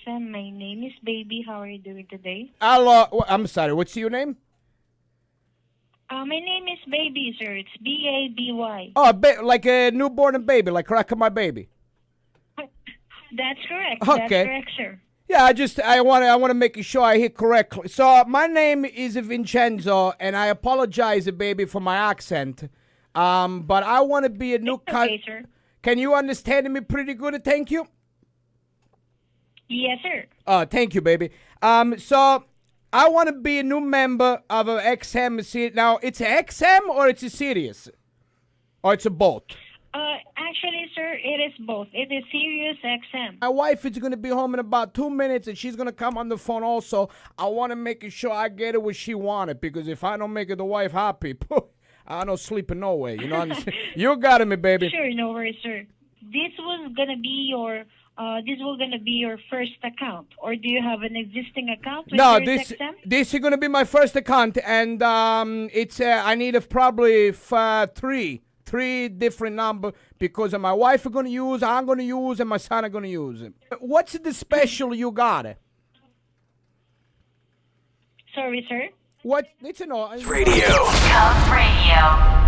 XM. My name is Baby. How are you doing today? Hello. I'm sorry. What's your name? My name is Baby, sir. It's Baby. Oh, like a newborn baby, like cracking my baby. That's correct. Okay. That's correct, sir. Yeah, I want to make sure I hear correctly. So my name is Vincenzo, and I apologize, baby, for my accent. But I want to be a new. Okay, sir. Can you understand me pretty good? Thank you. Yes, sir. Thank you, baby. So I want to be a new member of a XM. Now, it's a XM or it's a Sirius? Or it's a both? Actually, sir, it is both. It is Sirius XM. My wife is going to be home in about 2 minutes, and she's going to come on the phone also. I want to make sure I get her what she wanted, because if I don't make the wife happy, I don't sleep in no way. You know what I'm saying? You got me, baby. Sure, no worries, sir. This was going to be your first account, or do you have an existing account with No, Sirius XM? this is going to be my first account, and it's I need probably three different numbers because my wife is going to use, I'm going to use, and my son are going to use it. What's the special you got? Sorry, sir. What? It's an Radio. Cubs Radio.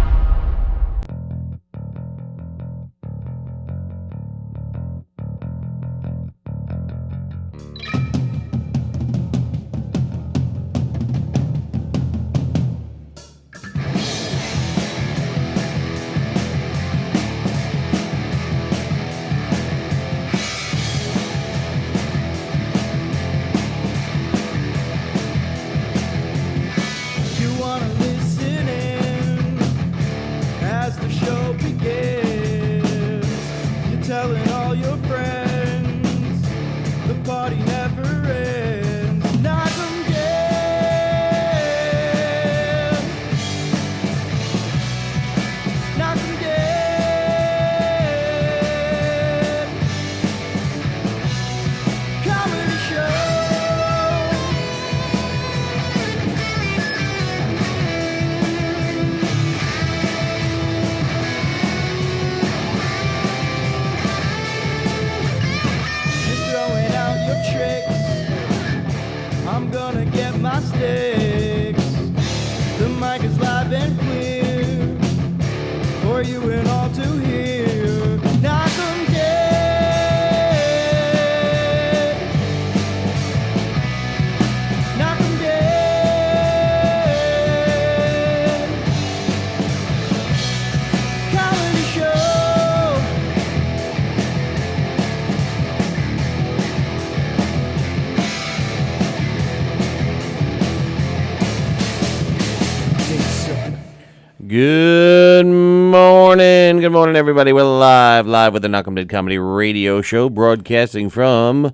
Good morning. Good morning, everybody. We're live with the Knock 'em Dead Comedy Radio Show, broadcasting from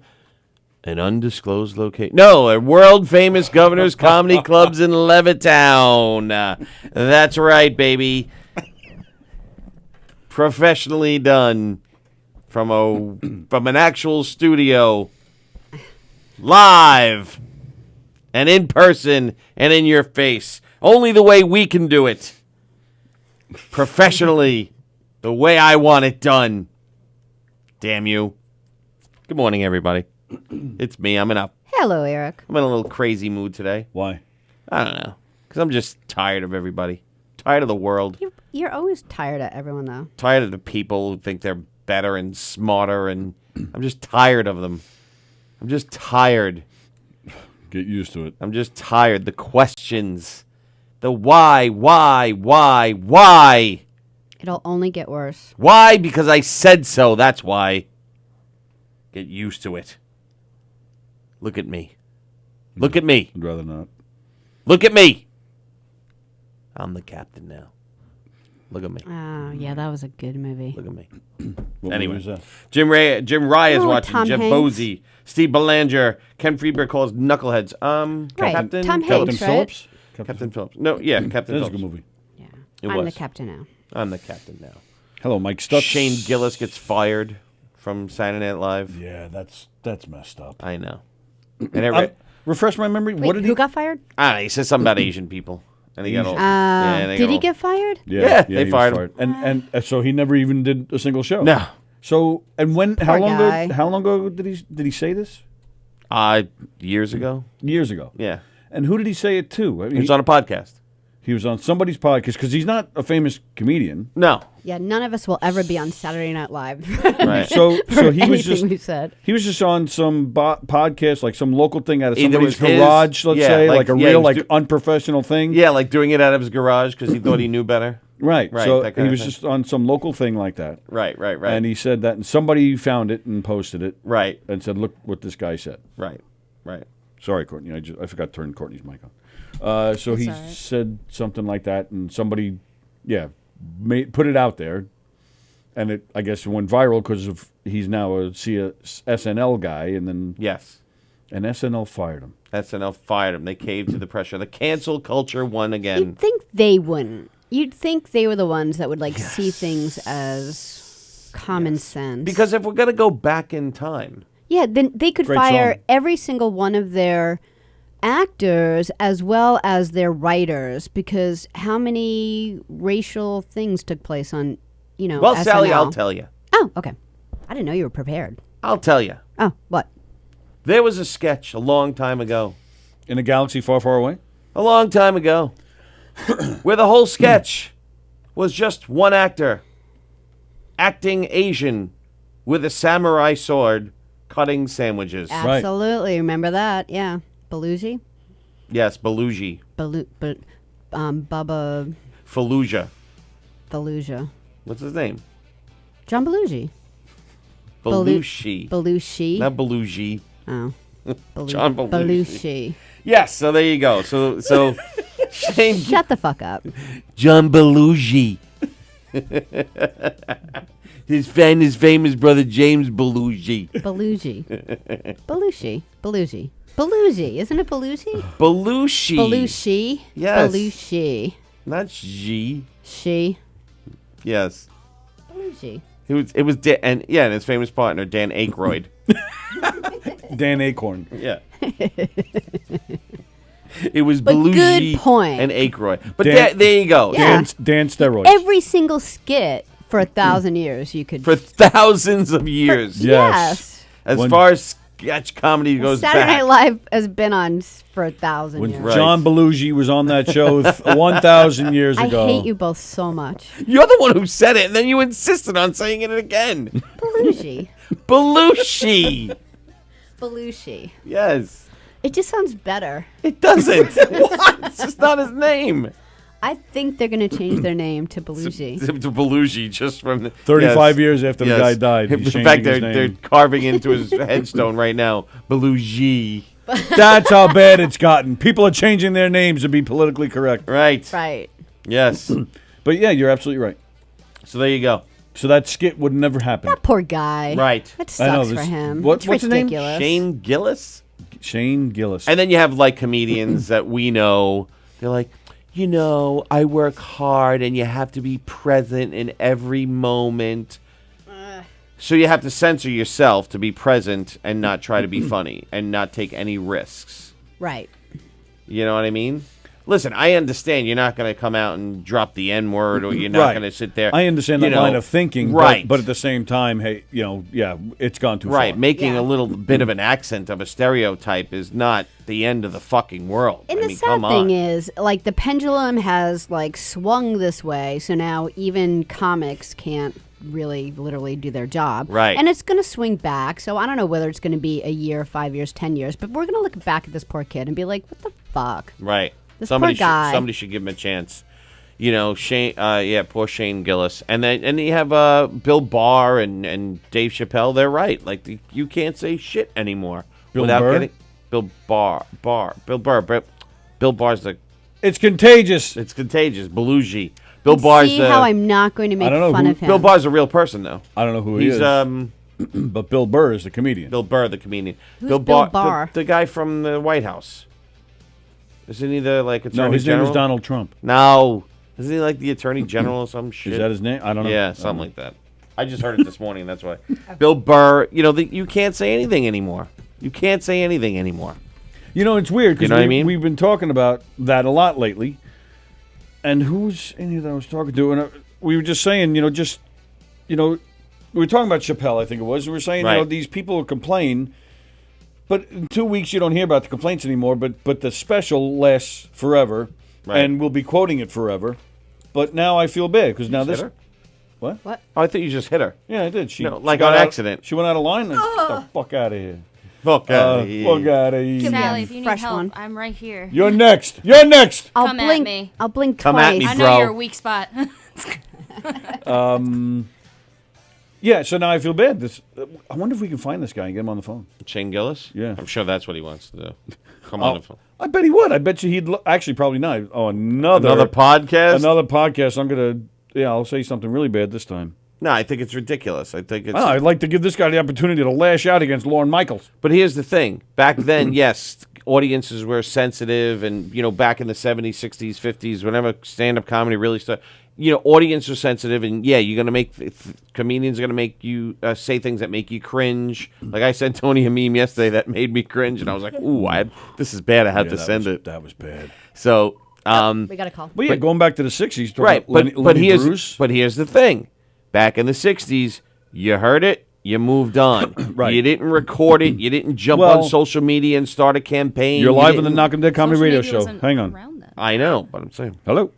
an undisclosed location. No, a world-famous Governor's Comedy Clubs in Levittown. That's right, baby. Professionally done from an actual studio, live and in person and in your face. Only the way we can do it. Professionally, the way I want it done. Damn you. Good morning, everybody. It's me. Hello, Eric. I'm in a little crazy mood today. Why? I don't know. Because I'm just tired of everybody. Tired of the world. You're always tired of everyone, though. Tired of the people who think they're better and smarter, and I'm just tired of them. I'm just tired. Get used to it. I'm just tired. The questions. The why. It'll only get worse. Why? Because I said so. That's why. Get used to it. Look at me. Look at me. I'd rather not. Look at me. I'm the captain now. Look at me. Oh, yeah, that was a good movie. Look at me. What Anyway. movie is that? Jim Rye is Oh, watching. Tom Jeff Hanks. Bosey. Steve Belanger. Ken Friedberg calls knuckleheads. Right. Captain Tom Phillips. Hanks, right? Phillips? Captain Phillips. No, yeah, Captain That is a Phillips. good movie. Yeah. It I'm was. the captain now. I'm the captain now. Hello, Mike Stutz. Shane Gillis gets fired from Saturday Night Live. Yeah, that's messed up. I know. And Refresh my memory. Wait, What did who got fired? I don't know, he said something about Asian people. And he got all. Did he get fired? Yeah, they he was fired him. And so he never even did a single show. No. So and when? Poor guy. How long ago did he say this? Years ago. Years ago. Yeah. And who did he say it to? I mean, He was on a podcast. he was on somebody's podcast because he's not a famous comedian. No. Yeah, none of us will ever be on Saturday Night Live. Right. So he was Anything just we said. he was just on some podcast, like some local thing out of Either somebody's was his- garage, let's yeah, say, like- like a yeah, real he was unprofessional thing. Yeah, like doing it out of his garage because he thought he knew better. Right. Right, So that he kind of was thing. just on some local thing like that. Right. And he said that, and somebody found it and posted it. Right. And said, "Look what this guy said." Right. Sorry, Courtney. I forgot to turn Courtney's mic on. So he all right. said something like that, and somebody, put it out there, and it I guess went viral because of he's now a SNL guy, and then Yes. and SNL fired him. SNL fired him. They caved to the pressure. The cancel culture won again. You'd think they wouldn't. You'd think they were the ones that would see things as common sense. Because if we're going to go back in time, yeah, then they could Great fire song. every single one of their actors as well as their writers, because how many racial things took place on, well, SNL? Sally, I'll tell you. Oh, okay. I didn't know you were prepared. I'll tell you. Oh, what? There was a sketch a long time ago. In a galaxy far, far away. A long time ago. Where the whole sketch was just one actor acting Asian with a samurai sword cutting sandwiches. Absolutely. Remember that? Yeah. Belushi? Yes, Belushi. Bubba Fallujah. Belushi. What's his name? John Belushi. Belushi. Belushi. Not Belushi. Oh. John Belushi. Belushi. Yes, so there you go. So Shane Shut the fuck up. John Belushi. his famous brother James Belushi. Belushi. Belushi. Belushi. Belushi. Isn't it Belushi? Belushi. Belushi. Yes. Belushi. Not G. She. Yes. Belushi. It was and his famous partner Dan Aykroyd. Dan Acorn. Yeah. It was But Belushi good point. and Aykroyd. But Dan- there you go. Yeah. Dan steroids. Every single skit for 1,000 years you could. For thousands of years. Yes. As When- far as sketch comedy goes Saturday back. Night Live has been on for 1,000 When years. Right. John Belushi was on that show 1,000 years I ago. hate you both so much. You're the one who said it, and then you insisted on saying it again. Belushi. Belushi. Belushi. Yes. It just sounds better. It doesn't. What? It's just not his name. I think they're going to change their name to Belushi. To Belushi, just from the, 35 years after the guy died, In he's fact, changing his they're name. carving into his headstone right now. Belushi. That's how bad it's gotten. People are changing their names to be politically correct. Right. Right. Yes. But yeah, you're absolutely right. So there you go. So that skit would never happen. Poor guy. Right. That I know, sucks for this- him. what's It's his name? ridiculous. Shane Gillis. Shane Gillis. And then you have like comedians that we know. They're like, I work hard and you have to be present in every moment. So you have to censor yourself to be present and not try to be funny and not take any risks. Right. You know what I mean? Listen, I understand you're not going to come out and drop the N word, or you're not Right. going to sit there. I understand you that know, line of thinking, right? but at the same time, hey, it's gone too Right, far. making Yeah. a little bit of an accent of a stereotype is not the end of the fucking world. And I the mean, sad come thing on. is, like, the pendulum has, like, swung this way, so now even comics can't really literally do their job. Right. And it's going to swing back, so I don't know whether it's going to be a year, 5 years, 10 years, but we're going to look back at this poor kid and be like, what the fuck? Right. This somebody poor guy. Somebody should give him a chance. Shane. Poor Shane Gillis, and then you have Bill Barr and Dave Chappelle. They're right. Like you can't say shit anymore Bill without Burr? getting Bill Burr. Bill Barr's It's contagious. it's contagious. Belushi. Bill Barr's See how I'm not going to make I don't know fun who- of him. Bill Barr's a real person though. I don't know who he He's is, but Bill Burr is the comedian. Bill Burr, the comedian. Who's Bill Barr? The guy from the White House. Isn't he the attorney No, his general? name is Donald Trump. No, isn't he like the attorney general or some shit? Is that his name? I don't know. Yeah, something like that. I just heard it this morning. That's why. Bill Burr. You can't say anything anymore. You can't say anything anymore. It's weird because You know what I mean? we've been talking about that a lot lately. And who's in here that I was talking to? And we were just saying, we were talking about Chappelle, I think it was. And we were saying, Right. these people who complain, But in 2 weeks, you don't hear about the complaints anymore. But the special lasts forever, Right. and we'll be quoting it forever. But now I feel bad because now Just this. hit her? What? What? Oh, I thought you just hit her. Yeah, I did. She No, she like got on out- accident. She went out of line. And get the fuck out of here. Fuck Fuck out of here. Sally, if you need fresh help, one. I'm right here. You're next. You're next. I'll Come at blink. me. I'll blink Come twice. at me, I know bro. you're a weak spot. Yeah. So now I feel bad. I wonder if we can find this guy and get him on the phone. Shane Gillis? Yeah. I'm sure that's what he wants to do. Come on. the phone. I bet he would. I bet you he'd actually probably not. Oh, Another podcast? Another podcast. I'm gonna. Yeah, I'll say something really bad this time. No, I think it's ridiculous. I think it's. I'd like to give this guy the opportunity to lash out against Lorne Michaels. But here's the thing. Back then, yes, audiences were sensitive, and back in the 70s, 60s, 50s, whenever stand-up comedy really started, audience are sensitive, and yeah, you're gonna make comedians are gonna make you say things that make you cringe. Like I sent Tony a meme yesterday that made me cringe, and I was like, "Ooh, this is bad. I had to send it." That was bad. So, We got a call. Well, yeah, going back to the '60s, talking right, about but Lenny here's Bruce. but here's the thing. Back in the 60s, you heard it, you moved on. Right. You didn't record it, you didn't jump Well, on social media and start a campaign. You're you live on the didn't- Knock 'em Dead Comedy Social Radio media Show. wasn't Hang on. around then. I know, but I'm saying. Hello.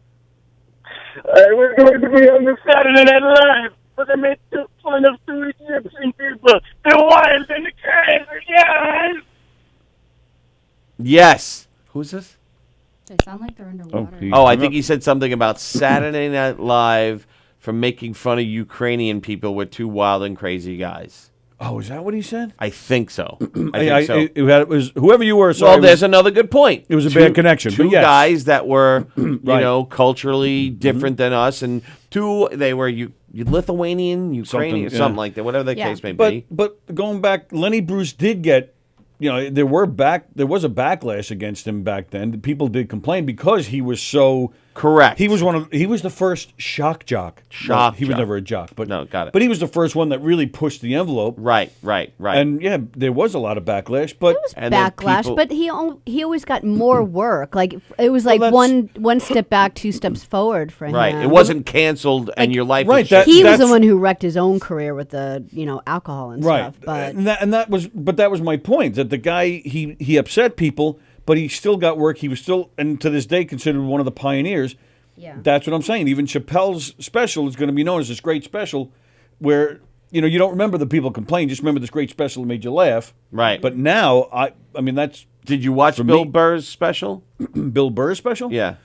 We're going to be on the Saturday Night Live, but they made fun of two Egyptian people. The wild and the crazy, yes! Yes. Who's this? They sound like they're underwater. Oh, I think he said something about Saturday Night Live for making fun of Ukrainian people with two wild and crazy guys. Oh, is that what he said? I think so. I think so. It was whoever you were. Sorry, Well, there's another good point. it was a bad connection, Two but yes. guys that were, Right. culturally different than us, and they were Lithuanian, Ukrainian, Something, something yeah. like that, whatever the Yeah. case may be. But going back, Lenny Bruce did get, there was a backlash against him back then. People did complain because he was so Correct. He was the first shock jock. Shock He was jock. never a jock, but No, got it. But he was the first one that really pushed the envelope. Right. And yeah, there was a lot of backlash, but And then Backlash, people- but he always got more work. Like it was like that's- one step back, two steps forward for him. right. It wasn't canceled, and your life. right, was shit. He was the that's- one who wrecked his own career with the alcohol and right. stuff. But that was my point, that the guy he upset people, but he still got work. He was still, and to this day, considered one of the pioneers. yeah, That's what I'm saying. Even Chappelle's special is going to be known as this great special, where you don't remember the people complain, just remember this great special that made you laugh. Right. But now, I mean, that's Did you watch For Bill me- Burr's special? Bill Burr's special. Yeah.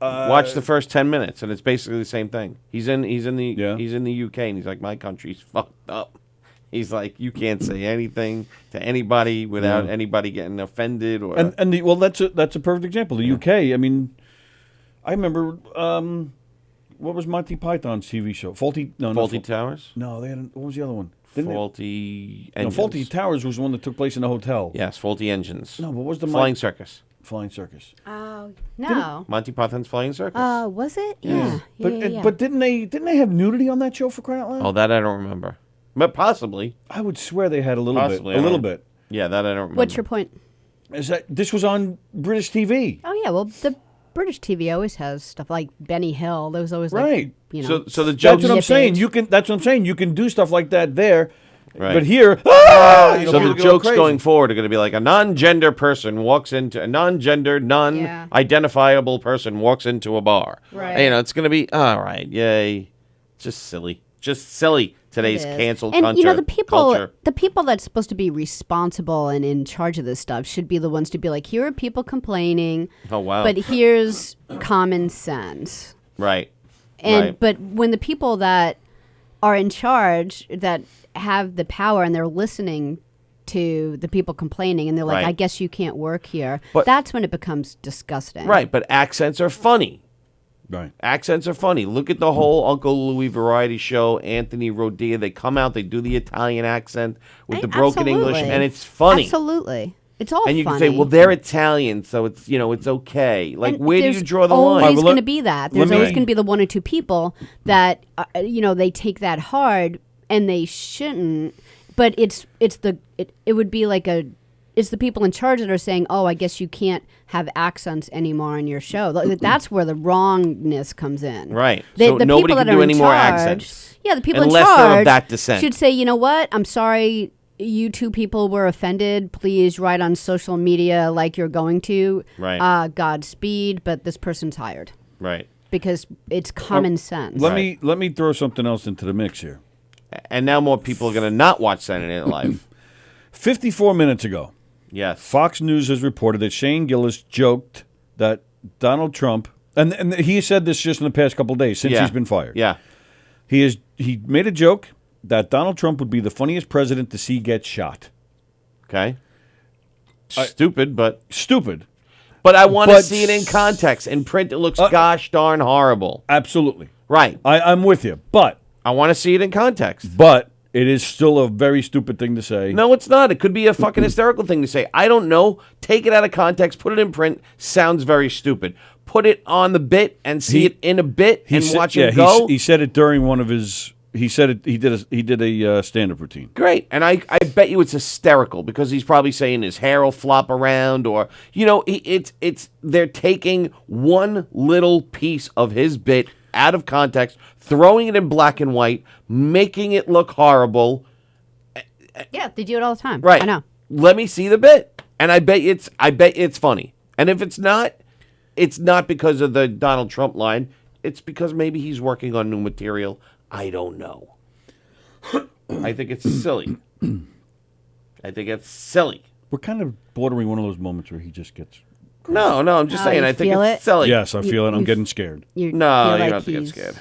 Watch the first 10 minutes, and it's basically the same thing. He's in the Yeah. he's in the UK, and he's like, my country's fucked up. He's like, you can't say anything to anybody without anybody getting offended or. Well, that's a perfect example. The UK. I mean, I remember what was Monty Python's TV show? Faulty Towers, No, they had. What was the other one? Didn't they- faulty No, engines. Faulty Towers was the one that took place in a hotel. Yes, faulty engines. No, but what was the Flying Circus? Flying Circus? no. Monty Python's Flying Circus. Was it? Yeah. Yeah. But didn't they have nudity on that show, for crying out loud? Oh, that I don't remember, but possibly. I would swear they had a little Possibly, bit. I A little don't- bit. Yeah, that I don't remember. What's your point? Is that this was on British TV? Oh yeah. Well, the British TV always has stuff like Benny Hill. There was always like, Right. So the That's jokes. what I'm Nip saying. it. That's what I'm saying. You can do stuff like that there, Right. but here, So people the go jokes crazy. going forward are going to be like a non-gender person walks into a non-gender, non-identifiable person walks into a bar. Right. It's going to be all right. Yay, just silly. Today's It is. canceled and culture. the people that's supposed to be responsible and in charge of this stuff should be the ones to be like, here are people complaining, Oh wow. but here's common sense. right. And Right. but when the people that are in charge, that have the power, and they're listening to the people complaining, and they're like, Right. I guess you can't work here. But- That's when it becomes disgusting. Right, but accents are funny. Right. Accents are funny. Look at the whole Uncle Louie variety show, Anthony Rodia. They come out, they do the Italian accent with the broken English, Absolutely. and it's funny. Absolutely. It's all And you funny. can say, well, they're Italian, so it's it's okay. Like, And where do you there's draw the always line? well, going to let- be that. let There's me- always going to be the one or two people that they take that hard, and they shouldn't. But it would be like it's the people in charge that are saying, oh, I guess you can't have accents anymore on your show. That's where the wrongness comes in. Right. The, So the nobody people can that do are any in more charge, accents. Yeah, the people unless in they're of charge that descent. should say, you know what? I'm sorry. you two people were offended, please write on social media like you're going to. Right. Godspeed, but this person's hired. Right. Because it's common sense. Let me throw something else into the mix here. And now more people are going to not watch Saturday Night Live. 54 minutes ago, Yes. Fox News has reported that Shane Gillis joked that Donald Trump, and he said this just in the past couple of days since he's been fired. Yeah. He made a joke that Donald Trump would be the funniest president to see get shot. Okay. Stupid, but Stupid. but I want to But see it in context. In print, it looks gosh darn horrible. Absolutely. Right. I'm with you. But I want to see it in context. it is still a very stupid thing to say. No, it's not. It could be a fucking hysterical thing to say. I don't know. Take it out of context. Put it in print. Sounds very stupid. Put it on the bit and see it in a bit and watch it go. He said it during one of his. He said it. He did a stand-up routine. Great. And I bet you it's hysterical because he's probably saying his hair will flop around or, you know, they're taking one little piece of his bit out of context, throwing it in black and white, making it look horrible. Yeah, they do it all the time. Right. I know. Let me see the bit. And I bet it's funny. And if it's not because of the Donald Trump line. It's because maybe he's working on new material. I don't know. I think it's silly. I think it's silly. We're kind of bordering one of those moments where he just gets. No, I'm just saying. you I think feel it's it? silly. Yes, I feel it. I'm getting scared. You No, feel you like don't have to get he's- scared.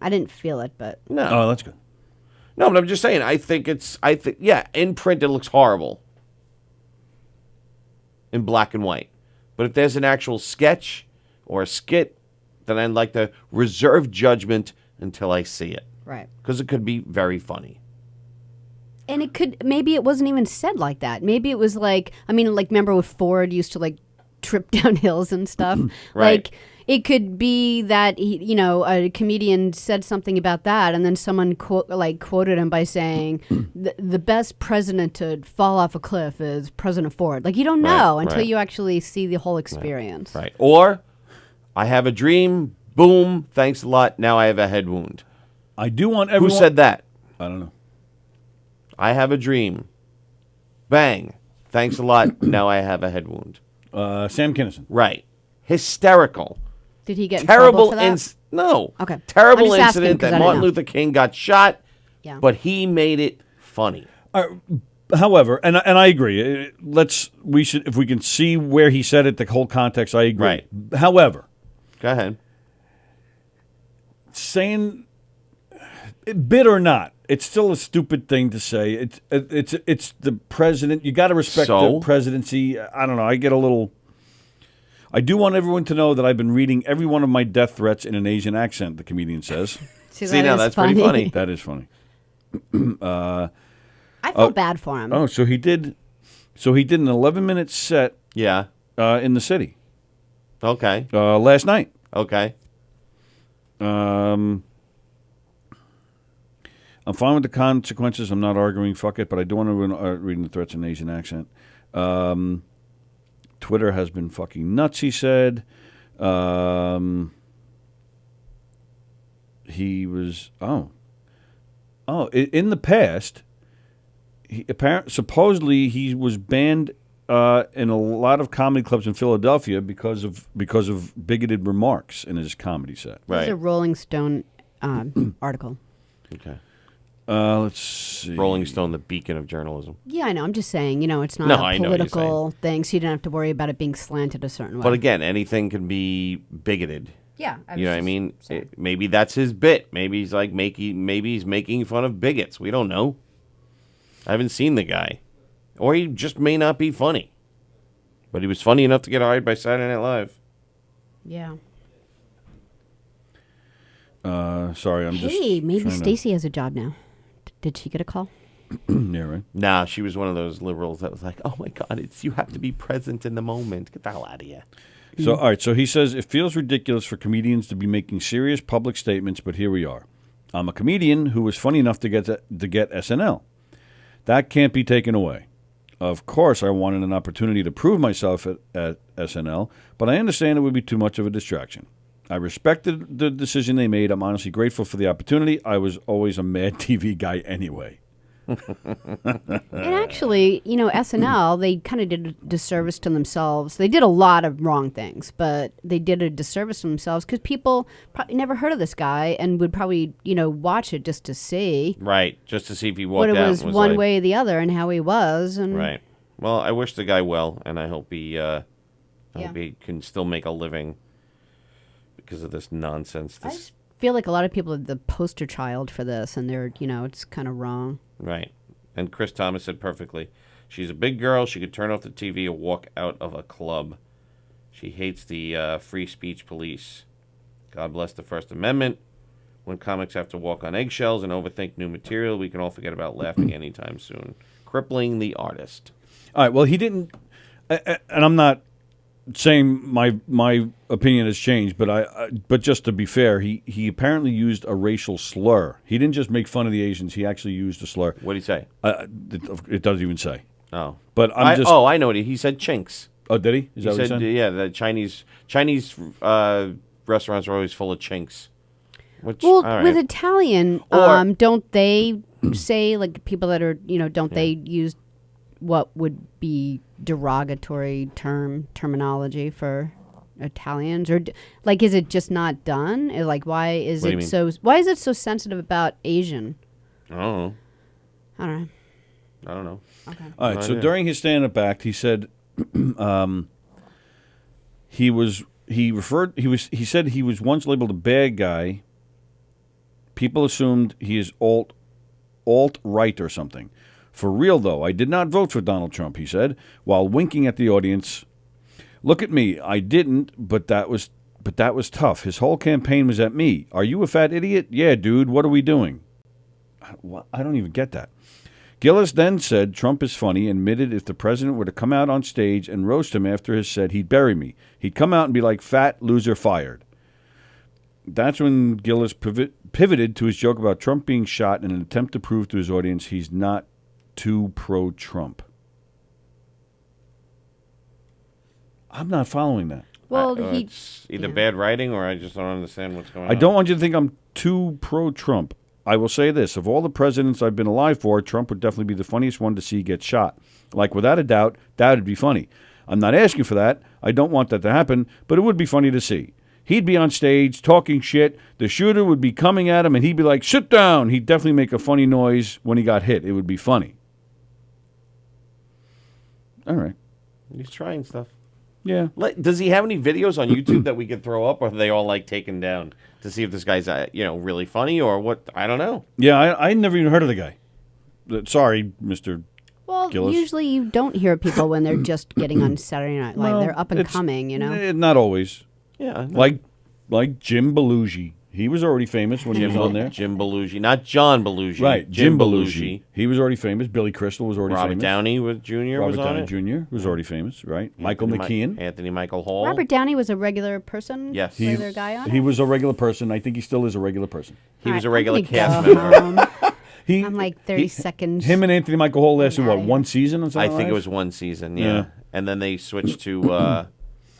I didn't feel it, but No. Oh, that's good. No, but I'm just saying. I think in print it looks horrible. In black and white. But if there's an actual sketch or a skit, then I'd like to reserve judgment until I see it. right. Because it could be very funny. And maybe it wasn't even said like that. Maybe it was like, remember when Ford used to like trip down hills and stuff? Right. Like, it could be that, a comedian said something about that, and then someone quoted him by saying, the best president to fall off a cliff is President Ford. Like, you don't know until you actually see the whole experience. Right. Or, I have a dream, boom, thanks a lot, now I have a head wound. I do want everyone. Who said that? I don't know. I have a dream. Bang. Thanks a lot, now I have a head wound. Sam Kinison. Right. Hysterical. Did he get in Terrible trouble for that? No. Okay. Terrible I'm just asking incident 'cause I that didn't Martin know. Luther King got shot, Yeah. but he made it funny. However, and I agree. If we can see where he said it, the whole context, I agree. Right. However, Go ahead. saying bit or not, it's still a stupid thing to say. It's the president. You got to respect the presidency. I don't know. I do want everyone to know that I've been reading every one of my death threats in an Asian accent. The comedian says. See, now that's pretty funny. That is funny. I felt bad for him. Oh, so he did. So he did an 11-minute set. Yeah. In the city. Okay. Last night. Okay. I'm fine with the consequences. I'm not arguing. Fuck it. But I do want to reading the threats in an Asian accent. Twitter has been fucking nuts, he said. He was... in the past, supposedly he was banned in a lot of comedy clubs in Philadelphia because of bigoted remarks in his comedy set. This is a Rolling Stone article. Okay. Let's see. Rolling Stone, the beacon of journalism. Yeah, I know. I'm just saying, it's not No, I a know what you're political thing, so you don't have to worry about it being slanted a certain way. But again, anything can be bigoted. yeah, You know what I mean? Maybe that's his bit. Maybe he's like maybe he's making fun of bigots. We don't know. I haven't seen the guy. Or he just may not be funny. But he was funny enough to get hired by Saturday Night Live. Yeah. Sorry, I'm just... Hey, maybe trying to- Stacey has a job now. Did she get a call? Yeah, right. Nah, she was one of those liberals that was like, oh my God, you have to be present in the moment. Get the hell out of here. So, all right, so he says, it feels ridiculous for comedians to be making serious public statements, but here we are. I'm a comedian who was funny enough to get SNL. That can't be taken away. Of course, I wanted an opportunity to prove myself at SNL, but I understand it would be too much of a distraction. I respected the decision they made. I'm honestly grateful for the opportunity. I was always a Mad TV guy anyway. And actually, you know, SNL, they kind of did a disservice to themselves. They did a lot of wrong things, but they did a disservice to themselves because people probably never heard of this guy and would probably, you know, watch it just to see Right, just to see if he walked what it out. was and one like, way or the other and how he was. And Right. Well, I wish the guy well, and I hope he, Yeah. hope he can still make a living because of this nonsense. I This, just feel like a lot of people are the poster child for this, and they're, you know, it's kind of wrong. right. And Chris Thomas said perfectly. She's a big girl. She could turn off the TV or walk out of a club. She hates the free speech police. God bless the First Amendment. When comics have to walk on eggshells and overthink new material, we can all forget about laughing anytime soon. Crippling the artist. All right. Well, he didn't, and I'm not saying my opinion has changed, but just to be fair, he apparently used a racial slur. He didn't just make fun of the Asians. He actually used a slur. What did he say? It doesn't even say. Oh. But I know what he said. Chinks. Oh, did he? Is that He what he said, said? yeah, the Chinese restaurants are always full of chinks. Which, Well, all right. with Italian, Or- don't they say, like, people that are, you know, don't they use what would be derogatory terminology for Italians? Or, like, is it just not done? Or, like, why is What do you it why is it so sensitive about Asian? I don't know. I don't know. I don't know. All right. No So idea. during his stand-up act, he said he said he was once labeled a bad guy. People assumed he is alt-right or something. For real, though, I did not vote for Donald Trump, he said, while winking at the audience. Look at me. I didn't, but that was tough. His whole campaign was at me. Are you a fat idiot? Yeah, dude. What are we doing? I don't even get that. Gillis then said Trump is funny, and admitted if the president were to come out on stage and roast him after his set, he'd bury me. He'd come out and be like, fat loser fired. That's when Gillis pivoted to his joke about Trump being shot in an attempt to prove to his audience he's not too pro-Trump. I'm not following that. Well, It's either bad writing or I just don't understand what's going on. I don't want you to think I'm too pro-Trump. I will say this. Of all the presidents I've been alive for, Trump would definitely be the funniest one to see get shot. Like, without a doubt, that would be funny. I'm not asking for that. I don't want that to happen, but it would be funny to see. He'd be on stage talking shit. The shooter would be coming at him, and he'd be like, sit down. He'd definitely make a funny noise when he got hit. It would be funny. All right. He's trying stuff. Yeah. Does he have any videos on YouTube that we could throw up, or are they all like taken down to see if this guy's really funny or what? I don't know. Yeah, I never even heard of the guy. Sorry, Mr. well, Gillis. usually you don't hear people when they're just getting on Saturday Night Live. Well, They're up and it's- coming, you know. Not always. Yeah, Like Jim Belushi. He was already famous when he was on there. Jim Belushi, not John Belushi. Right, Jim Belushi. He was already famous. Billy Crystal was already Robert famous. Downey Jr. was Robert on Downey it. Jr. was already famous, right? Michael McKean. Anthony Michael Hall. Robert Downey was a regular person. Yes. regular guy on. He it? was a regular person. I think he still is a regular person. He was a All regular right, I'm cast gonna member. go home. He, I'm like 30 seconds. Him and Anthony Michael Hall lasted, outta what, here. one season or I something? think it was one season, yeah. Yeah. And then they switched to a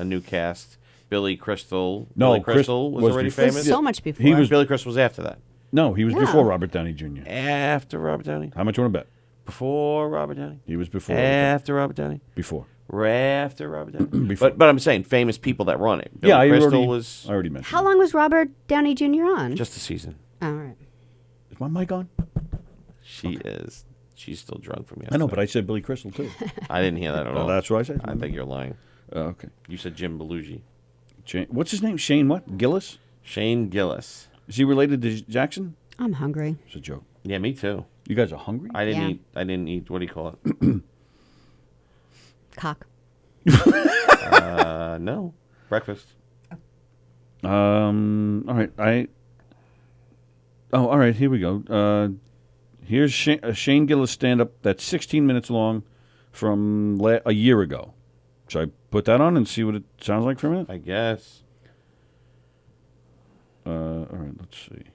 new cast. Billy Crystal. No, Billy Crystal was was already before- It was famous. so much before. He was- Billy Crystal was after that. No, he was Yeah. before Robert Downey Jr. After Robert Downey? How much you want to bet? Before Robert Downey? He was before. Robert Downey. After Robert Downey? Before. After Robert Downey? Before. But I'm saying famous people that run it. Billy Yeah, I Crystal already, was I already mentioned. How long was Robert Downey Jr. on? just a season. All right. Is my mic on? She is. She's still drunk from I yesterday. know, but I said Billy Crystal too. I didn't hear that at all. Oh, that's what I said. I think you're lying. Okay. You said Jim Belushi. What's his name? Shane what? Gillis? Shane Gillis. Is he related to Jackson? I'm hungry. It's a joke. Yeah, me too. You guys are hungry? I didn't Yeah. eat. I didn't eat. What do you call it? Cock. No, breakfast. All right. All right. Here we go. Here's Shane Gillis stand-up that's 16 minutes long from a year ago. Should I put that on and see what it sounds like for a minute? I guess. All right. Let's see.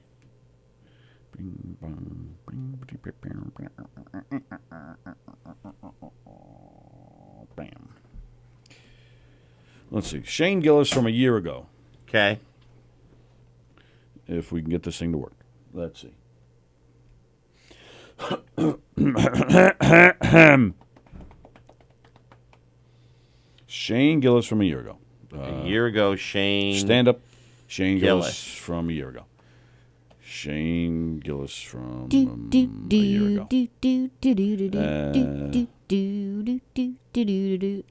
Bam. Let's see. Shane Gillis from a year ago. Okay. If we can get this thing to work. Let's see. Shane Gillis from a year ago. A year ago, Shane. Stand up. Shane Gillis Gillis. from a year ago. Shane Gillis from Do do a year do ago. do do do do do do do do do do do do.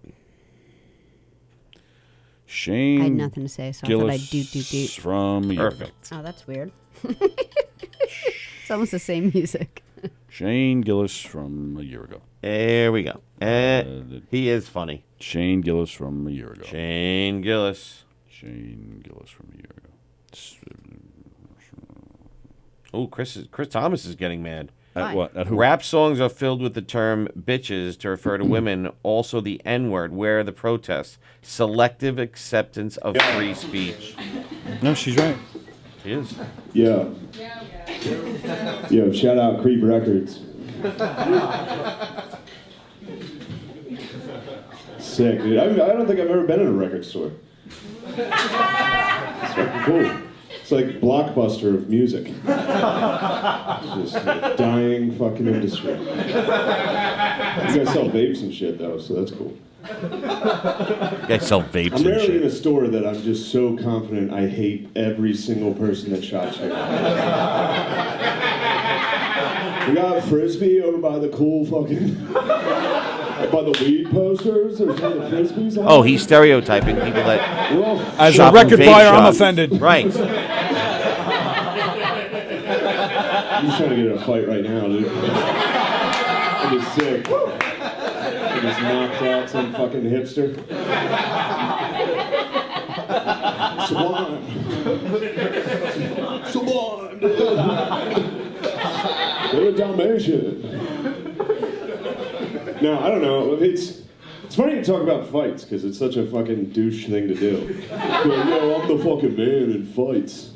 Shane I had nothing to say, so I thought I'd do. Gillis from a year ago. Perfect. Oh, that's weird. It's almost the same music. Shane Gillis from a year ago. There we go. He is funny. Shane Gillis from a year ago. Shane Gillis. Shane Gillis from a year ago. Oh, Chris Thomas is getting mad. At what? At who? Rap songs are filled with the term bitches to refer to women, also the N-word. Where are the protests? Selective acceptance of free speech. No, she's right. She is. Yeah. Yo, shout out Creep Records. Sick, dude. I don't think I've ever been in a record store. It's fucking cool. It's like Blockbuster of music. It's just a dying fucking industry. You guys sell vapes and shit though, so that's cool. You guys sell vapes I'm and rarely in shit. a store that I'm just so confident I hate every single person that shops here. We got Frisbee over by the cool fucking... by the weed posters. There's one of the Frisbees on Oh, he's stereotyping people that We're all As a shop in record vape buyer, I'm shops. offended. Right. I'm just trying to get in a fight right now, dude. I'm just sick. I just knocked out some fucking hipster. Sublime. Sublime, dude. They're a Dalmatian. No, I don't know. It's funny to talk about fights because it's such a fucking douche thing to do. Like, yo, I'm the fucking man in fights.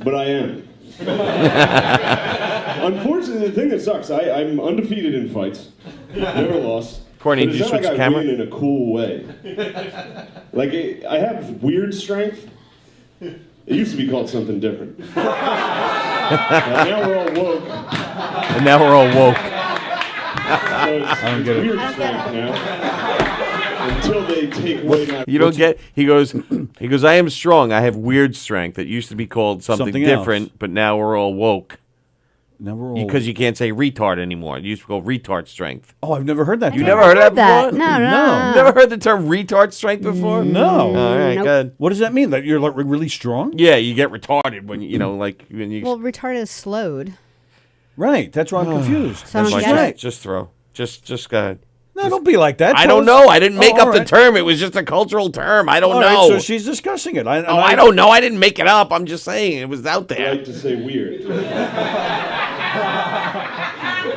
But I am. Unfortunately, the thing that sucks, I'm undefeated in fights. Never lost. Courtney, But did you it's not switch like the I camera? win in a cool way. Like, I have weird strength. It used to be called something different. Now we're all woke. And now we're all woke. So it's get it. weird strength now. Until they take away my... You don't get. He goes. I am strong. I have weird strength. It used to be called something Something different, else. but now we're all woke Now we're all... because you can't say retard anymore. It used to be called retard strength. Oh, I've never heard that. You term. never heard of that before? No. You never heard the term retard strength before? No. All right, Nope. good. What does that mean? That you're like really strong? Yeah, you get retarded when you know, like when you. Well, retarded is slowed. Right. That's why I'm confused. So I don't That's get why it. just throw. Just go ahead. No, don't be like that. I Tell don't us- know. I didn't make Oh, up all the right. term. It was just a cultural term. I don't All know. right, so she's discussing it. I don't know. I didn't make it up. I'm just saying it was out I there. like to say weird.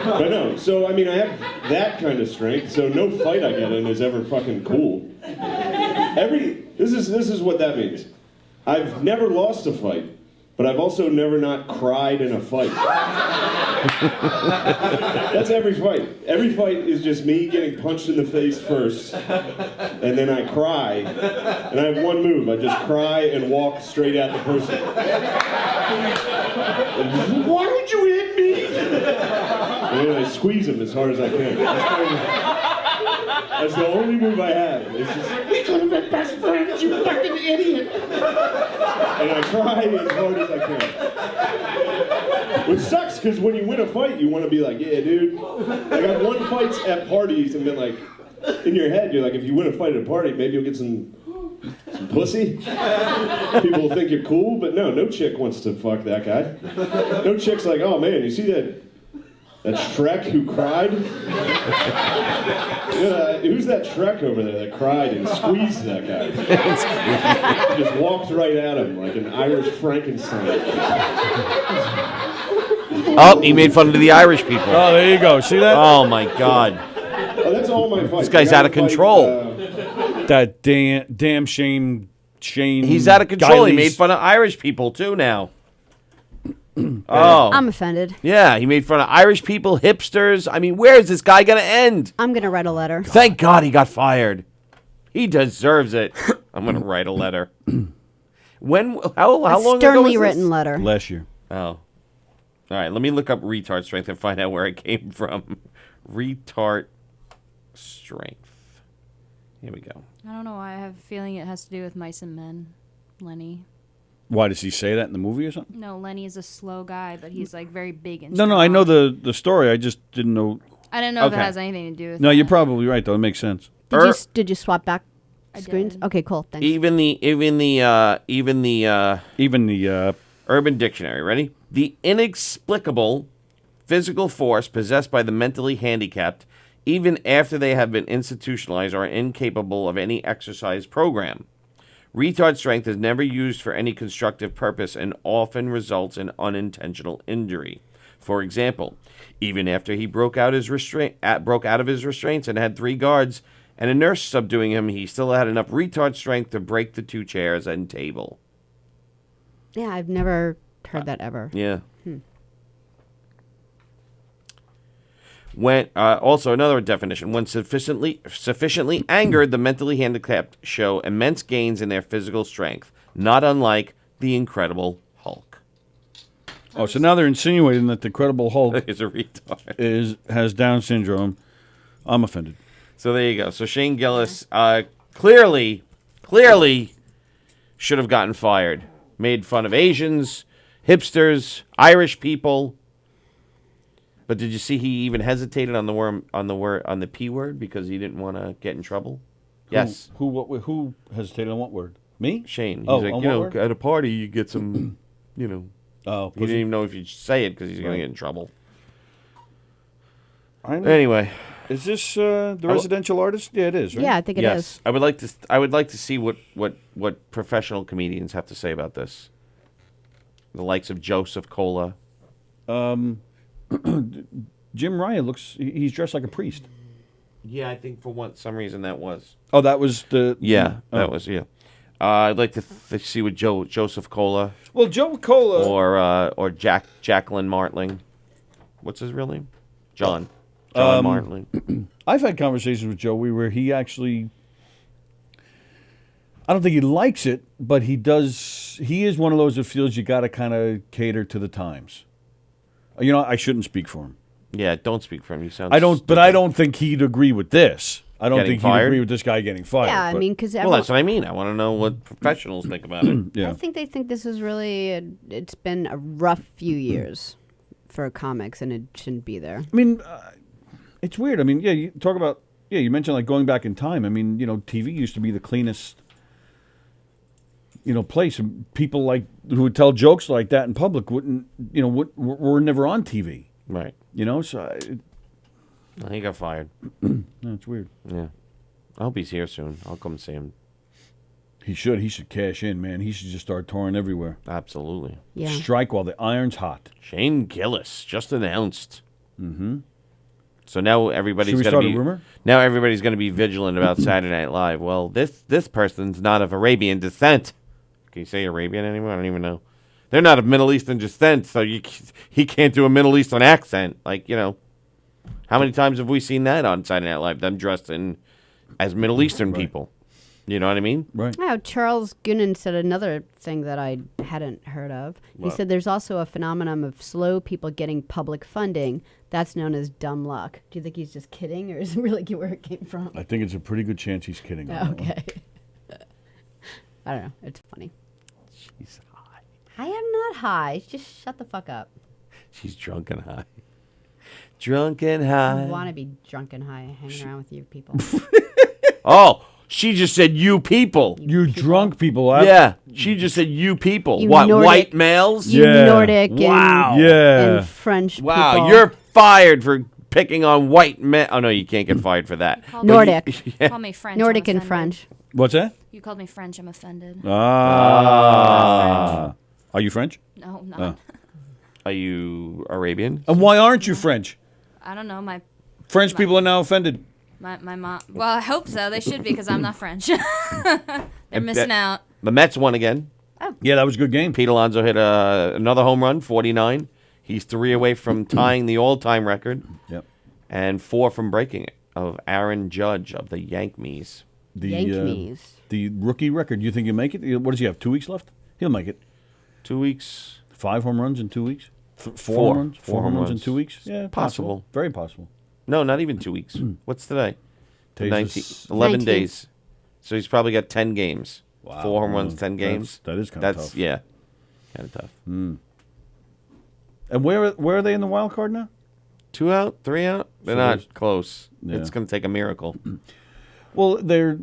But no, so I mean, I have that kind of strength, so no fight I get in is ever fucking cool. This is what that means. I've never lost a fight, but I've also never not cried in a fight. That's every fight. Every fight is just me getting punched in the face first, and then I cry, and I have one move. I just cry and walk straight at the person. Why would you hit me? And then I squeeze him as hard as I can. That's the only move I have. It's just, we could have been best friends, you fucking idiot. And I try as hard as I can. Which sucks, because when you win a fight, you want to be like, yeah, dude. Like, I've won fights at parties and been like, in your head, you're like, if you win a fight at a party, maybe you'll get some pussy. People will think you're cool, but no chick wants to fuck that guy. No chick's like, oh man, you see that Shrek who cried? Yeah, who's that Shrek over there that cried and squeezed that guy? Just walked right at him like an Irish Frankenstein. Oh, he made fun of the Irish people. Oh, there you go. See that? Oh my God. Oh, that's all my fights. This guy's I out of gotta fight, control. That damn Shane. He's out of control. He Gillies. made fun of Irish people too now. Oh. I'm offended. Yeah, he made fun of Irish people, hipsters. I mean, where is this guy going to end? I'm gonna write a letter. Thank God he got fired. He deserves it. I'm going to write a letter. How long ago Sternly was written this? letter. Last year. Oh. All right, let me look up retard strength and find out where it came from. Retard strength. Here we go. I don't know why I have a feeling it has to do with mice and men. Lenny. Why does he say that in the movie or something? No, Lenny is a slow guy, but he's like very big and No, I know strong. the story. I just didn't know. I didn't know if it Okay. has anything to do with No, that. you're probably right though. It makes sense. Did you swap back I screens? did. Okay, cool. Thanks. Even the Urban Dictionary, ready? The inexplicable physical force possessed by the mentally handicapped, even after they have been institutionalized or are incapable of any exercise program. Retard strength is never used for any constructive purpose and often results in unintentional injury. For example, even after he broke out of his restraints and had 3 guards and a nurse subduing him, he still had enough retard strength to break the 2 chairs and table. Yeah, I've never heard that ever. Yeah. When also another definition: when sufficiently angered, the mentally handicapped show immense gains in their physical strength, not unlike the Incredible Hulk. Oh, so now they're insinuating that the Incredible Hulk Is a retard. has Down syndrome. I'm offended. So there you go. So Shane Gillis clearly should have gotten fired. Made fun of Asians, hipsters, Irish people. But did you see he even hesitated on the P word because he didn't want to get in trouble? Yes. Who hesitated on what word? Me? Shane. He's Oh, like, on you what know, word? at a party you get some, Oh, he didn't even know if you'd say it because he's going to get in trouble. I know. Anyway, Is this the residential artist? Yeah, it is, right? Yeah, I think it is. yes, I would like to see what professional comedians have to say about this. The likes of Joseph Cola. Jim Ryan he's dressed like a priest. Yeah, I think for some reason that was. Oh, that was the... Yeah, Oh. that was, yeah. I'd like to see what Joseph Cola Well, Joe Cola... or Jacqueline Martling. What's his real name? John Martling. I've had conversations with Joey where he actually... I don't think he likes it, but he does... He is one of those that feels you got to kind of cater to the times. I shouldn't speak for him. Yeah, don't speak for him. You sound. I don't stupid. think he'd agree with this. I don't Getting think fired? he'd agree with this guy getting fired. Yeah, I but- mean, because Well, that's what I mean. I want to know what professionals think about it. yeah. I think they think this is really it's been a rough few years for comics, and it shouldn't be there. I mean, it's weird. I mean, yeah, you talk about, you mentioned like going back in time. I mean, TV used to be the cleanest, place. And people who would tell jokes like that in public wouldn't, were never on TV. Right. So He got fired. no, it's weird. Yeah. I hope he's here soon. I'll come see him. He should cash in, man. He should just start touring everywhere. Absolutely. Yeah. Strike while the iron's hot. Shane Gillis just announced. Mm-hmm. So now everybody's Should we going start to a be rumor? now everybody's going to be vigilant about Saturday Night Live. Well, this person's not of Arabian descent. Can you say Arabian anymore? I don't even know. They're not of Middle Eastern descent, so he can't do a Middle Eastern accent. How many times have we seen that on Saturday Night Live? Them dressed as Middle Eastern people. You know what I mean? Right. Oh, Charles Goonan said another thing that I hadn't heard of. He What? said there's also a phenomenon of slow people getting public funding. That's known as dumb luck. Do you think he's just kidding, or is it really where it came from? I think it's a pretty good chance he's kidding. on that one. Okay. I don't know. It's funny. She's high. I am not high. Just shut the fuck up. She's drunk and high. Drunk and I high. want to be drunk and high hanging around with you people. Oh, she just said you people. You drunk people. Yeah, she just said you people. You What, Nordic- white males? You Yeah. Nordic Wow. and, Yeah. and French Wow, people. you're fired for picking on white men. Oh, no, you can't get fired for that. Nordic. You call me French. Nordic I'm and offended. French. What's that? You called me French. I'm offended. Ah. Are you French? No, I'm not. Oh. Are you Arabian? And why aren't you French? I don't know. My French people are now offended. mom. Well, I hope so. They should be because I'm not French. They're missing out. The Mets won again. Yeah, that was a good game. Pete Alonso hit another home run, 49. He's 3 away from tying the all-time record Yep. and 4 from breaking it of Aaron Judge of the Yankees. The Yankees. the rookie record. You think he'll make it? What does he have? 2 weeks left? He'll make it. 2 weeks. 5 home runs in 2 weeks. Four home runs? Four Four home home runs in runs. 2 weeks? Yeah, Possible. Very possible. No, not even 2 weeks. What's today? Today's 19, this- 11 19. days. So he's probably got 10 games. Wow. 4 home runs, Well, 10 games. that is kinda That's tough. yeah, kind of tough. And where are they in the wild card now? 2 out, 3 out. They're So not there's- close. Yeah. It's going to take a miracle. Well, they're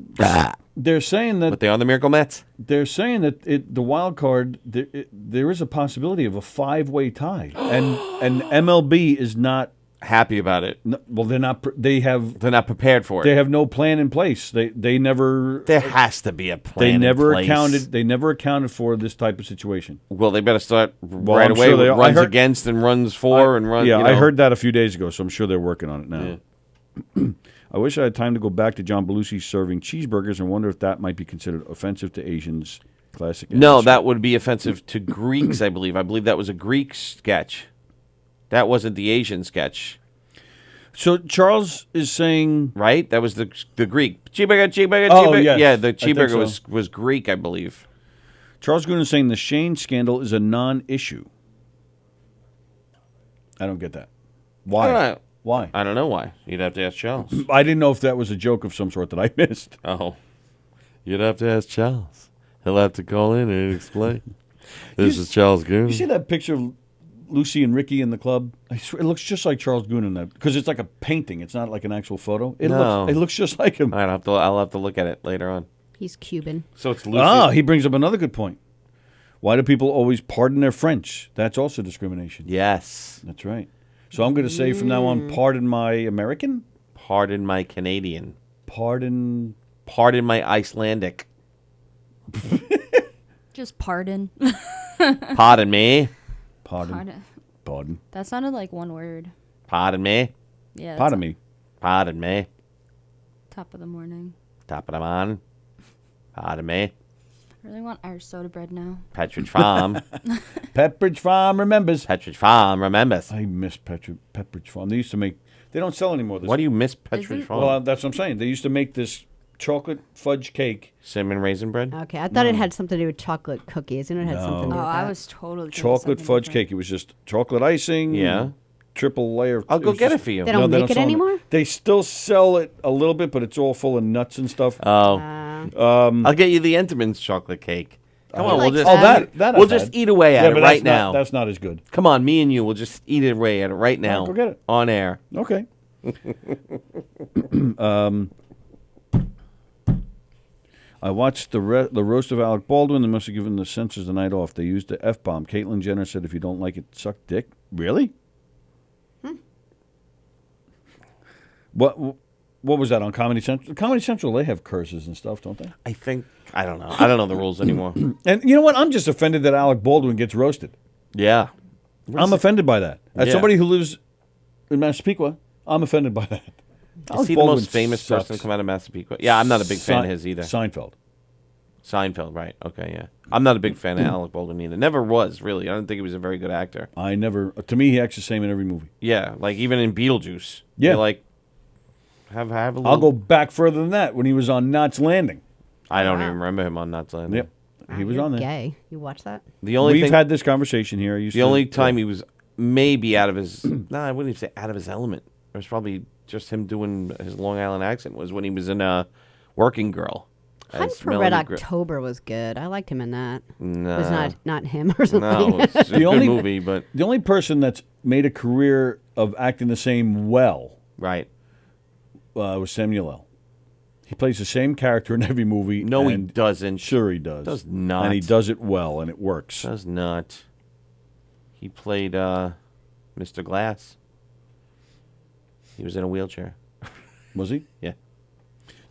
saying that But they are the Miracle Mets. they're saying that the wild card there is a possibility of a 5-way tie, and MLB is not. Happy about it. Well, they're not. They have prepared for it. They have no plan in place. They never. There has to be a plan. They never in place. accounted. They never accounted for this type of situation. Well, they better start right I'm away sure with they are. I runs heard- against and runs for and run. Yeah, you I know. heard that a few days ago, so I'm sure they're working on it now. I wish I had time to go back to John Belushi serving cheeseburgers and wonder if that might be considered offensive to Asians. Classic. No, answer. that would be offensive to Greeks. I believe. I believe that was a Greek sketch. That wasn't the Asian sketch. So Charles is saying, right? That was the Greek cheeseburger. Oh, yes. Yeah, the I think cheeseburger so. was Greek, I believe. Charles Gruden is saying the Shane scandal is a non-issue. I don't get that. Why? I don't know. Why? I don't know why. You'd have to ask Charles. I didn't know if that was a joke of some sort that I missed. Oh, you'd have to ask Charles. He'll have to call in and explain. This is Charles Gruden. You see that picture of Lucy and Ricky in the club? I swear, it looks just like Charles Gruden in that because it's like a painting. It's not like an actual photo. No. It looks just like him. I'll have to look at it later on. He's Cuban. So it's Lucy. Ah, he brings up another good point. Why do people always pardon their French? That's also discrimination. Yes. That's right. So I'm going to say from now on, pardon my American? Pardon my Canadian. Pardon my Icelandic. Just pardon. Pardon me. Pardon. That sounded like one word. Pardon me. Yeah. Pardon me. Pardon me. Top of the morning. Top of the morning. Pardon me. I really want Irish soda bread now. Pepperidge Farm. Pepperidge Farm remembers. Pepperidge Farm remembers. I miss Pepperidge Farm. They used to make. They don't sell anymore. Why do you miss Pepperidge Farm? Well, that's what I'm saying. They used to make this chocolate fudge cake. Cinnamon raisin bread? Okay, I thought it had something to do with chocolate cookies, and it had something to do Oh, with I that. was totally thinking Chocolate something fudge different. cake. It was just chocolate icing. Yeah. Triple layer. I'll go was get just- it for you. They don't make it sell anymore? They still sell it a little bit, but it's all full of nuts and stuff. Oh. I'll get you the Entenmann's chocolate cake. Come on, we'll like just that. that we'll I've just had. eat away at Yeah, it but right that's now. That's not as good. Come on, me and you will just eat away at it right now. go get it. On air. Okay. I watched the roast of Alec Baldwin. They must have given the censors the night off. They used the F-bomb. Caitlyn Jenner said, if you don't like it, suck dick. Really? What was that on Comedy Central? Comedy Central, they have curses and stuff, don't they? I don't know. I don't know the rules anymore. And you know what? I'm just offended that Alec Baldwin gets roasted. Yeah. I'm offended by that. As Yeah. somebody who lives in Massapequa, I'm offended by that. Is he the most famous person to come out of Massapequa? Yeah, I'm not a big fan of his either. Seinfeld. Seinfeld, right. Okay, yeah. I'm not a big fan of Alec Baldwin either. Never was, really. I don't think he was a very good actor. To me, he acts the same in every movie. Yeah, like even in Beetlejuice. Yeah. You're like, have a little... I'll go back further than that when he was on Knots Landing. I don't even remember him on Knots Landing. Yep. He was You're on there. gay. You watch that? The only We've thing, had this conversation here. the only time he was maybe out of his... no, I wouldn't even say out of his element. It was probably just him doing his Long Island accent was when he was in Working Girl. Hunt as for Red Melanie October was good. I liked him in that. No. It was not him or something. No, it's a good movie, but... The only person that's made a career of acting the same well Right. was Samuel L. He plays the same character in every movie. No, he and doesn't. Sure, he does. Does not. And he does it well, and it works. Does not. He played Mr. Glass. He was in a wheelchair. Was he? Yeah.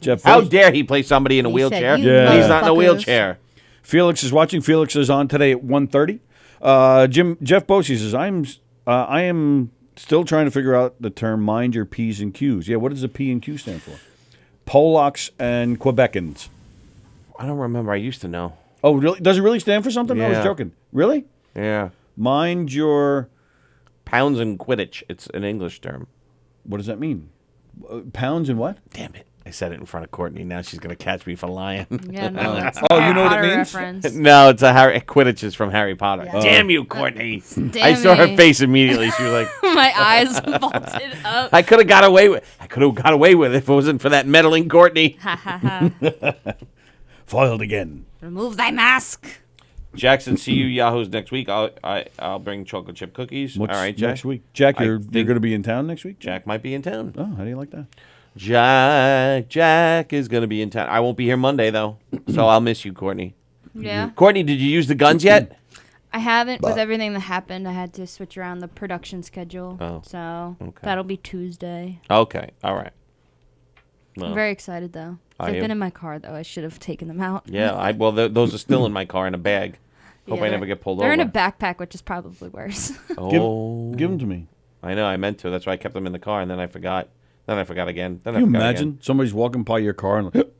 Jeff, How dare he play somebody in a He wheelchair? said, "You Yeah. He's not in a motherfuckers." wheelchair. Felix is watching. Felix is on today at 1:30. Jeff Bosey says, I am still trying to figure out the term mind your P's and Q's. Yeah, what does the P and Q stand for? Polacks and Quebecans. I don't remember. I used to know. Oh, really? Does it really stand for something? I was Yeah. joking. Really? Yeah. Mind your... Pounds and Quidditch. It's an English term. What does that mean? Pounds and what? Damn it. I said it in front of Courtney. Now she's going to catch me for lying. Yeah, no, that's Oh, a you know what it Potter means? reference. No, it's a Quidditch is from Harry Potter. Yeah. Damn you, Courtney. Damn I saw her me. face immediately. She was like, My eyes vaulted up. I could have got away with it if it wasn't for that meddling Courtney. Ha ha ha. Foiled again. Remove thy mask. Jackson, see you Yahoos next week. I'll bring chocolate chip cookies. What's All right, Jack. next week? Jack, I you're think- going to be in town next week? Jack might be in town. Oh, how do you like that? Jack is going to be in town. I won't be here Monday, though, so I'll miss you, Courtney. Yeah. Courtney, did you use the guns yet? I haven't. With everything that happened, I had to switch around the production schedule. Oh, So okay. that'll be Tuesday. Okay, all right. Well, I'm very excited, though. Are They've you? been in my car, though. I should have taken them out. yeah, those are still in my car in a bag. Hope I they're- never get pulled They're over. in a backpack, which is probably worse. Oh, Give them to me. I know. I meant to. That's why I kept them in the car, and then I forgot. Then I forgot again. Then Can you I forgot imagine again. somebody's walking by your car and like,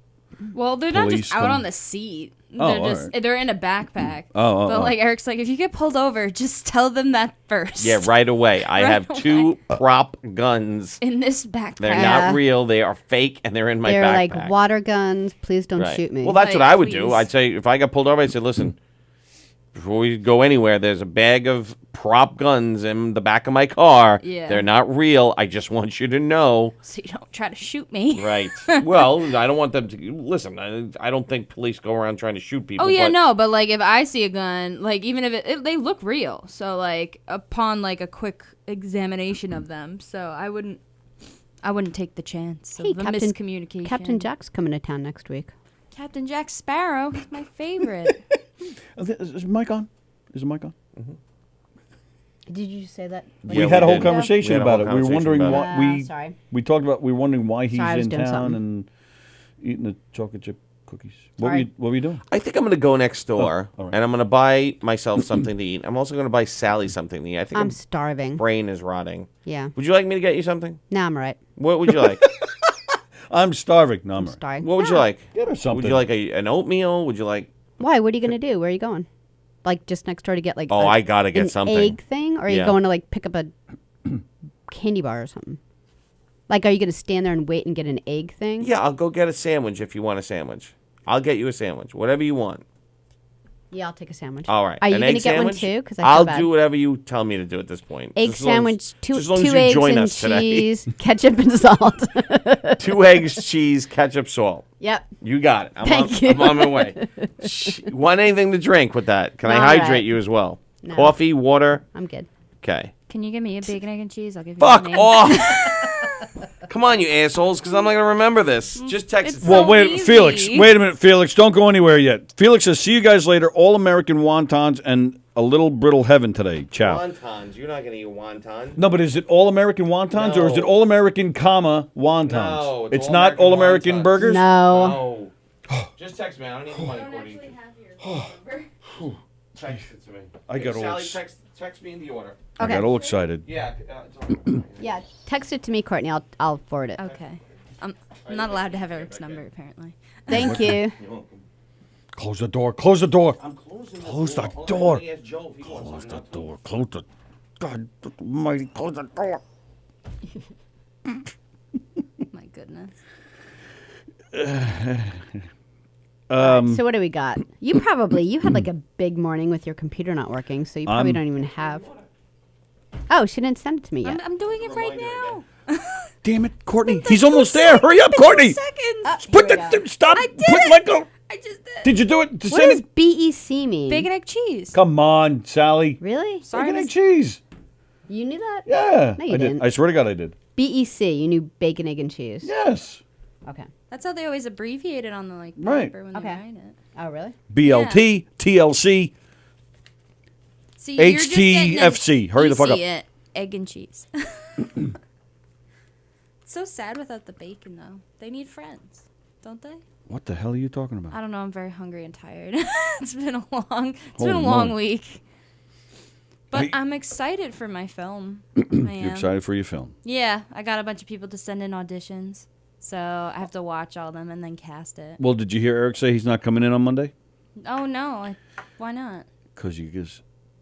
Well, they're not Police just out come- on the seat. Oh, They're all just right. they're in a backpack. Oh, But like Eric's like, if you get pulled over, just tell them that first. Yeah, right away. I Right have two prop guns. In this backpack. They're Yeah. not real. They are fake, and they're in my They're backpack. like water guns. Please don't Right. shoot me. Well, that's what Like, I would do. please. I'd say if I got pulled over, I'd say, listen, before we go anywhere, there's a bag of prop guns in the back of my car. Yeah. They're not real. I just want you to know. So you don't try to shoot me. Right. Well, I don't want them to listen. I don't think police go around trying to shoot people. Oh yeah, but no, but like if I see a gun, like even if they look real, so like upon like a quick examination of them, so I wouldn't take the chance Hey, of a Captain- miscommunication. Captain Jack's coming to town next week. Captain Jack Sparrow, he's my favorite. is the mic on? Is the mic on? Did you say that? Yeah, we had a whole did. conversation We had a about whole it. We were conversation wondering about why Sorry. we talked about. We were wondering why he's Sorry, I was in doing town something. and eating the chocolate chip cookies. What Sorry. were you doing? I think I'm going to go next door, all right. and I'm going to buy myself something to eat. I'm also going to buy Sally something to eat. I think I'm her starving. brain is rotting. Yeah. Would you like me to get you something? No, I'm all right. What would you like? I'm starving. No, I'm I'm all right. starving. What would you No. like? Get her something. Would you like an oatmeal? Would you like? Why? What are you going to do? Where are you going? Like just next door to get like Oh, I gotta get an something. egg thing? Or are Yeah. you going to like pick up a candy bar or something? Like are you going to stand there and wait and get an egg thing? Yeah, I'll go get a sandwich if you want a sandwich. I'll get you a sandwich, whatever you want. Yeah, I'll take a sandwich. All right. Are you An going to egg get one sandwich? too? Because I'll bad. do whatever you tell me to do at this point. Egg Just as long as- sandwich, two just as long as you eggs join and us today. cheese, ketchup and salt. 2 eggs, cheese, ketchup, salt. Yep. You got it. Thank you. I'm on my way. Want anything to drink with that? Can I All hydrate right. you as well? No. Coffee, water. I'm good. Okay. Can you give me a bacon, egg, and cheese? I'll give you Fuck my name. off. Come on, you assholes, because I'm not going to remember this. Just text It's it. Well, so wait, easy. Felix. Wait a minute, Felix. Don't go anywhere yet. Felix says, "See you guys later. All American wontons and a little brittle heaven today. Ciao." Wontons. You're not going to eat wonton. No, but is it all American wontons or is it No. all American, wontons? No, it's all not American all American wontons. burgers. No. No. Just text me. I don't need the money, Courtney. Text it to me. I got all Sally, ex- text me in the order. I Okay. got all excited. Yeah. It's on. Yeah, text it to me, Courtney. I'll forward it. Okay. I'm not allowed to have Eric's number apparently. Thank you. Close the door. Close the door. I'm closing Close the Hold on, door. let me ask Joe if he wants Close the something. door. Close the. God Almighty! Close the door. My goodness. So what do we got? You had like a big morning with your computer not working, so you probably don't even have. Oh, she didn't send it to me yet. I'm doing it right now. Damn it, Courtney! He's almost there. Hurry up, Courtney! Seconds. Put Here the we stop. I did Put it. let go. I just did. Did you do it? To What send does it? BEC mean? Bacon, egg, cheese. Come on, Sally. Really? Sorry, Bacon, egg, Miss- cheese. You knew that? Yeah, No, you I did. didn't. I swear to God, I did. BEC. You knew bacon, egg, and cheese. Yes. Okay. That's how they always abbreviate it on the like Right. paper when they Okay. write it. Oh, really? BLT, TLC. See, you're just getting an HTFC. Hurry the fuck up. easy, egg and cheese. It's so sad without the bacon, though. They need friends, don't they? What the hell are you talking about? I don't know. I'm very hungry and tired. It's been a long Holy long moly. week. But Hey. I'm excited for my film. I am. You're excited for your film. Yeah, I got a bunch of people to send in auditions, so I have to watch all them and then cast it. Well, did you hear Eric say he's not coming in on Monday? Oh no, why not? Because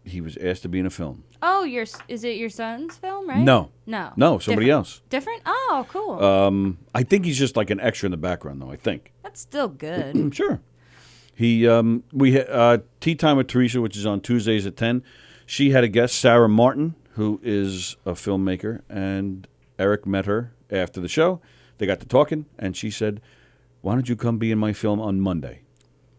he was asked to be in a film. Oh, is it your son's film right? No. No, Somebody else. Different? Oh, cool. I think he's just like an extra in the background, though. I think. That's still good. Sure. We had Tea Time with Teresa, which is on Tuesdays at 10. She had a guest, Sarah Martin, who is a filmmaker, and Eric met her after the show. They got to talking, and she said, "Why don't you come be in my film on Monday?"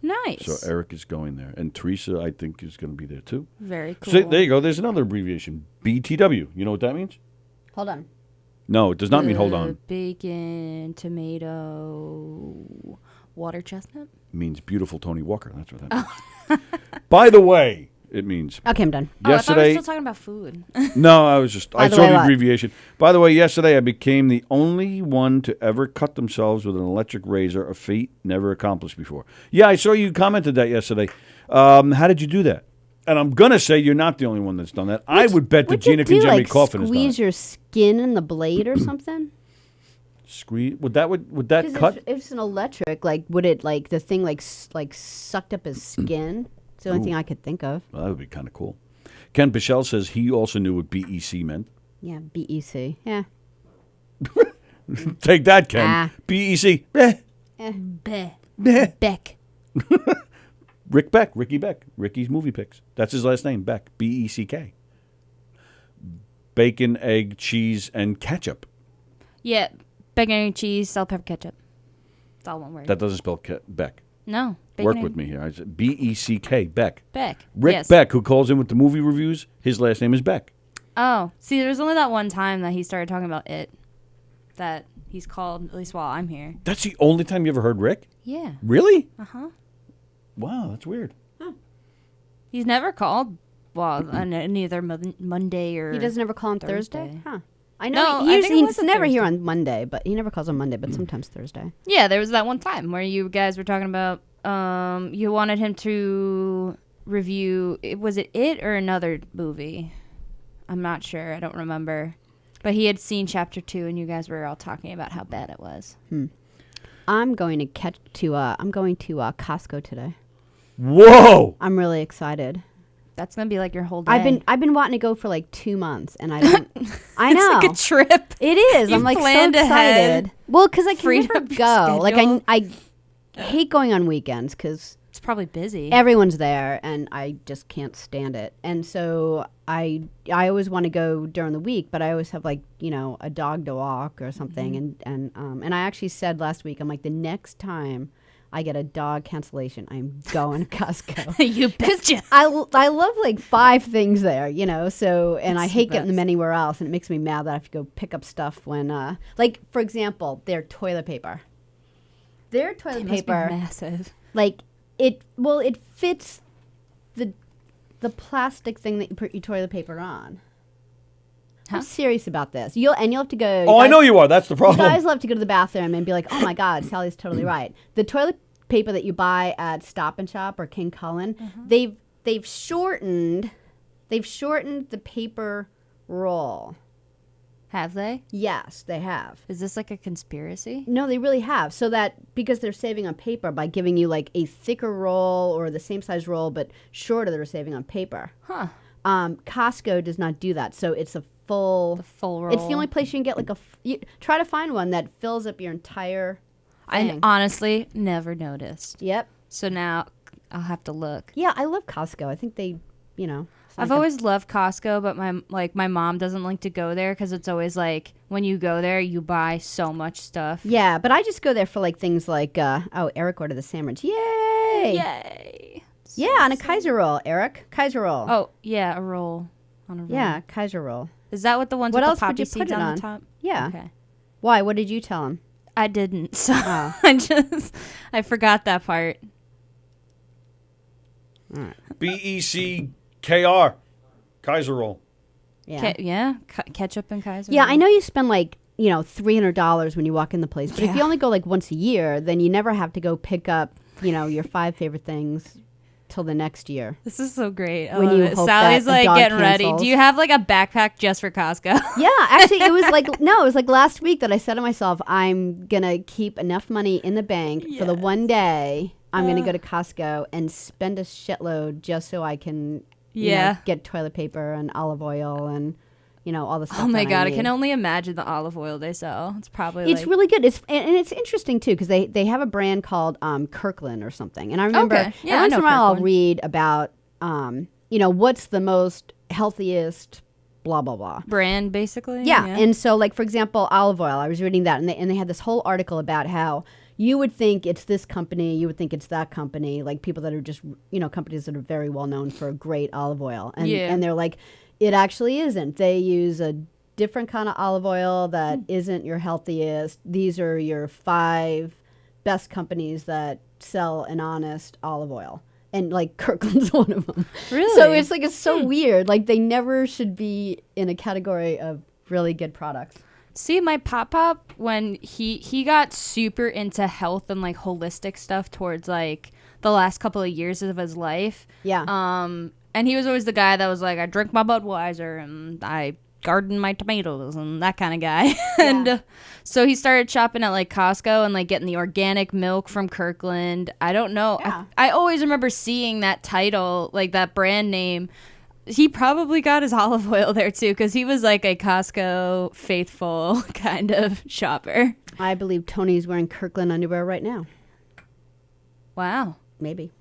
Nice. So Eric is going there, and Teresa, I think, is going to be there too. Very cool. So there you go. There's another abbreviation, BTW. You know what that means? Hold on. No, it does not mean hold on. Bacon, tomato, water chestnut. It means beautiful Tony Walker. That's what that means. By the way, it means Okay, I'm done. Oh, I thought we were yesterday. still talking about food. No, I was just. By I the saw way, the what? abbreviation. By the way, yesterday I became the only one to ever cut themselves with an electric razor, a feat never accomplished before. Yeah, I saw you commented that yesterday. How did you do that? And I'm gonna say you're not the only one that's done that. I would bet that What'd you Gina do, Conjemi like Coffin has done squeeze it. your skin in the blade or something? Squeeze. Would that Because cut? if it's an electric, like, would it, like, the thing, like, sucked up his skin? It's the only thing I could think of. Well, that would be kind of cool. Ken Pichelle says he also knew what BEC meant. Yeah, BEC. Yeah. Take that, Ken. Ah. BEC. Eh. Beh. Eh. Beck. Rick Beck, Ricky Beck, Ricky's movie picks. That's his last name, Beck, B-E-C-K. Bacon, egg, cheese, and ketchup. Yeah, bacon and cheese, salt, pepper, ketchup. It's all one word. That doesn't spell Beck. No. Work with me here. I said B-E-C-K, Beck. Beck. Rick Yes. Beck, who calls in with the movie reviews, his last name is Beck. Oh, see, there's only that one time that he started talking about it. That he's called, at least while I'm here. That's the only time you ever heard Rick? Yeah. Really? Uh-huh. Wow, that's weird. He's never called, well, on either Monday or... He doesn't ever call on Thursday? Thursday. Huh. I know No, he I think it he's was a never here Thursday. on Monday, but he never calls on Monday, but sometimes Thursday. Yeah, there was that one time where you guys were talking about, you wanted him to review, was it or another movie? I'm not sure. I don't remember. But he had seen Chapter 2, and you guys were all talking about how bad it was. I'm going to Costco today. Whoa! I'm really excited. That's going to be like your whole day. I've been wanting to go for like 2 months, and I don't. I know. It's like a trip. It is. I'm You've like so planned excited. ahead. Well, because I can Freed never up your go. Like schedule. I hate going on weekends because It's probably busy. everyone's there, and I just can't stand it. And so I always want to go during the week, but I always have like a dog to walk or something. Mm-hmm. And I actually said last week, I'm like, the next time I get a dog cancellation, I'm going to Costco. You betcha. I love like 5 things there, so, and I It's hate the getting them best. anywhere else, and it makes me mad that I have to go pick up stuff when, like, for example, their toilet paper. Their toilet It must be paper, massive. like, it fits the plastic thing that you put your toilet paper on. I'm serious about this. You'll have to go. Oh, I know you are. That's the You problem. guys love to go to the bathroom and be like, "Oh my God, Sally's totally right." The toilet paper that you buy at Stop and Shop or King Cullen, they've shortened the paper roll. Have they? Yes, they have. Is this like a conspiracy? No, they really have. So that because they're saving on paper by giving you like a thicker roll or the same size roll but shorter, they're saving on paper. Huh. Costco does not do that. So it's a full. The full roll. It's the only place you can get like you try to find one that fills up your entire I thing. honestly never noticed. Yep. So now I'll have to look. Yeah, I love Costco. I think they, it's I've like always loved Costco, but my mom doesn't like to go there because it's always like when you go there, you buy so much stuff. yeah, but I just go there for like things like, Eric ordered the sandwich. Yay! Yay! Yeah, on a Kaiser roll, Eric. Kaiser roll. Oh yeah, a roll on a roll. Yeah, Kaiser roll. Is that what the ones What with else the would poppy you seeds put it on on? the top? Yeah. Okay. Why? What did you tell him? I didn't. So Oh. I forgot that part. BECKR. Kaiser roll. Yeah. Ketchup and Kaiser. Yeah, I know you spend like, $300 when you walk in the place, but if you only go like once a year, then you never have to go pick up, your 5 favorite things till the next year. This is so great. I When love you it. hope Sally's that a like dog getting ready. cancels. Do you have like a backpack just for Costco? Yeah, actually, it was like, no, it was like last week that I said to myself, I'm going to keep enough money in the bank for the one day I'm going to go to Costco and spend a shitload just so I can, Yeah. get toilet paper and olive oil and, all the stuff. Oh my that god, I need. can only imagine the olive oil they sell. It's probably It's really good. And it's interesting too because they have a brand called Kirkland or something. And I remember Okay. Yeah, I once know in a while I'll Kirkland. read about what's the most healthiest blah blah blah. brand basically. Yeah. And so like for example, olive oil. I was reading that and they had this whole article about how you would think it's this company, you would think it's that company, like people that are just companies that are very well known for great olive oil. And Yeah. and they're like, it actually isn't. They use a different kind of olive oil that isn't your healthiest. These are your 5 best companies that sell an honest olive oil. And like Kirkland's one of them. Really? So it's so weird. Like they never should be in a category of really good products. See, my pop when he got super into health and like holistic stuff towards like the last couple of years of his life. Yeah. And he was always the guy that was like, I drink my Budweiser and I garden my tomatoes and that kind of guy. And so he started shopping at like Costco and like getting the organic milk from Kirkland. I don't know. Yeah. I always remember seeing that title, like that brand name. He probably got his olive oil there too because he was like a Costco faithful kind of shopper. I believe Tony's wearing Kirkland underwear right now. Wow. Maybe.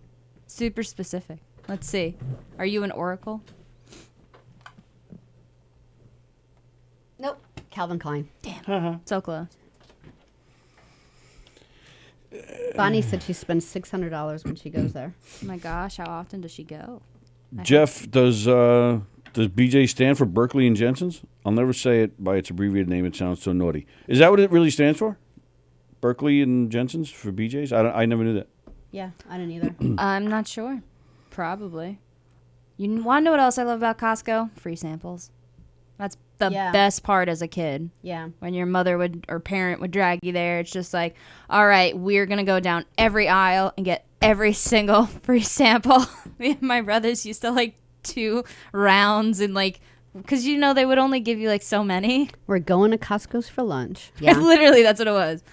Super specific. Let's see. Are you an Oracle? Nope. Calvin Klein. So close. Bonnie said she spends $600 when she goes there. Oh my gosh, how often does she go? Jeff, does BJ stand for Berkeley and Jensen's? I'll never say it by its abbreviated name. It sounds so naughty. Is that what it really stands for? Berkeley and Jensen's for BJ's? I never knew that. Yeah, I didn't either. I'm not sure. Probably. You want to know what else I love about Costco? Free samples. That's the Yeah. best part as a kid. Yeah. When your mother would or parent would drag you there, it's just like, all right, we're going to go down every aisle and get every single free sample. Me and my brothers used to like 2 rounds and like, because they would only give you like so many. We're going to Costco's for lunch. Yeah. Literally, that's what it was.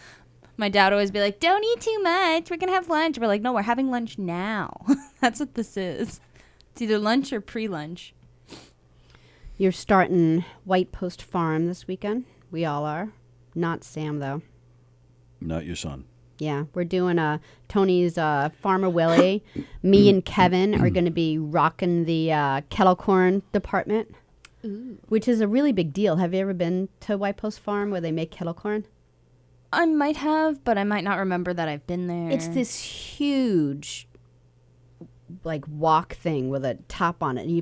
My dad would always be like, don't eat too much. We're going to have lunch. We're like, no, we're having lunch now. That's what this is. It's either lunch or pre-lunch. You're starting White Post Farm this weekend. We all are. Not Sam, though. Not your son. Yeah, we're doing Tony's Farmer Willie. Me and Kevin are going to be rocking the kettle corn department, which is a really big deal. Have you ever been to White Post Farm where they make kettle corn? I might have, but I might not remember that I've been there. It's this huge, like walk thing with a top on it, and you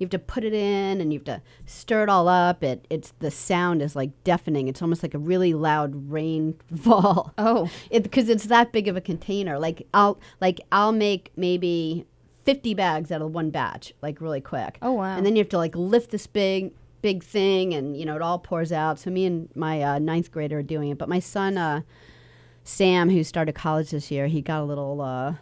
have to put it in, and you have to stir it all up. It's the sound is like deafening. It's almost like a really loud rainfall. Oh, because it's that big of a container. I'll make maybe 50 bags out of one batch, like really quick. Oh, wow. And then you have to like lift this big thing, and it all pours out. So me and my 9th grader are doing it, but my son Sam, who started college this year, he got a little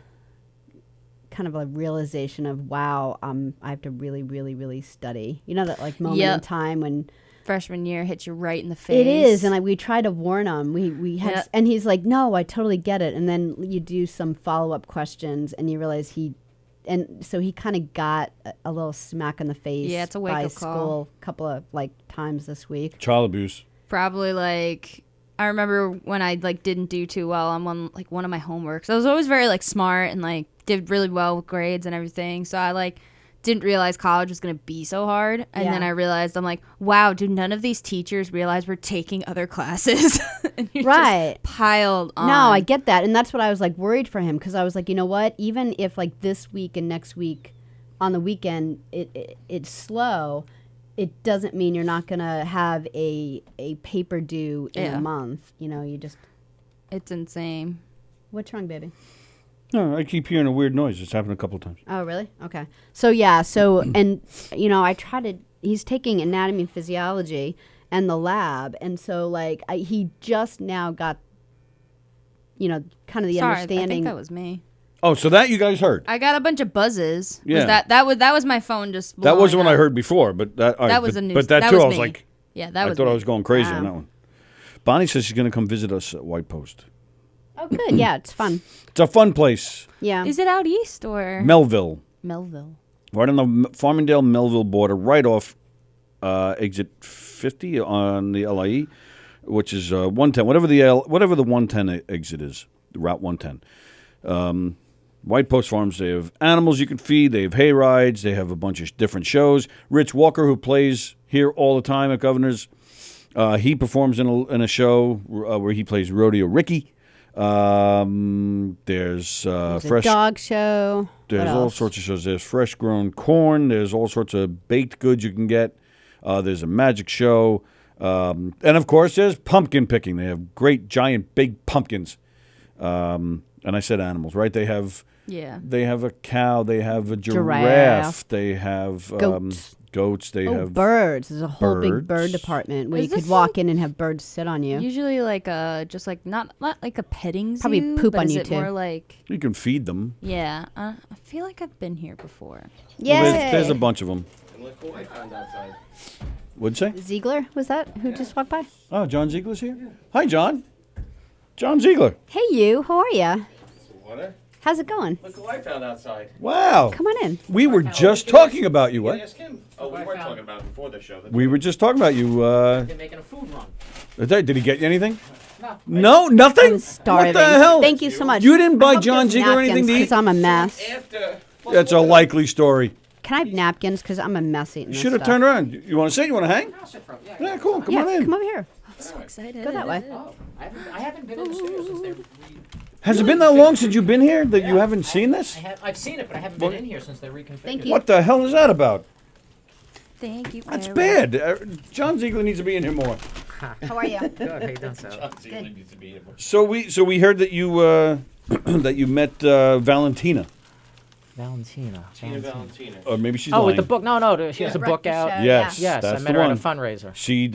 kind of a realization of, wow, I have to really, really, really study. That like moment in time when freshman year hits you right in the face. it is, and we tried to warn him. We had, and he's like, no, I totally get it. And then you do some follow-up questions, and you realize so he kind of got a little smack in the face. Yeah, it's a by wake-up call. school a couple of times this week. Child abuse. Probably like, I remember when I like didn't do too well on one of my homeworks. I was always very like smart and like did really well with grades and everything. So I like didn't realize college was going to be so hard. And then I realized, I'm like, wow, do none of these teachers realize we're taking other classes? And you're Right. just piled on. No, I get that. And that's what I was like worried for him, because I was like, you know what? Even if like this week and next week on the weekend it's slow, it doesn't mean you're not going to have a paper due in a month. You just... It's insane. What's wrong, baby? No, I keep hearing a weird noise. It's happened a couple of times. Oh, really? Okay. So, and, I try to... He's taking anatomy and physiology and the lab. And so, like, he just now got, kind of the Sorry, understanding. I think that was me. Oh, so that you guys heard. I got a bunch of buzzes. Yeah. That was my phone just That wasn't blowing what I up. heard before, but that all right, That was but, a news. But that that too, was I was me. like, Yeah, that I was thought me. I was going crazy Wow. on that one. Bonnie says she's going to come visit us at White Post. Oh, good. Yeah, it's fun. It's a fun place. Yeah. Is it out east or Melville, Melville? right on the Farmingdale-Melville border, right off exit 50 on the LIE, which is 110, whatever the 110 exit is, Route 110. White Post Farms, they have animals you can feed, they have hay rides, they have a bunch of different shows. Rich Walker, who plays here all the time at Governor's, he performs in a show where he plays Rodeo Ricky. There's a fresh dog show. There's all sorts of shows. There's fresh grown corn. There's all sorts of baked goods you can get. There's a magic show. And of course, there's pumpkin picking. They have great, giant, big pumpkins. And I said animals, right? They have a cow. They have a giraffe. They have goats. They have birds. There's a whole big birds. bird department where Is you could this walk in and have birds sit on you. Usually like just like not like a petting zoo. Probably poop but on is you it too. more like You can feed them. yeah. I feel like I've been here before. Yeah. Well, there's a bunch of them. What'd you say? Ziegler, was that who just walked by? Oh, John Ziegler's here? Hi, John. John Ziegler. Hey, you. How are you? How's it going? Look who I found outside. Wow. Come on in. We were just talking about you. What? Ask him. Oh, we were talking about it before the show. We were just talking about you. They're making a food run. Did he get you anything? No, nothing? I'm starving. What the hell? Thank you so much. You didn't buy I hope John there's Ziegler anything to napkins, eat? 'cause I'm a mess. That's a likely story. Can I have napkins? Because I'm a mess eating You this should have stuff. turned around. You want to sit? You want to hang? I'll sit for yeah. Yeah, cool. Come Yeah, on in. come over here. I'm so excited. Go that way. Oh, I haven't been in the studio since they. Has it been that long since you've been here that you haven't seen this? I've seen it, but I haven't been in here since they reconfigured. Thank you. What the hell is that about? Thank you. That's very much. bad. John Ziegler needs to be in here more. How are you? Good. How you doing, Sal? So we heard that you that you met Valentina, Valentina. or maybe she's Oh, lying. with the book? No. She has a book Breakfast out. show. Yes, Yes, that's I met the her one. at a fundraiser. She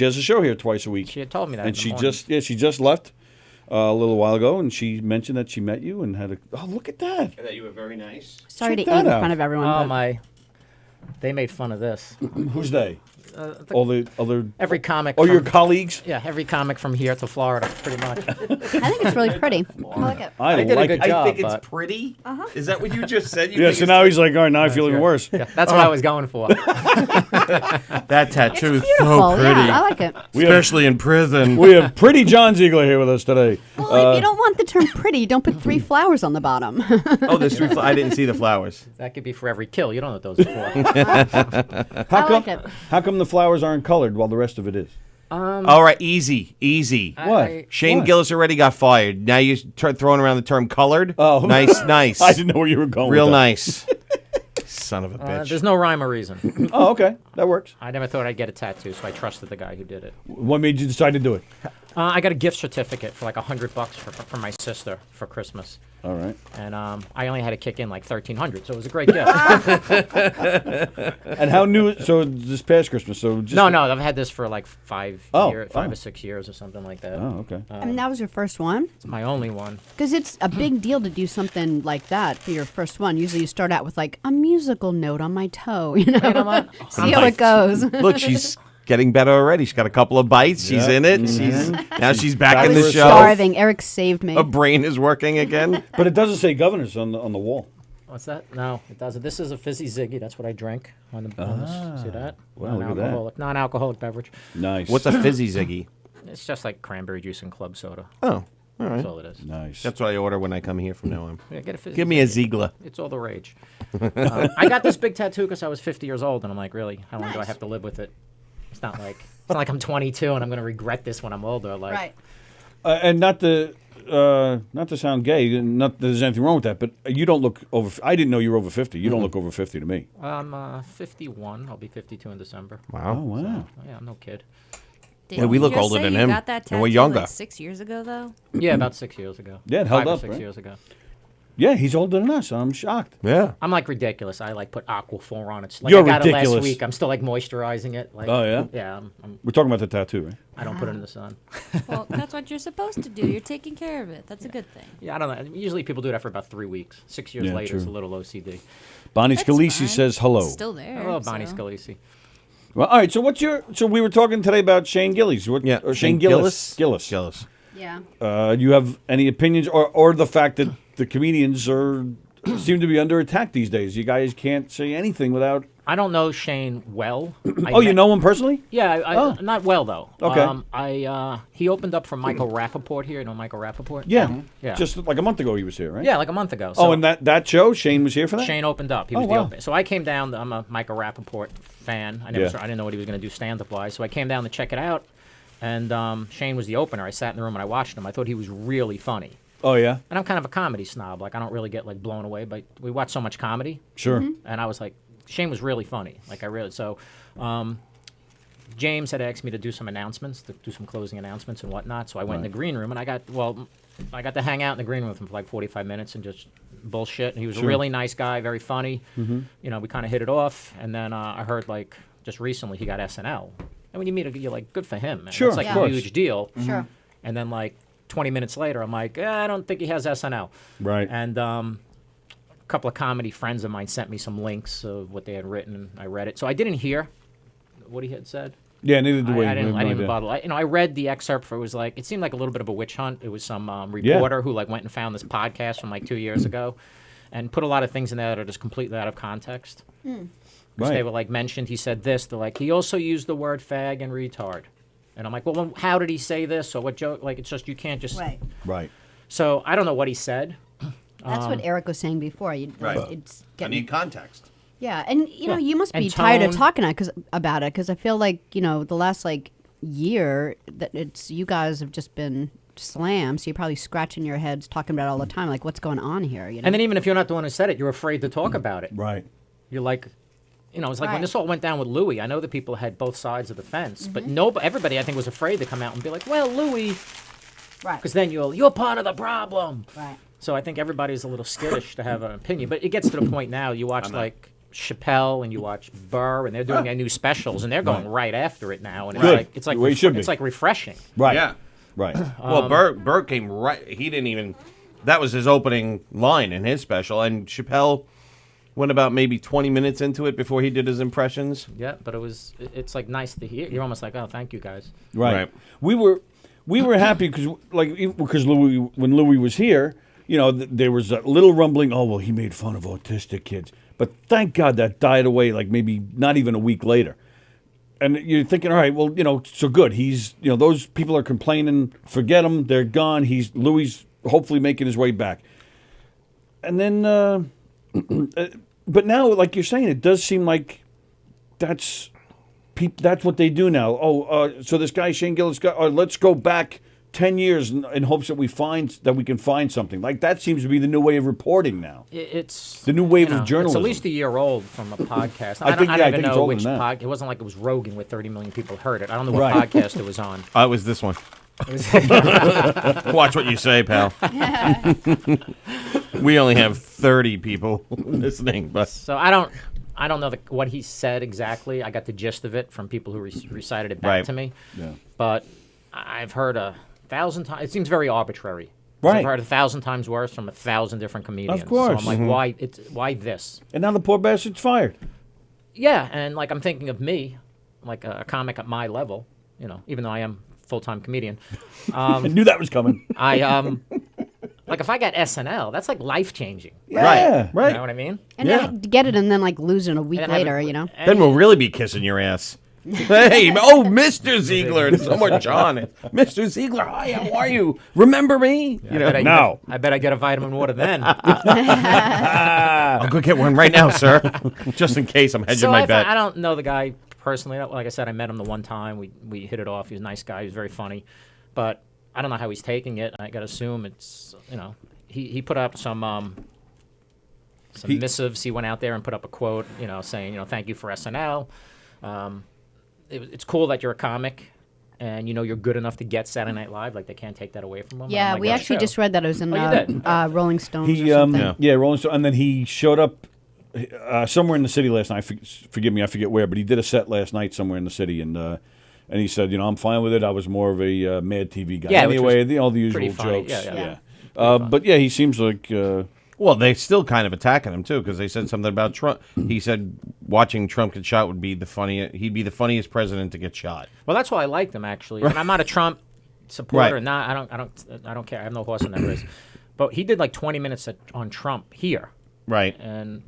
has a show here twice a week. She had told me that. And in the she morning. just left a little while ago, and she mentioned that she met you and had a. Oh, look at that! And that you were very nice. Sorry Check to that eat in out. front of everyone. Oh but my! They made fun of this. Who's they? All the other. Every comic. Oh, from, your colleagues. Yeah, every comic from here to Florida, pretty much. I think it's really pretty. I like it. I did a like good it. job. I think it's but- pretty. Is that what you just said? You Yeah. think So it's now pretty? he's like, all right, now I feel even worse. Yeah, that's what I was going for. That tattoo's Beautiful. Yeah, I like it. especially in prison. We have pretty John Ziegler here with us today. Well, if you don't want the term pretty, don't put 3 flowers on the bottom. Oh, there's 3 I didn't see the flowers. That could be for every kill. You don't know what those are for. How I come? like it. How come the flowers aren't colored while the rest of it is? All right, easy. What? Shane What? Gillis already got fired. Now you're throwing around the term colored. Oh. nice. I didn't know where you were going. Real with that. nice. Son of a bitch. There's no rhyme or reason. Oh, okay, that works. I never thought I'd get a tattoo, so I trusted the guy who did it. What made you decide to do it? I got a gift certificate for like $100 for my sister for Christmas, All right. and I only had to kick in like $1,300, so it was a great gift. And how new? So this past Christmas. So just No, I've had this for like 5 Oh, years, oh. 5 or 6 years or something like that. Oh, okay. And that was your first one? It's my only one. Because it's a big deal to do something like that for your first one. Usually you start out with like a musical note on my toe, you know? See how it goes. Look, she's getting better already. She's got a couple of bites. She's Yeah. in it. Now she's back Back in for the a show. Starving. Eric saved me. Her brain is working again. But it doesn't say governors on the wall. What's that? No, it doesn't. This is a fizzy Ziggy. That's what I drink on this. See that? Wow, look at that. Non-alcoholic beverage. Nice. What's a fizzy Ziggy? It's just like cranberry juice and club soda. Oh, all right. That's all it is. Nice. That's what I order when I come here from now on. Yeah, get a fizzy Give me a Ziggy. Ziegler. It's all the rage. I got this big tattoo because I was 50 years old, and I'm like, really, how long do I have to live with it? It's not like I'm 22 and I'm going to regret this when I'm older. Like, Right. And not to sound gay. Not that there's anything wrong with that. But you don't look over. I didn't know you were over 50. You don't look over 50 to me. I'm 51. I'll be 52 in December. Oh wow. Yeah, I'm no kid. Yeah, we look older than him, Got that and we're tattoo, younger. Like 6 years ago, though. Yeah, about 6 years ago. Yeah, it held 5 or up, 6 right? years ago. Yeah, he's older than us. I'm shocked. Yeah. I'm like ridiculous. I like put Aquaphor on it. Like You're I got it ridiculous. last week. I'm still like moisturizing it. Like, Oh, yeah? Yeah. We're talking about the tattoo, right? I don't put it in the sun. Well, that's what you're supposed to do. You're taking care of it. That's a good thing. Yeah, I don't know. Usually people do that for about 3 weeks. 6 years Yeah, later, it's a true. little OCD. Bonnie That's Scalisi fine. says hello. It's still there. Hello, Bonnie so. Scalisi. Well, all right. So what's your? So we were talking today about Shane Gillis. What? Yeah. Or Shane Gillis. Gillis. Yeah. You have any opinions, or the fact that the comedians seem to be under attack these days? You guys can't say anything without I don't know Shane well. Oh, you know him personally? Yeah, Oh. not well though. Okay. He opened up for Michael Rappaport here. You know Michael Rappaport? Yeah. Yeah. Just like a month ago he was here, right? Yeah, like a month ago. Oh, So and that show, Shane was here for that? Shane opened up. He Oh, was wow. the open. So I came down. I'm a Michael Rappaport fan. I Yeah. didn't know what he was going to do stand-up wise. So I came down to check it out, and Shane was the opener. I sat in the room and I watched him. I thought he was really funny. Oh, yeah? And I'm kind of a comedy snob. Like I don't really get like blown away, but we watch so much comedy. Sure. And I was like, Shane was really funny. Like I really James had asked me to do some announcements, to do some closing announcements and whatnot. So I went in the green room and I got to hang out in the green room with him for like 45 minutes and just bullshit. And he was a really nice guy, very funny. Mm-hmm. You know, we kind of hit it off. And then I heard like just recently he got SNL. And when you meet a, you're like, good for him. Man. Sure, It's like of a course. huge deal. Sure. And then like 20 minutes later, I'm like, I don't think he has SNL. Right. And a couple of comedy friends of mine sent me some links of what they had written, and I read it. So I didn't hear what he had said. Yeah, neither did we. I didn't We have no even idea. bother. I read the excerpt. For it was like it seemed like a little bit of a witch hunt. It was some reporter who like went and found this podcast from like 2 years ago, and put a lot of things in there that are just completely out of context. Because Right. they were like mentioned. He said this. They're like he also used the word fag and retard, and I'm like, well, how did he say this? Or what joke? Like it's just you can't just. Right. Right. So I don't know what he said. That's what Eric was saying before. It's I getting, need context. yeah, and you know, you must And be tired of tone. talking about it because I feel like the last like year that it's you guys have just been slammed. So you're probably scratching your heads talking about it all the time, like what's going on here. You know? And then even if you're not the one who said it, you're afraid to talk about it. Right. You're like, it's like when Right. this all went down with Louis. I know that people had both sides of the fence, but Mm-hmm. everybody I think was afraid to come out and be like, well, Louis, right, because then you're part of the problem. right. So I think everybody's a little skittish to have an opinion. But it gets to the point now. You watch like Chappelle and you watch Burr, and they're doing their new specials, and they're going right after it now. And it's Good. like it's like The way it should be. it's like refreshing. Right. Yeah. Right. Well, Burr came right. He didn't even. That was his opening line in his special, and Chappelle went about maybe 20 minutes into it before he did his impressions. Yeah, but it's like nice to hear. You're almost like, oh, thank you guys. Right. Right. We were happy because Louis, when Louis was here, there was a little rumbling. Oh well, he made fun of autistic kids, but thank God that died away. Like maybe not even a week later. And you're thinking, all right, well, so good. He's, those people are complaining. Forget them. They're gone. Louis hopefully making his way back. And then, but now, like you're saying, it does seem like that's what they do now. Oh, so this guy Shane Gillis, let's go back 10 years in hopes that we can find something. Like that seems to be the new way of reporting now. It's The new wave of It's journalism. at least a year old from a podcast. I think don't it's even know older which than that. podcast. It wasn't like it was Rogan with 30 million people heard it. I don't know what Right. podcast it was on. It was this one. Watch what you say, pal. We only have 30 people listening, but So I don't know what he said exactly. I got the gist of it from people who recited it back Right. to me. Yeah. But I've heard 1,000 times. It seems very arbitrary. Right. I've heard 1,000 times worse from 1,000 different comedians. course. So I'm like, why this? And now the poor bastard's fired. Yeah, and like I'm thinking of me, like a comic at my level. Even though I am a full-time comedian. I knew that was coming. I like if I got SNL, that's like life-changing. Yeah, right. You know what I mean? And Yeah. to get it and then like lose it a week And have it- later. and- then we'll really be kissing your ass. Hey, Mr. Ziegler, and somewhere John. Mr. Ziegler, hi, how are you? Remember me? I bet I get a vitamin water then. I'll go get one right now, sir. Just in case I'm hedging So my I bet. don't know the guy personally. Like I said, I met him the one time. We hit it off. He was a nice guy. He was very funny. But I don't know how he's taking it. I got to assume it's, he put up some missives. He went out there and put up a quote, saying, thank you for SNL. It's cool that you're a comic and you're good enough to get Saturday Night Live. Like they can't take that away from him. Yeah, we actually just read that it was in Oh, you did? Rolling Stones He, or something. Rolling Stone, and then he showed up somewhere in the city last night. Forgive me, I forget where, but he did a set last night somewhere in the city, and he said, I'm fine with it. I was more of a Mad TV guy. Yeah, which anyway, was all the usual pretty funny. jokes. Yeah. But yeah, he seems like. Well, they're still kind of attacking him too because they said something about Trump. He said watching Trump get shot would be the funniest. He'd be the funniest president to get shot. Well, that's why I liked him actually. And I'm not a Trump supporter. Right. Not I don't care. I have no horse in that race. But he did like 20 minutes on Trump here, Right. and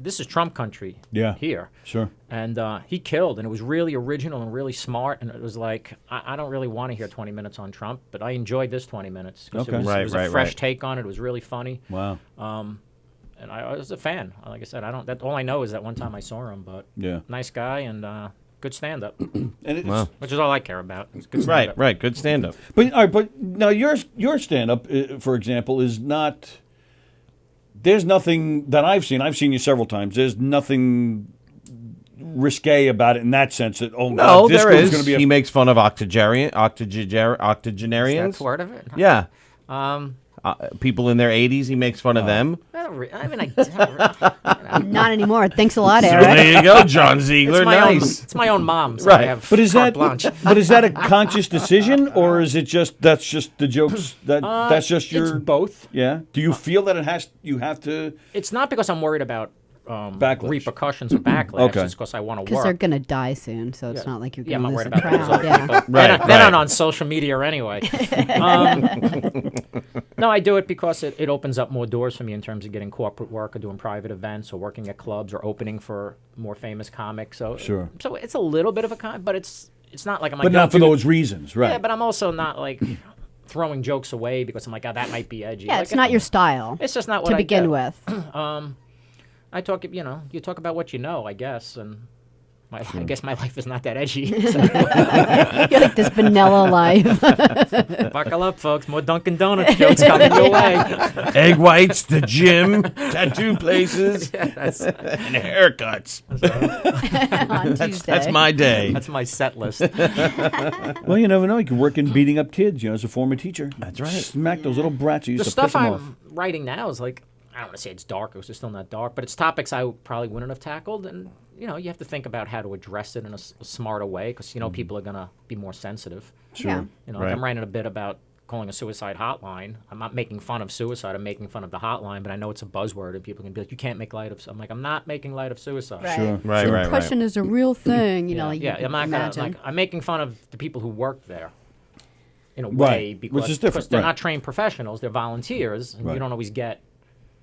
this is Trump country Yeah. here. Sure. And he killed, and it was really original and really smart. And it was like, I don't really want to hear 20 minutes on Trump, but I enjoyed this 20 minutes. 'Cause Okay. It was, Right, it was right, a fresh right. take on it. It was really funny. Wow. And I was a fan. Like I said, all I know is that one time I saw him, but Yeah. nice guy and good stand-up, And it's, which is all I care about. It's good Right, stand-up. right. Good stand-up. But all right, but now your stand-up, for example, is not. There's nothing that I've seen. I've seen you several times. There's nothing risque about it in that sense. That No, God, this there group's is. gonna be He a, makes fun of octogenarians. That's the word of it? Yeah. Um, People in their 80s, he makes fun of them. I mean, Not anymore. Thanks a lot, So Eric. there you go, John Ziegler. Nice. It's my own mom, so Right. I have But is carte that blanche. but is that a conscious decision, or is it just that's just the jokes that's just your It's both. Yeah. Do you feel that you have to? It's not because I'm worried about Backlash. repercussions or backlash. Okay. It's because I want to Because work. they're going to die soon, so it's Yeah. not like you're Yeah, I'm going not to worried lose a about those crowd. old Yeah. people. Right, They're not right. on social media anyway. No, I do it because it opens up more doors for me in terms of getting corporate work or doing private events or working at clubs or opening for more famous comics. So Sure. So it's a little bit of a but it's not like I'm like. But not for "Don't do those reasons, right? Yeah, but I'm also not like throwing jokes away because I'm like, oh, that might be edgy. Yeah, Like, it's not your style. It's just not what to I begin do. with. I talk, you talk about what you know, I guess, and I guess my life is not that edgy. So. You're like this vanilla life. Buckle up, folks. More Dunkin' Donuts jokes coming your way. Egg whites, the gym, tattoo places, Yeah, and haircuts. On Tuesday. That's my day. That's my set list. Well, you never know. You could work in beating up kids, as a former teacher. That's right. Smack those little brats. You used The to piss stuff them I'm off. writing now is like, I don't want to say it's dark, because it's still not dark, but it's topics I probably wouldn't have tackled. And, you have to think about how to address it in a smarter way, because, people are going to be more sensitive. Sure. Yeah. Like Right. I'm writing a bit about calling a suicide hotline. I'm not making fun of suicide. I'm making fun of the hotline, but I know it's a buzzword, and people can be like, you can't make light of. I'm like, I'm not making light of suicide. Right. Sure. Right, right, Depression is a real thing, like Yeah, you I'm not can imagine. gonna, I'm making fun of the people who work there. In a Right, way, which because is different, they're right. not trained professionals, they're volunteers, and Right. you don't always get.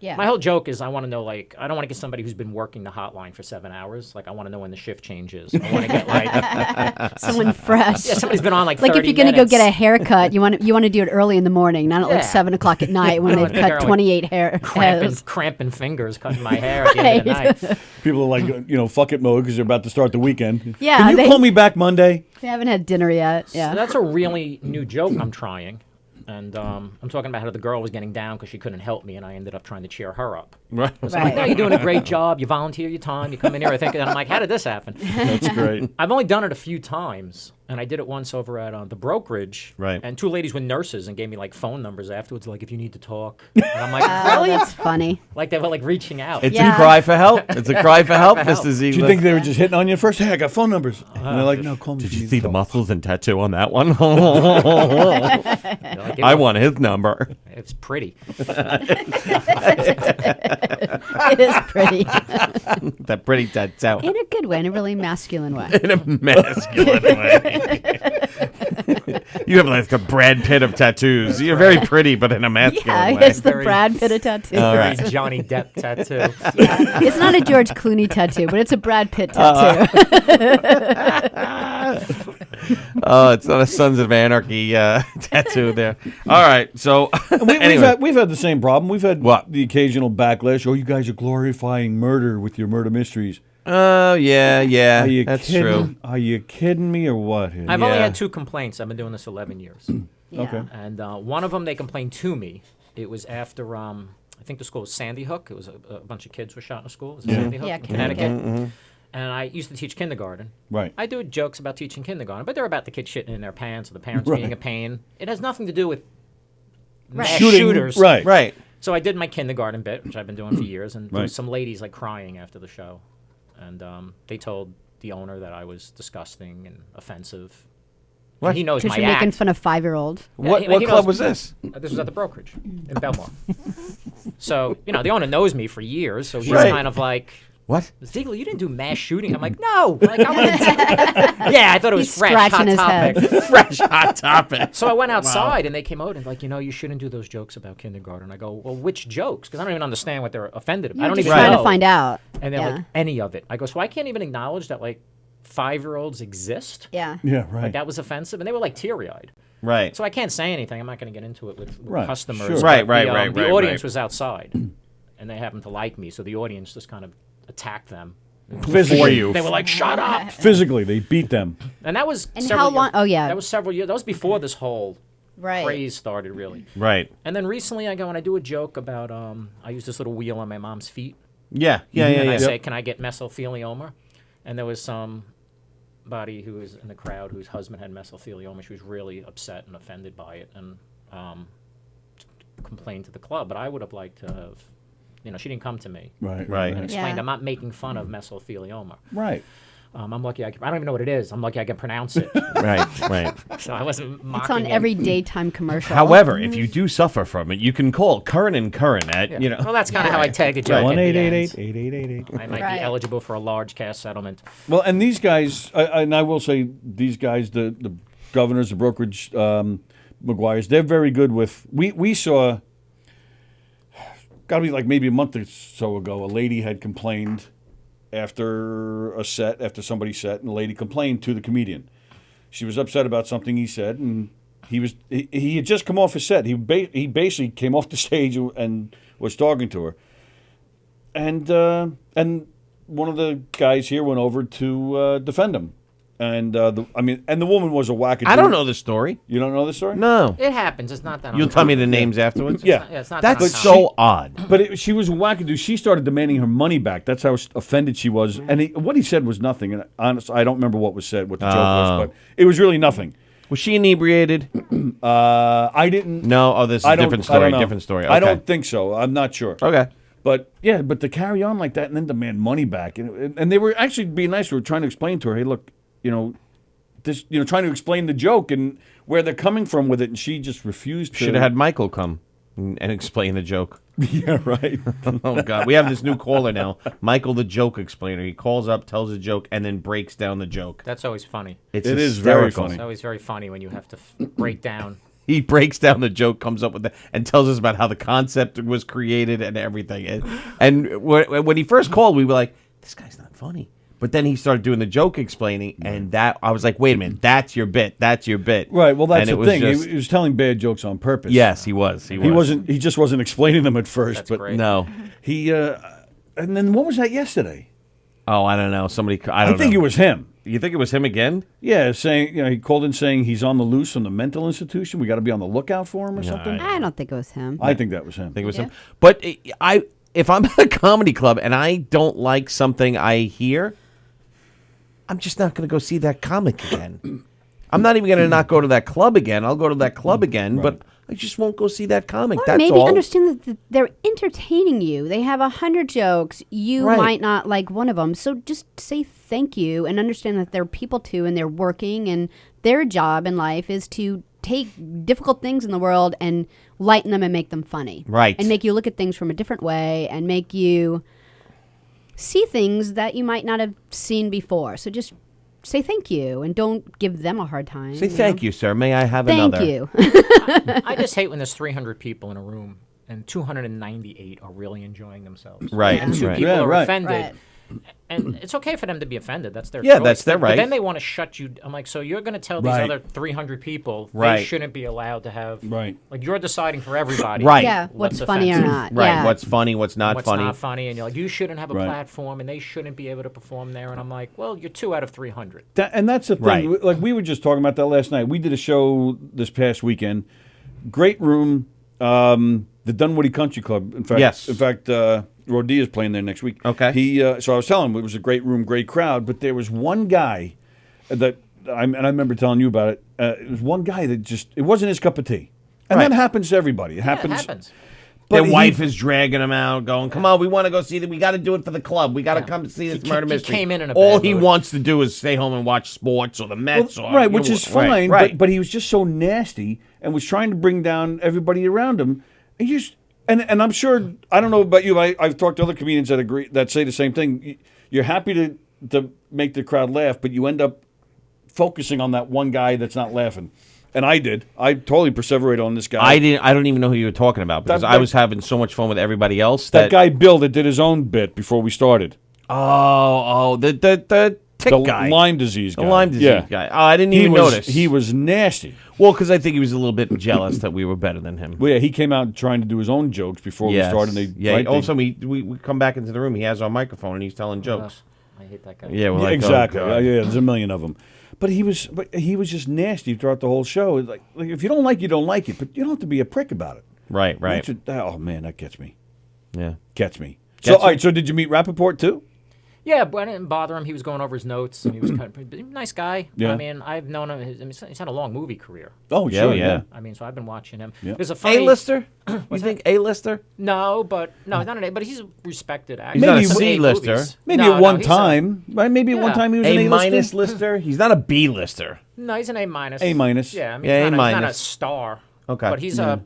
Yeah. My whole joke is I want to know, I don't want to get somebody who's been working the hotline for 7 hours. I want to know when the shift changes. I want to get Someone fresh. yeah, somebody's been on Like 30 if you're gonna go minutes. get a haircut, you want to do it early in the morning, not at like Yeah. 7:00 at night when I they've wanna cut go 28 hairs. cramping fingers, cutting my hair at the end of the night. People are like, fuck it mode because they're about to start the weekend. Yeah, Can you they- call me back Monday? They haven't had dinner yet. Yeah. So that's a really new joke I'm trying. And I'm talking about how the girl was getting down because she couldn't help me, and I ended up trying to cheer her up. Right. So I'm like, no, you're doing a great job. You volunteer your time. You come in here. I think, and I'm like, how did this happen? That's great. I've only done it a few times, and I did it once over at the brokerage. Right. And two ladies were nurses and gave me phone numbers afterwards, if you need to talk. And I'm like, really? That's funny. They were reaching out. It's Yeah. a cry for help. It's a cry for help, help. Mr. Ziegler. Do you think they were just hitting on you first? Hey, I got phone numbers. And they're like, no, call me. Did if you need see to the talk. muscles and tattoo on that one? It I was- want his number. It's pretty. It is pretty. That pretty tattoo. In a good way, in a really masculine way. In a masculine way. You have like a Brad Pitt of tattoos. You're very pretty, but in a masculine Yeah, way. it's the Very- Brad Pitt of tattoo. All Very right. Johnny Depp tattoo. Yeah. It's not a George Clooney tattoo, but it's a Brad Pitt tattoo. Oh, it's not a Sons of Anarchy tattoo there. All right, so anyway. We've had the same problem. We've had What? the occasional backlash. Oh, you guys are glorifying murder with your murder mysteries. Oh, yeah, Are you that's kidding? true. Are you kidding me or what? I've only Yeah. had 2 complaints. I've been doing this 11 years. Yeah. Okay. And one of them, they complained to me. It was after, I think the school was Sandy Hook. It was a bunch of kids were shot in a school. It was Sandy Hook Yeah, in Connecticut. Connecticut. And I used to teach kindergarten. Right. I do jokes about teaching kindergarten, but they're about the kids shitting in their pants or the parents Right. being a pain. It has nothing to do with mass Shooting- shooters. Right. Right. So I did my kindergarten bit, which I've been doing for years, and there Right. was some ladies crying after the show, and they told the owner that I was disgusting and offensive. What? And he knows Because my you're making act. fun of 5-year-olds. What he club knows- was this? This was at the brokerage in Belmore. So the owner knows me for years, so he's Right. kind of like, What? Ziegler, you didn't do mass shooting. I'm like, no. I Yeah, I thought it was He's fresh, scratching hot his topic. head. Fresh hot topic. So I went outside, and they came out and like, you shouldn't do those jokes about kindergarten. I go, well, which jokes? Because I don't even understand what they're offended about. I You're don't just even trying know. to find out. And they're Yeah. like, any of it. I go, so I can't even acknowledge that like 5-year-olds exist. Yeah. Yeah, right. Like that was offensive, and they were like teary-eyed. Right. So I can't say anything. I'm not going to get into it with Right, customers. sure. but Right, The right, audience right. was outside, and they happened to like me, so the audience just kind of attacked them. Physically. you. They were like, "Shut up!" Physically, they beat them. And that was And several how long- years- oh, yeah. that was several years. That was before this whole Right. craze started, really. Right. And then recently, I go and I do a joke about I use this little wheel on my mom's feet, Yeah. Yeah. Yeah. and I Yeah. say, "Can I get mesothelioma?" And there was somebody who was in the crowd whose husband had mesothelioma. She was really upset and offended by it, and complained to the club. But I would have liked to have, she didn't come to me. Right. Right. And explained, Yeah. I'm not making fun of mesothelioma. Right. I'm lucky I don't even know what it is. I'm lucky I can pronounce it. Right. Right. So I wasn't mocking It's on it. every daytime commercial. However, if you do suffer from it, you can call Curran and Curran at Well, that's kind of how I tagged the joke. at the end. 1-888-8888. I might Right. be eligible for a large cash settlement. Well, and these guys, and I will say, these guys, the governors, the brokerage, McGuire's, they're very good with. We saw, got to be like maybe a month or so ago, a lady had complained after somebody's set, and the lady complained to the comedian. She was upset about something he said, and he had just come off his set. He basically came off the stage and was talking to her, and one of the guys here went over to defend him, and the woman was a wackadoo. I don't know the story. You don't know the story? No. It happens. It's not that. You'll tell me the names afterwards? Yeah. It's not That's that so odd. But she was a wackadoo. She started demanding her money back. That's how offended she was. And what he said was nothing. And honestly, I don't remember what was said, what the joke was, but it was really nothing. Was she inebriated? I didn't. No. Oh, this is a different story. I don't know. Different story. I Okay. don't think so. I'm not sure. Okay. But yeah, but to carry on like that and then demand money back, and they were actually being nice. We were trying to explain to her, hey, look, this, trying to explain the joke and where they're coming from with it, and she just refused to. Should have had Michael come and explain the joke. Yeah, right. Oh God, we have this new caller now, Michael the joke explainer. He calls up, tells a joke, and then breaks down the joke. That's always funny. It is very hysterical. funny. It's always very funny when you have to break down. He breaks down the joke, comes up with it, and tells us about how the concept was created and everything. And when he first called, we were like, "This guy's not funny." But then he started doing the joke explaining, and that I was like, "Wait a minute, that's your bit. That's your bit." Right. Well, that's And it the was thing. just- He was telling bad jokes on purpose. Yes, he was. He wasn't. He just wasn't explaining them at first. That's but great. No. he. And then what was that yesterday? Oh, I don't know. Somebody. I I don't think know. it was him. You think it was him again? Yeah, saying he called in saying he's on the loose from the mental institution. We got to be on the lookout for him or something. I don't think it was him. I think that was him. I think it was him. But if I'm at a comedy club and I don't like something I hear, I'm just not going to go see that comic again. I'm not even going to not go to that club again. I'll go to that club again, but I just won't go see that comic. Or That's maybe all. understand that they're entertaining you. They have 100 jokes. You Right. might not like one of them. So just say thank you and understand that they're people too and they're working and their job in life is to take difficult things in the world and lighten them and make them funny. Right. And make you look at things from a different way and make you see things that you might not have seen before. So just say thank you and don't give them a hard time. Say thank you, sir. May I have Thank another? you. I just hate when there's 300 people in a room and 298 are really enjoying themselves. Right, And two right. people Yeah, are right. offended. Right. And it's okay for them to be offended. That's their Yeah, choice. that's their But right. then they want to shut you. I'm like, so you're going to tell these Right. other 300 people Right. they shouldn't be allowed to have. Right. Like you're deciding for everybody. Right. Yeah, what's funny or offensive. not. Right. Yeah. What's funny, what's not What's funny. not funny, and you're like, you shouldn't have a Right. platform, and they shouldn't be able to perform there. And I'm like, well, you're 2 out of 300. And that's the thing. Right. Like we were just talking about that last night. We did a show this past weekend. Great room. The Dunwoody Country Club. In fact, Yes. Rodea is playing there next week. Okay. So I was telling him it was a great room, great crowd, but there was one guy and I remember telling you about it. It was one guy that it wasn't his cup of tea, and Right. that happens to everybody. It happens. Yeah, it happens. Their But wife is dragging him out, going, "Come on, we want to go see that. We got to do it for the club. We got to come see this murder he mystery." came in a All bad he mood. wants to do is stay home and watch sports or the Mets, or right, which is fine. Right. But he was just so nasty and was trying to bring down everybody around him. And I'm sure, I don't know about you, I've talked to other comedians that say the same thing. You're happy to make the crowd laugh, but you end up focusing on that one guy that's not laughing. And I did. I totally perseverated on this guy. I don't even know who you were talking about because I was having so much fun with everybody else. That guy Bill that did his own bit before we started. The tick guy. Lyme disease guy. The Lyme disease guy. Oh, I didn't even notice. He was nasty. Well, because I think he was a little bit jealous that we were better than him. Well, yeah, he came out trying to do his own jokes before we started. And all of a sudden we come back into the room. He has our microphone and he's telling jokes. I hate that guy. Yeah, we're like, exactly. Oh, God. Yeah, there's a million of them. But he was just nasty throughout the whole show. Like if you don't like it, you don't like it. But you don't have to be a prick about it. Right. Oh man, that gets me. Yeah, gets me. So all right. So did you meet Rappaport too? Yeah, but I didn't bother him. He was going over his notes, and he was kind of nice guy. Yeah. I mean, I've known him. He's had a long movie career. Oh, sure, yeah. I mean, so I've been watching him. Yeah. There's a funny A-lister? You think A-lister? No, he's not an A. But he's a respected actor. He's not a Some A C-lister. movies. Maybe No, at one he's time. Right? Maybe at one time he was an A-minus lister. He's not a B-lister. No, he's an A-minus. A-minus. Yeah, I mean, Yeah, he's not A-minus. a star. Okay. But he's he's done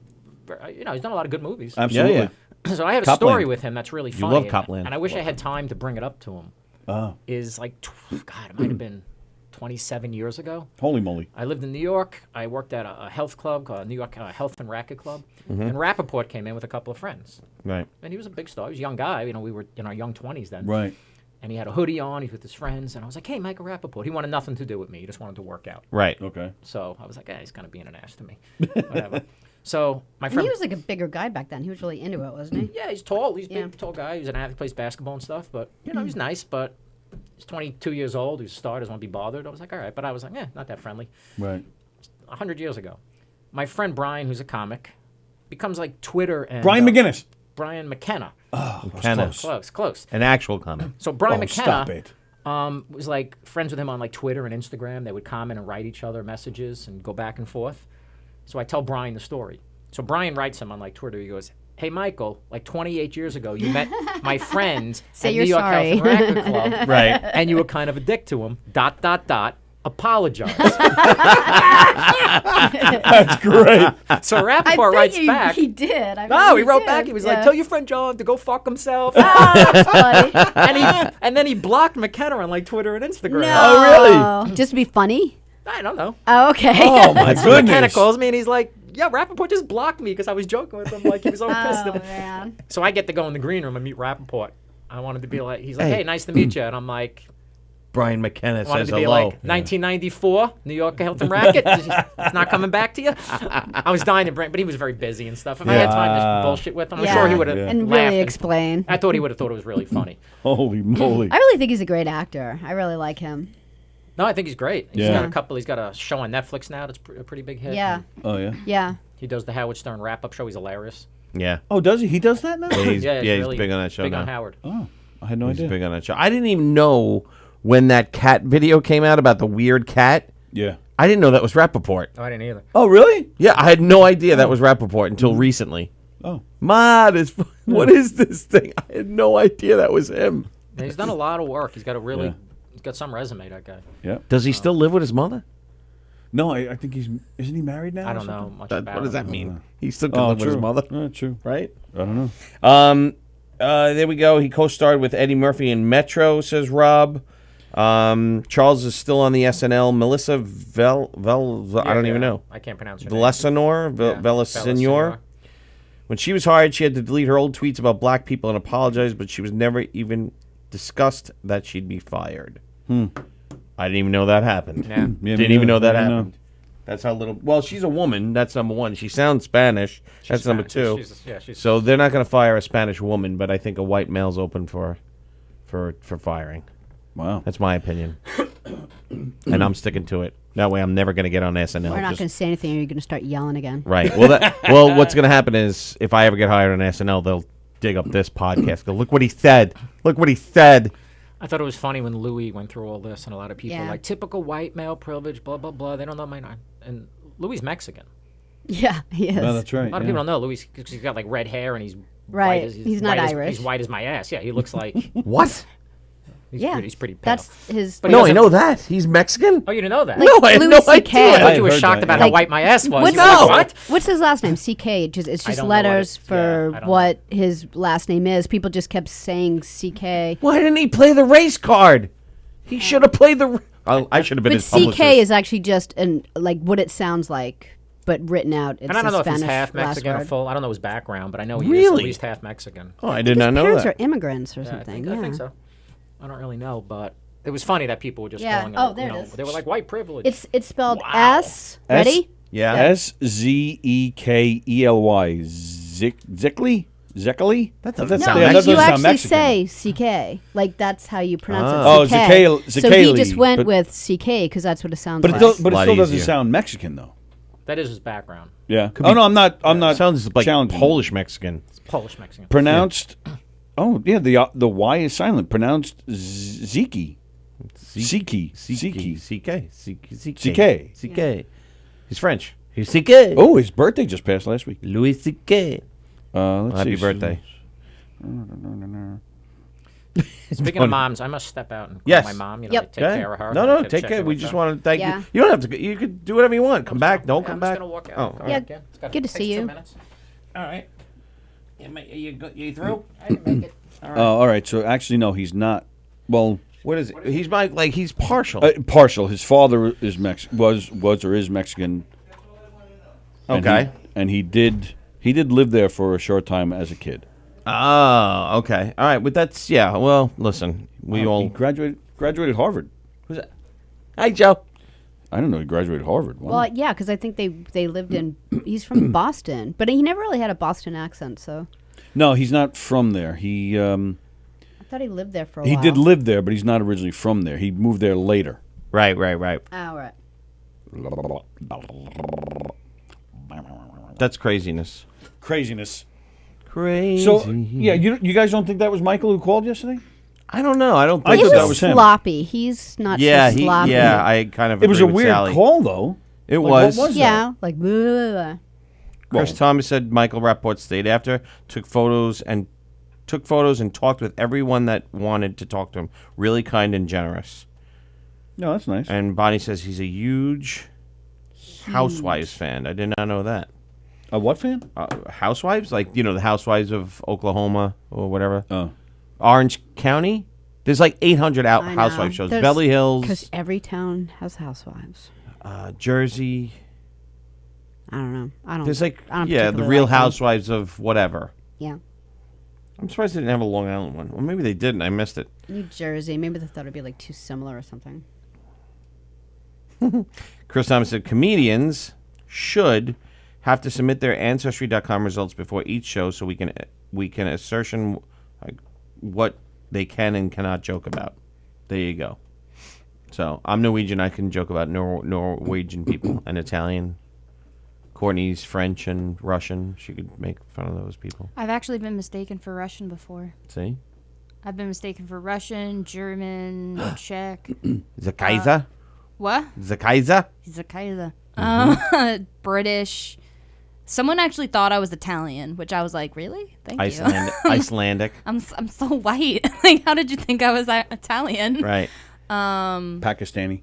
a lot of good movies. Absolutely. Yeah. So I have a Copland. story with him that's really You funny. love Copland. And I wish I had time to bring it up to him. Is like, God, it might have been 27 years ago. Holy moly. I lived in New York. I worked at a health club called New York Health and Racket Club. And Rappaport came in with a couple of friends. Right. And he was a big star. He was a young guy. We were in our young 20s then. Right. And he had a hoodie on. He's with his friends. And I was like, hey, Michael Rappaport. He wanted nothing to do with me. He just wanted to work out. Right. Okay. So I was like, he's kind of being an ass to me. Whatever. So my And friend... he was like a bigger guy back then. He was really into it, wasn't he? Yeah, he's tall. He's a Yeah. big, tall guy. He's an athlete, plays basketball and stuff. But, he's nice. But he's 22 years old. He's a star. Doesn't want to be bothered. I was like, all right. But I was like, not that friendly. Right. 100 years ago. My friend Brian, who's a comic, becomes like Twitter and... Brian McGinnis. Brian McKenna. Oh, McKenna. Close. An actual comic. So Brian stop McKenna it. was like friends with him on like Twitter and Instagram. They would comment and write each other messages and go back and forth. So I tell Brian the story. So Brian writes him on like Twitter. He goes, hey, Michael, like 28 years ago, you met my friend Say at you're New York sorry. Health and Racket Club. Right. And you were kind of a dick to him. ... Apologize. That's great. So I Rappaport bet writes you back. he did. I No, mean, he wrote did. back. He was like, Yeah. tell your friend John to go fuck himself. That's funny. and then he blocked McKenna on like Twitter and Instagram. No. Oh, really? Just to be funny? I don't know. Oh, okay. Oh, my So McKenna goodness. calls me and he's like, yeah, Rappaport just blocked me because I was joking with him. Like, he was all pissed at Oh, me. man. So I get to go in the green room and meet Rappaport. I wanted to be like, he's like, Hey. hey, nice to meet you. And I'm like, Brian McKenna I wanted says to be hello. like, 1994, New York Health and Racket. It's not coming back to you. I was dying to bring, but he was very busy and stuff. If I had time to bullshit with him, I'm Yeah. sure he would have And laughed. really explain. I thought he would have thought it was really funny. Holy moly. I really think he's a great actor. I really like him. No, I think he's great. He's Yeah. He's got a show on Netflix now that's a pretty big hit. Yeah. Oh, yeah. Yeah. He does the Howard Stern wrap-up show. He's hilarious. Yeah. Oh, does he? He does that now? Yeah, he's, Yeah, he's he's really big on that show Big now. on Howard. Oh, I had no He's idea. big on that show. I didn't even know when that cat video came out about the weird cat. Yeah. I didn't know that was Rappaport. Oh, I didn't either. Oh, really? Yeah, I had no idea that was Rappaport until recently. Oh. What is this thing? I had no idea that was him. Yeah, he's done a lot of work. He's got a really, Yeah. he's got some resume, that guy. Yeah. Does he still live with his mother? No, I think isn't he married now? I or don't know something? much That, about what does him. that mean? He still can Oh, live true. with his mother, True. right? I don't know. There we go. He co-starred with Eddie Murphy in Metro, says Rob. Charles is still on the SNL. Melissa I don't even know. I can't pronounce her name. Villasenor? Yeah, Villasenor? When she was hired, she had to delete her old tweets about black people and apologize, but she was never even discussed that she'd be fired. I didn't even know that happened. Yeah. Yeah, Didn't me even know neither. that I know. happened. That's how little. Well, she's a woman. That's number one. She sounds Spanish. That's number two. She's So they're not going to fire a Spanish woman, but I think a white male's open for firing. Wow. That's my opinion, and I'm sticking to it. That way, I'm never going to get on SNL. We're not Just- going to say anything or you're going to start yelling again. Right. Well, what's going to happen is if I ever get hired on SNL, they'll dig up this podcast. Go, look what he said. Look what he said. I thought it was funny when Louis went through all this, and a lot of people Yeah. like typical white male privilege, blah blah blah. They don't know and Louis Mexican. Yeah, he is. No, that's right. A lot of people don't know Louis. He's got like red hair and he's Right. White as, He's not white Irish. He's white as my ass. Yeah, he looks like What? Yeah. He's pretty pale. That's his. But he No, I doesn't- know that. He's Mexican. Oh, you didn't know that? Like No, I had Louis no CK. idea. I thought I you were heard shocked that, about yeah. how white my ass was. What's, You were like, what? what's his last name? CK. It's I just don't know what letters it- yeah, for I don't what his last name is. People just kept saying CK. Why didn't he play the race card? He should have played the. I should have been But his publicist. CK is actually just like what it sounds like, but written out. It's And I don't a know if Spanish he's half last Mexican or word. full. I don't know his background, but I know he is Really? at least half Mexican. Oh, I did His not know parents that. are immigrants or Yeah, something. I think so. I don't really know, but it was funny that people were just Yeah. calling Oh, it. there You it know, is. they were like white privilege. It's spelled S. Ready? Yeah. Szekely. Zekely? That No, doesn't yeah, sound that you doesn't sound actually Mexican. say CK. Like that's how you pronounce Ah. it. Oh, CK. Zekely- So he just Zekely, went but- with CK because that's what it sounds But like. it Lot still doesn't easier. sound Mexican though. that is his background. Yeah. Oh no, I'm not. Sounds like challenging. Polish Mexican. It's Polish Mexican. Pronounced. Oh yeah, the Y is silent. Pronounced Ziki. Siki. CK. He's French. He's CK. Oh, his birthday just passed last week. Louis CK. Let's Happy see. birthday. Speaking of moms, I must step out and call Yes. my mom. You know, Yep. like, take Okay. care of her. No, Check take care. in We with just her. want to thank Yeah. you. You don't have to go. You could do whatever you want. Come back. Don't Yeah, come I'm back. just gonna walk out. Oh, I'll come Yeah. back in. It's Good to see takes 2 you. minutes. All right. You through? Mm. I can make it. All right. So actually, no, he's not. Well, what is it? He's he's partial. partial. His father is was or is Mexican. And Okay. he did live there for a short time as a kid. Oh, okay. All right. But that's well, listen. We all He graduated Harvard. Who's that? Hi, Joe. I don't know. He graduated Harvard. Wow. Well, yeah, because I think they lived in. He's from Boston, but he never really had a Boston accent. So No, he's not from there. He I thought he lived there for a he while. did live there, but he's not originally from there. He moved there later. Right. Oh, right. That's craziness. Craziness. Crazy. So yeah, you guys don't think that was Michael who called yesterday? I don't know. I don't I think He thought so. that was was him. sloppy. He's not Yeah, so sloppy. I kind of. It was a agree with weird Sally. call though. It Like, was. what was Yeah, like blah, blah, blah. Chris Thomas said Michael Rappaport stayed after, took photos and talked with everyone that wanted to talk to him. Really kind and generous. No, that's nice. And Bonnie says he's a huge Housewives fan. I did not know that. A what fan? Housewives? Like, the Housewives of Oklahoma or whatever. Oh. Orange County? There's like 800 I know. Housewives shows. There's- Beverly Hills, Because every town has housewives. Jersey. I don't know. I don't. There's like, I don't the particularly Real like them. Housewives of whatever. Yeah. I'm surprised they didn't have a Long Island one. Or maybe they didn't. I missed it. New Jersey. Maybe they thought it'd be like too similar or something. Chris Thomas said comedians should have to submit their Ancestry.com results before each show so we can assertion like, what they can and cannot joke about. There you go. So I'm Norwegian. I can joke about Norwegian people and Italian. Courtney's French and Russian. She could make fun of those people. I've actually been mistaken for Russian before. See? I've been mistaken for Russian, German, Czech. The Kaiser? What? The Kaiser? He's a Kaiser. Mm-hmm. British. Someone actually thought I was Italian, which I was like, really? Thank you. Icelandic. I'm so white. Like, how did you think I was Italian? Right. Pakistani.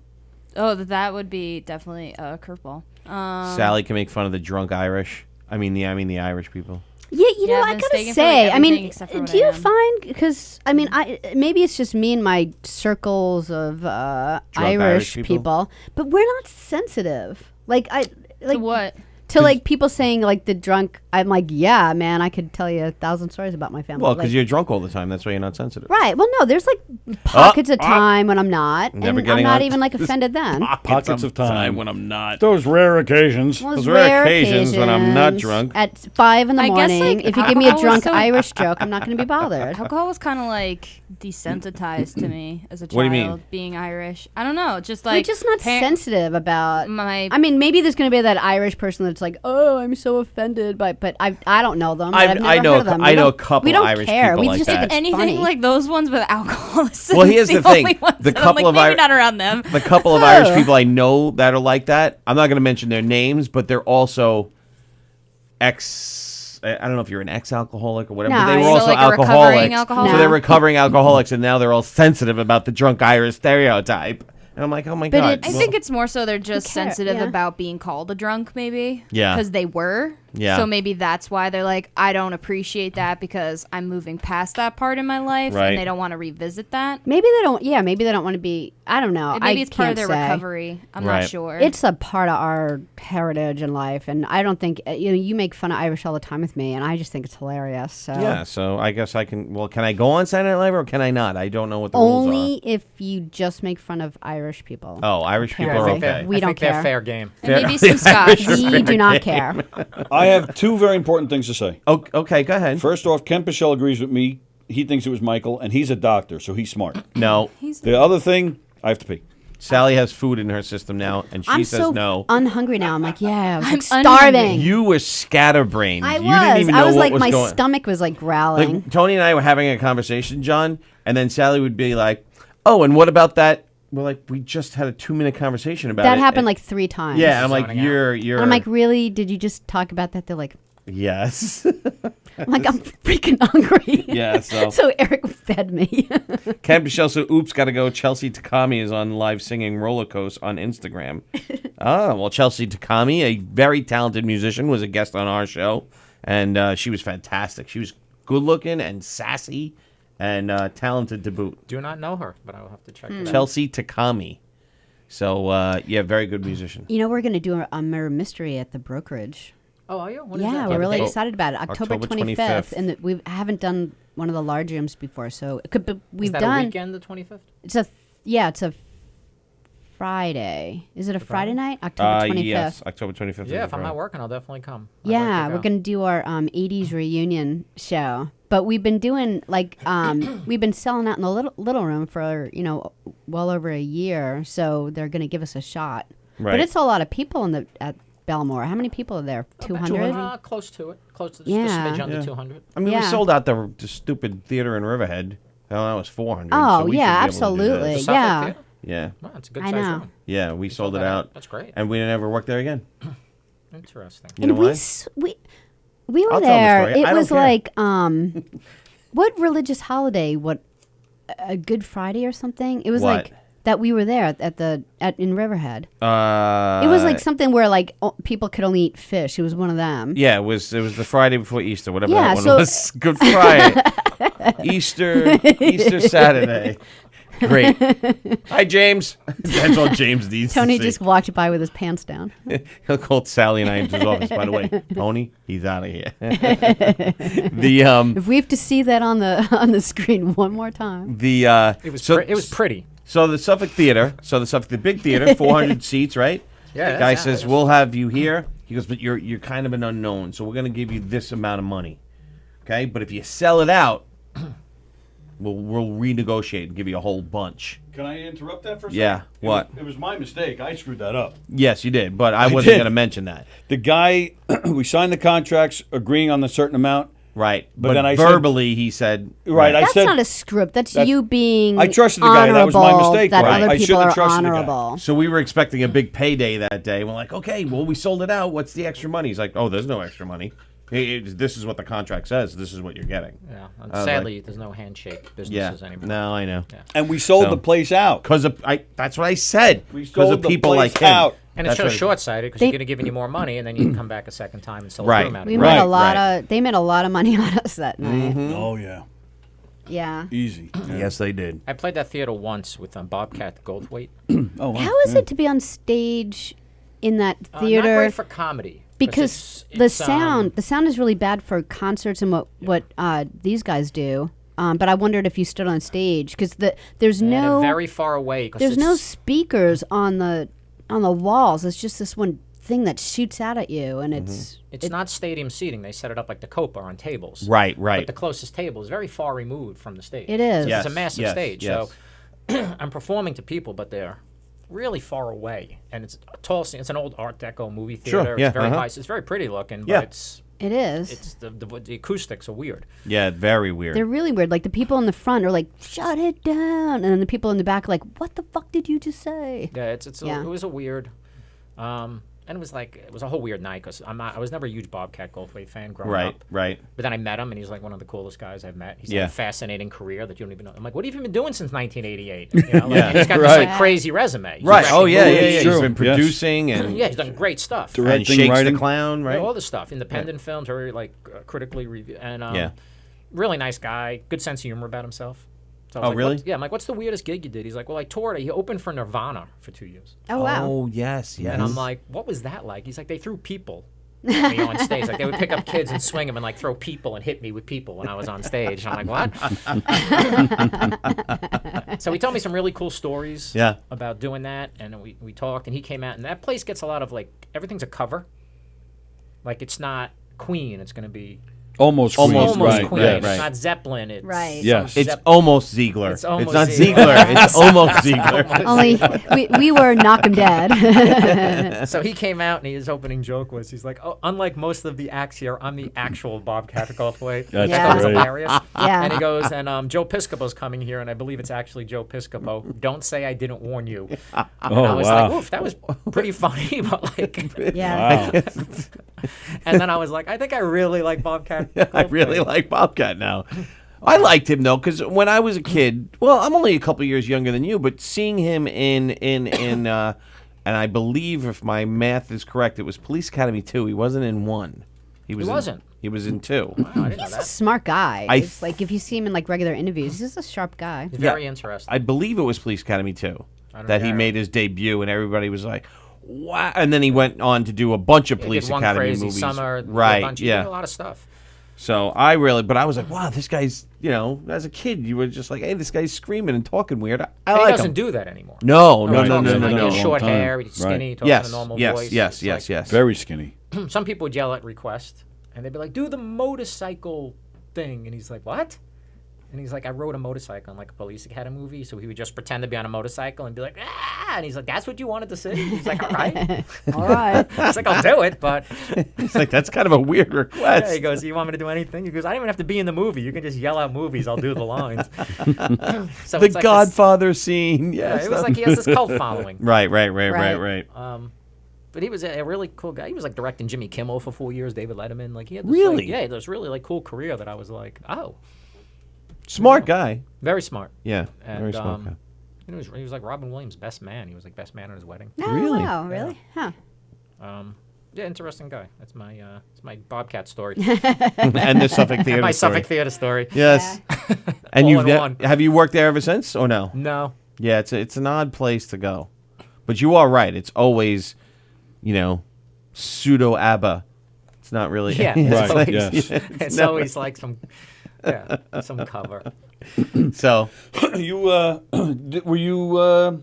Oh, that would be definitely a curveball. Sally can make fun of the drunk Irish. I mean the Irish people. Yeah, Yeah, know, I've I been gotta mistaken for, say, like, I mean, everything except for what do I you am. find? Because I mean, maybe it's just me and my circles of Irish people, but we're not sensitive. Like To what? To like people saying like the drunk. I'm like, yeah, man, I could tell you 1,000 stories about my family. Well, because like, you're drunk all the time. That's why you're not sensitive. right. Well, no, there's like pockets of time when I'm not, Never and I'm getting not on even like offended then. Pockets of time when I'm not. Those rare occasions. Well, Those it's rare occasions when I'm not drunk. At 5 in the I guess, morning, like, if you give me a alcohol is drunk so- Irish joke, I'm not going to be bothered. Alcohol was kind of like desensitized to me as a child. What do you mean? Being Irish, I don't know. Just We're like just not sensitive about. my. I mean, maybe there's going to be that Irish person that's like, "Oh, I'm so offended by," but I don't know them. I've never I know heard of them. I We know a don't- couple we don't Irish care. people We like just that. think it's anything funny. like those ones with alcohol. Well, here's the thing. only ones The that I'm couple like, of maybe not around them. The couple of Irish people I know that are like that. I'm not going to mention their names, but they're also I don't know if you're an ex-alcoholic or whatever, but No, they were so also like a recovering alcoholics. alcoholic? So they're No. recovering alcoholics, and now they're all sensitive about the drunk Irish stereotype. And I'm like, oh my But god. it's- I think it's more so they're just cares? sensitive Yeah. about being called a drunk, maybe. Yeah. Because they were. Yeah. So maybe that's why they're like, I don't appreciate that because I'm moving past that part in my life, Right. and they don't want to revisit that. Maybe they don't. Yeah, maybe they don't want to be. I don't know. And maybe I it's part of can't their say. recovery. I'm Right. not sure. It's a part of our heritage and life, and I don't think you make fun of Irish all the time with me, and I just think it's hilarious. So Yeah, so I guess I can. Well, can I go on Saturday Night Live or can I not? I don't know what the rules only if you just make fun of Irish people. are. Oh, Irish people are Apparently. okay. We I don't think they're care. fair game. and maybe some scotch. We do not care. I have two very important things to say. Oh, okay, go ahead. First off, Ken Pichelle agrees with me. He thinks it was Michael, and he's a doctor, so he's smart. No, The other thing, I have to pee. Sally has food in her system now, and she I'm says so no. unhungry now. I'm like, yeah, I was like I'm starving. You were scatterbrained. I You was. didn't even know I was what like, was my going. stomach was like growling. Like Tony and I were having a conversation, John, and then Sally would be like, "Oh, and what about that?" We're like, "We just had a 2-minute conversation about it." that happened And- like 3 times. Yeah, I'm like, Zoning out. "You're." And I'm like, really? Did you just talk about that? They're like, Yes. I'm like, I'm freaking hungry. Yeah, so- so Eric fed me. Ken Pichelle, so oops, gotta go. Chelsea Takami is on live singing Roller Coaster on Instagram. Well, Chelsea Takami, a very talented musician, was a guest on our show, and she was fantastic. She was good looking and sassy and talented to boot. Do not know her, but I will have to check it out. Chelsea Takami. So, yeah, very good musician. You know, we're going to do a murder mystery at the brokerage. Oh, are you? When is Yeah, that? we're Yeah, really the date? excited about it. October October 25th. 25th. And we haven't done one of the large rooms before, so it could be, Is we've that done. a weekend, the 25th? It's a Friday. Is it a Friday night? October 25th. Yes, October 25th. Yeah, is if I'm Friday. not working, I'll definitely come. I'd Yeah, like to we're go. gonna do our 80s reunion show. But we've been doing like we've been selling out in the little room for well over a year. So they're gonna give us a shot. Right. But it's a lot of people at Belmore. How many people are there? 200. Close to it. Close to Yeah. just a smidge under Yeah. 200. I mean, we Yeah. sold out the stupid theater in Riverhead. Hell, that was 400. Oh, so we yeah, should be able to do that. absolutely. The Suffolk Yeah. Theater? Yeah. Wow, it's a good I size know. room. Yeah, we sold it that out. That's great. And we didn't ever work there again. Interesting. You know and why? we were I'll tell the there. story. I It don't was care. like what religious holiday? What a Good Friday or something? It was What? like that we were there in Riverhead. It It was like something where like people could only eat fish. It was one of them. Yeah, it was the Friday before Easter, whatever Yeah, that one so- was. Good Friday. Easter Saturday. Great. Hi, James. That's all James needs Tony to see. just walked by with his pants down. He'll call Sally and I into his office, by the way. Tony, he's out of here. the If we have to see that on the screen one more time. the It was, so, it was pretty. So the Suffolk Theater, the big theater, 400 seats, right? Yeah, The guy that's- says, "We'll have you here." He goes, "But you're kind of an unknown, so we're going to give you this amount of money, okay? But if you sell it out, we'll renegotiate and give you a whole bunch." Can I interrupt that for a second? Yeah, what? It was my mistake. I screwed that up. Yes, you did, but I I wasn't did. going to mention that. The guy, we signed the contracts agreeing on a certain amount. Right, But then I said- verbally he said, Right, I That's said. not a script. That's that- you being I trusted the guy. That was my honorable, mistake, That right. other I people shouldn't are have trusted the guy. honorable. So we were expecting a big payday that day. We're like, okay, well, we sold it out. What's the extra money? He's like, oh, there's no extra money. This is what the contract says. This is what you're getting. Yeah. And I was sadly, there's no handshake businesses anymore. No, I know. Yeah. And we sold So- the place out. Because that's what I said. We Because sold of the people place like him. out. And it's That's so what- short-sighted because They- you're going to give you more money, and then you can come back a second time and sell Right. the room out We again. made Right, a lot right. of. They made a lot of money on us that night. Oh, yeah. Yeah. Easy. Yeah. Yes, they did. I played that theater once with Bobcat Goldthwait. Oh, wow. How is it to be on stage in that Not theater? great for comedy. Because it's, the sound is really bad for concerts and what these guys do. But I wondered if you stood on stage because there's and no very far away. 'Cause there's no it's- speakers on the walls. It's just this one thing that shoots out at you, and It's not stadium seating. They set it up like the Copa on tables. Right, But right. the closest table is very far removed from the stage. It is. So Yes, it's a massive yes, stage. yes. So I'm performing to people, but they're really far away. And it's a tall scene. It's an old Art Deco movie theater. Sure, yeah, It's very uh-huh. high. It's very pretty looking, but Yeah. It is. it's the acoustics are weird. Yeah, very weird. They're really weird. Like the people in the front are like, "Shut it down," and then the people in the back are like, "What the fuck did you just say?" Yeah, Yeah. it was a weird. And And it was a whole weird night because I was never a huge Bobcat Goldthwait fan growing Right, up. right. But then I met him, and he's like one of the coolest guys I've met. He's Yeah. had a fascinating career that you don't even know. I'm like, what have you been doing since 1988? You know, Yeah. And he's got this Right. like crazy resume. He's Right. Oh directed yeah, yeah, movies. yeah. He's True. been Yes. producing and Yeah, he's done great stuff. and Directing, Shakes writing. the Clown, right? Yeah, all the stuff. Independent films, very like critically reviewed. And Yeah. really nice guy. Good sense of humor about himself. So I was Oh, like, really? Yeah, I'm like, what's the weirdest gig you did? He's like, well, I toured. He opened for Nirvana for 2 years. Oh wow. Oh yes, yes. And I'm like, what was that like? He's like, they threw people at me on stage. Like they would pick up kids and swing them and like throw people and hit me with people when I was on stage. And I'm like, what? So he told me some really cool stories Yeah. about doing that. And we talked and he came out and that place gets a lot of like, everything's a cover. Like it's not Queen. It's going to be Almost Almost Queen. Right, Queen. yeah, It's right. not Zeppelin. It's Right. Yes. It's Zepp- almost Ziegler. It's almost not Ziegler. Ziegler. It's almost Ziegler. Only we were knock 'em dead. So he came out and his opening joke was, he's like, oh, unlike most of the acts here, I'm the actual Bobcat Goldthwait. That's Yeah. That was great. hilarious. Yeah. And he goes, and Joe Piscopo's coming here, and I believe it's actually Joe Piscopo. Don't say I didn't warn you. And Oh, I was wow. like, oof, that was pretty funny, but like, Yeah. Wow. and then I was like, I think I really like Bobcat. I really Goldthwait. like Bobcat now. I liked him though, because when I was a kid, well, I'm only a couple years younger than you, but seeing him in and I believe if my math is correct, it was Police Academy 2. He wasn't in 1. He wasn't? He was in 2. Wow, I didn't know He's a that. smart guy. I It's like if you see him in like regular interviews, he's just a sharp guy. He's very interesting. I believe it was Police Academy 2 don't that he know. made his debut, and everybody was like, "Wow!" And then he went on to do a bunch of He Police did One Academy Crazy movies, Summer, a right? bunch. He did Yeah. a lot of stuff. So but I was like, "Wow, this guy's," as a kid, you were just like, "Hey, this guy's screaming and talking weird." I And he like doesn't him. do that anymore. No, He no, no, talks no, in, no, like, no. his short Long time. hair, he's skinny, Right. talks Yes, in a normal yes, voice. yes, It's yes, like- yes. Very skinny. Some people would yell at request, and they'd be like, "Do the motorcycle thing," and he's like, "What?" And he's like, "I rode a motorcycle in like a Police Academy movie," so he would just pretend to be on a motorcycle and be like, "Ah!" And he's like, "That's what you wanted to see?" He's like, "All right." All right. It's like, "I'll do it," but It's like that's kind of a weird request. yeah, he goes, "You want me to do anything?" He goes, "I don't even have to be in the movie. You can just yell out movies. I'll do the lines." So The it's like this- Godfather scene. Yeah, Yes. it was like he has this cult following. Right. Right. But he was a really cool guy. He was like directing Jimmy Kimmel for 4 years, David Letterman. Like he had this, Really? like, yeah, he had this really like cool career that I was like, oh, Smart guy. very smart. Yeah. And Very smart guy. he was like Robin Williams' best man. He was like best man at his wedding. Oh, Really? wow, really? Huh. Yeah, interesting guy. That's my it's my Bobcat story. And the Suffolk Theater. My story. Suffolk Theater story. Yes. And All you've in one. have you worked there ever since or no? No. Yeah, it's an odd place to go, but you are right. It's always, pseudo ABBA. It's not really. Yeah. it's Right, like- yes. It's never- always like some cover. So You were you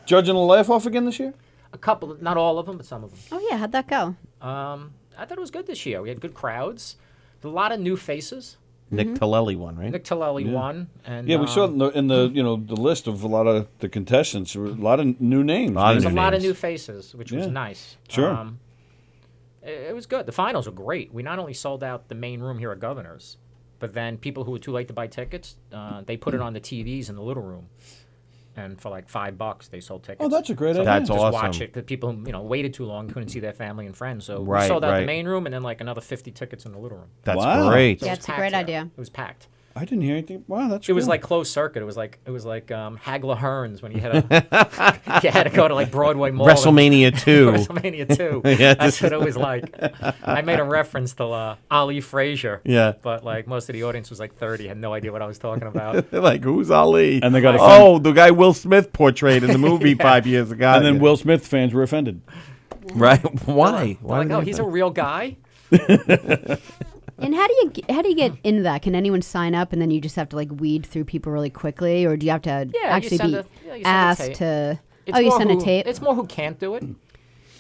judging a laugh off again this year? A couple, not all of them, but some of them. Oh yeah, how'd that go? I thought it was good this year. We had good crowds, a lot of new faces. Nick Tellelli won, right? Nick Tellelli won, and Yeah, we saw in the the list of a lot of the contestants. There were a lot of new names. Lot of there's a new lot of names. new faces, which was Yeah. nice. Sure. It was good. The finals were great. We not only sold out the main room here at Governor's, but then people who were too late to buy tickets, they put it on the TVs in the little room. And for like $5, they sold tickets. Oh, that's a great so idea. That's just awesome. watch it. The people who waited too long couldn't see their family and friends, so Right, we sold out right. the main room and then like another 50 tickets in the little room. That's Wow. great. So Yeah, it was it's a packed great there. idea. It was packed. I didn't hear anything. Wow, that's It was cool. like closed circuit. It was like Hagler Hearns when you had to go to like Broadway Mall. and- WrestleMania 2. WrestleMania 2. Yeah, That's what it was like. I made a reference to Ali Frazier. Yeah. But like most of the audience was like 30, had no idea what I was talking about. They're like, who's Ali? And they got the guy Will Smith portrayed in the movie 5 years ago. and then Will Smith fans were offended. Right? Why? They're Why? like, did oh, they he's think- a real guy. And how do you get into that? Can anyone sign up and then you just have to like weed through people really quickly, or do you have to Yeah, actually you send be you send asked a tape. to? It's Oh, you more send a who- tape. It's more who can't do it.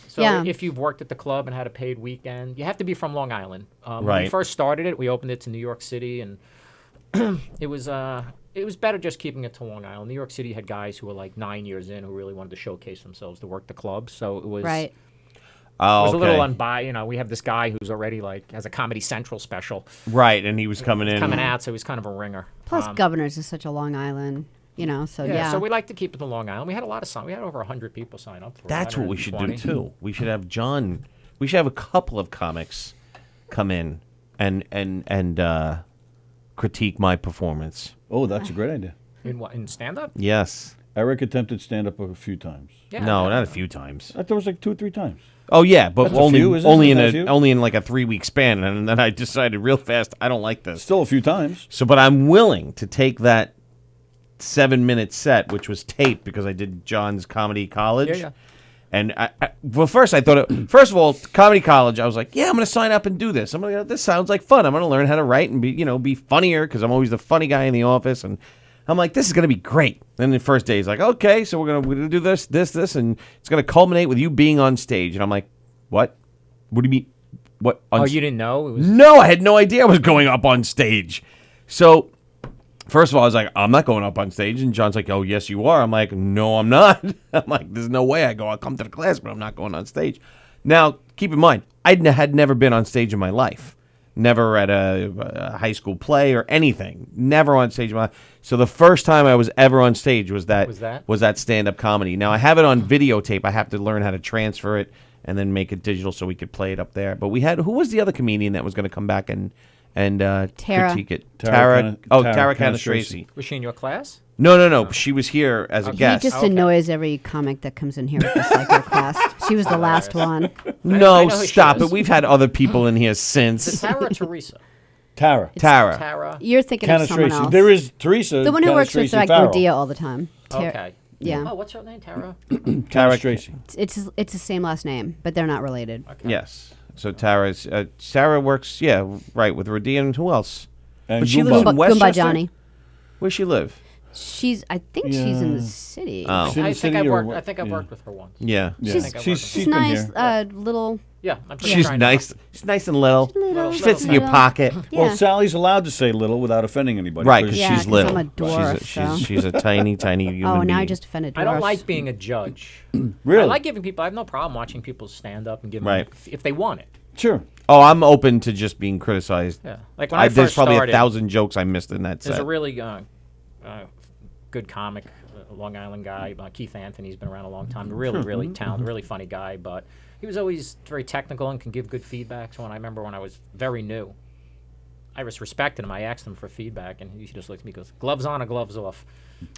So Yeah. if you've worked at the club and had a paid weekend, you have to be from Long Island. When we Right. first started it, we opened it to New York City, and it was better just keeping it to Long Island. New York City had guys who were like 9 years in who really wanted to showcase themselves to work the club. So it was Right. Oh, It was a little okay. unbiased. We have this guy who's already like has a Comedy Central special Right, and he was coming in. coming out, so he's kind of a ringer. Plus, Um, Governors is such a Long Island. You know, so Yeah, yeah. so we like to keep it in Long Island. We had a lot of we had over 100 people sign up for it. That's what we should do 120. too. We should have John. We should have a couple of comics come in and critique my performance. Oh, that's a great idea. In what? In stand up? Yes. Eric attempted stand-up a few times. Yeah. No, not a few times. There was like 2 or 3 times. Oh yeah, but That's a only few, isn't it? only in Isn't that a few? only in like a 3-week span, and then I decided real fast I don't like this. Still a few times. So, but I'm willing to take that 7-minute set, which was taped because I did John's Comedy College. Yeah. And well, first I thought, first of all, Comedy College, I was like, yeah, I'm going to sign up and do this. This sounds like fun. I'm going to learn how to write and be funnier because I'm always the funny guy in the office. And I'm like, this is going to be great. Then the first day, he's like, okay, so we're gonna do this, and it's going to culminate with you being on stage. And I'm like, what? What do you mean? What? Oh, you didn't know? It was... No, I had no idea I was going up on stage. So, first of all, I was like, I'm not going up on stage. And John's like, oh, yes, you are. I'm like, no, I'm not. I'm like, there's no way I go. I'll come to the class, but I'm not going on stage. Now, keep in mind, I had never been on stage in my life. Never at a high school play or anything. Never on stage in my life. So the first time I was ever on stage was that stand-up comedy. Now, I have it on videotape. I have to learn how to transfer it and then make it digital so we could play it up there. But we had, who was the other comedian that was going to come back and Tara. critique it? Tara Tara Canastraci. Canastraci. Was she in your class? No. She was here as a He guest. just annoys every comic that comes in here with this like request. She was the last one. I No, know who she stop is. it. We've had other people in here Is it since. Tara or Teresa? Tara. Tara. Tara. You're thinking of someone Canastraci. else. There is Teresa. The one who works with Canastraci like Farrell. Rodea all the time. Okay. Yeah. Oh, what's her name? Tara? Canastraci. It's the same last name, but they're not related. Yes. So Tara works, right, with Rodea and who else? And But she Goomba. lives in Goomba Westchester? Johnny. Where's she live? I think she's in the city. Oh. She's in the I city think or I've what? worked with her once. Yeah. Yeah. She's- I think I've she's worked She's been nice, here. little. Yeah, I'm pretty She's sure I know her. nice. She's nice and little. Little, Fits in your little. pocket. Yeah. Well, Sally's allowed to say little without offending anybody. Right, because Yeah, she's 'cause little. I'm a dwarf, she's a tiny, tiny human Oh, now being. I just offended I don't dwarfs. like being a judge. Really? I like giving people. I have no problem watching people stand up and give Right. them if they want it. Sure. Oh, I'm open to just being criticized. Yeah, like when I There's first probably started, 1,000 jokes I missed in that there's set. a really good comic, a Long Island guy, Keith Anthony. He's been around a long time. Really talented, really funny guy. But he was always very technical and can give good feedback. So I remember when I was very new, I just respected him. I asked him for feedback, and he just looked at me and goes, gloves on or gloves off?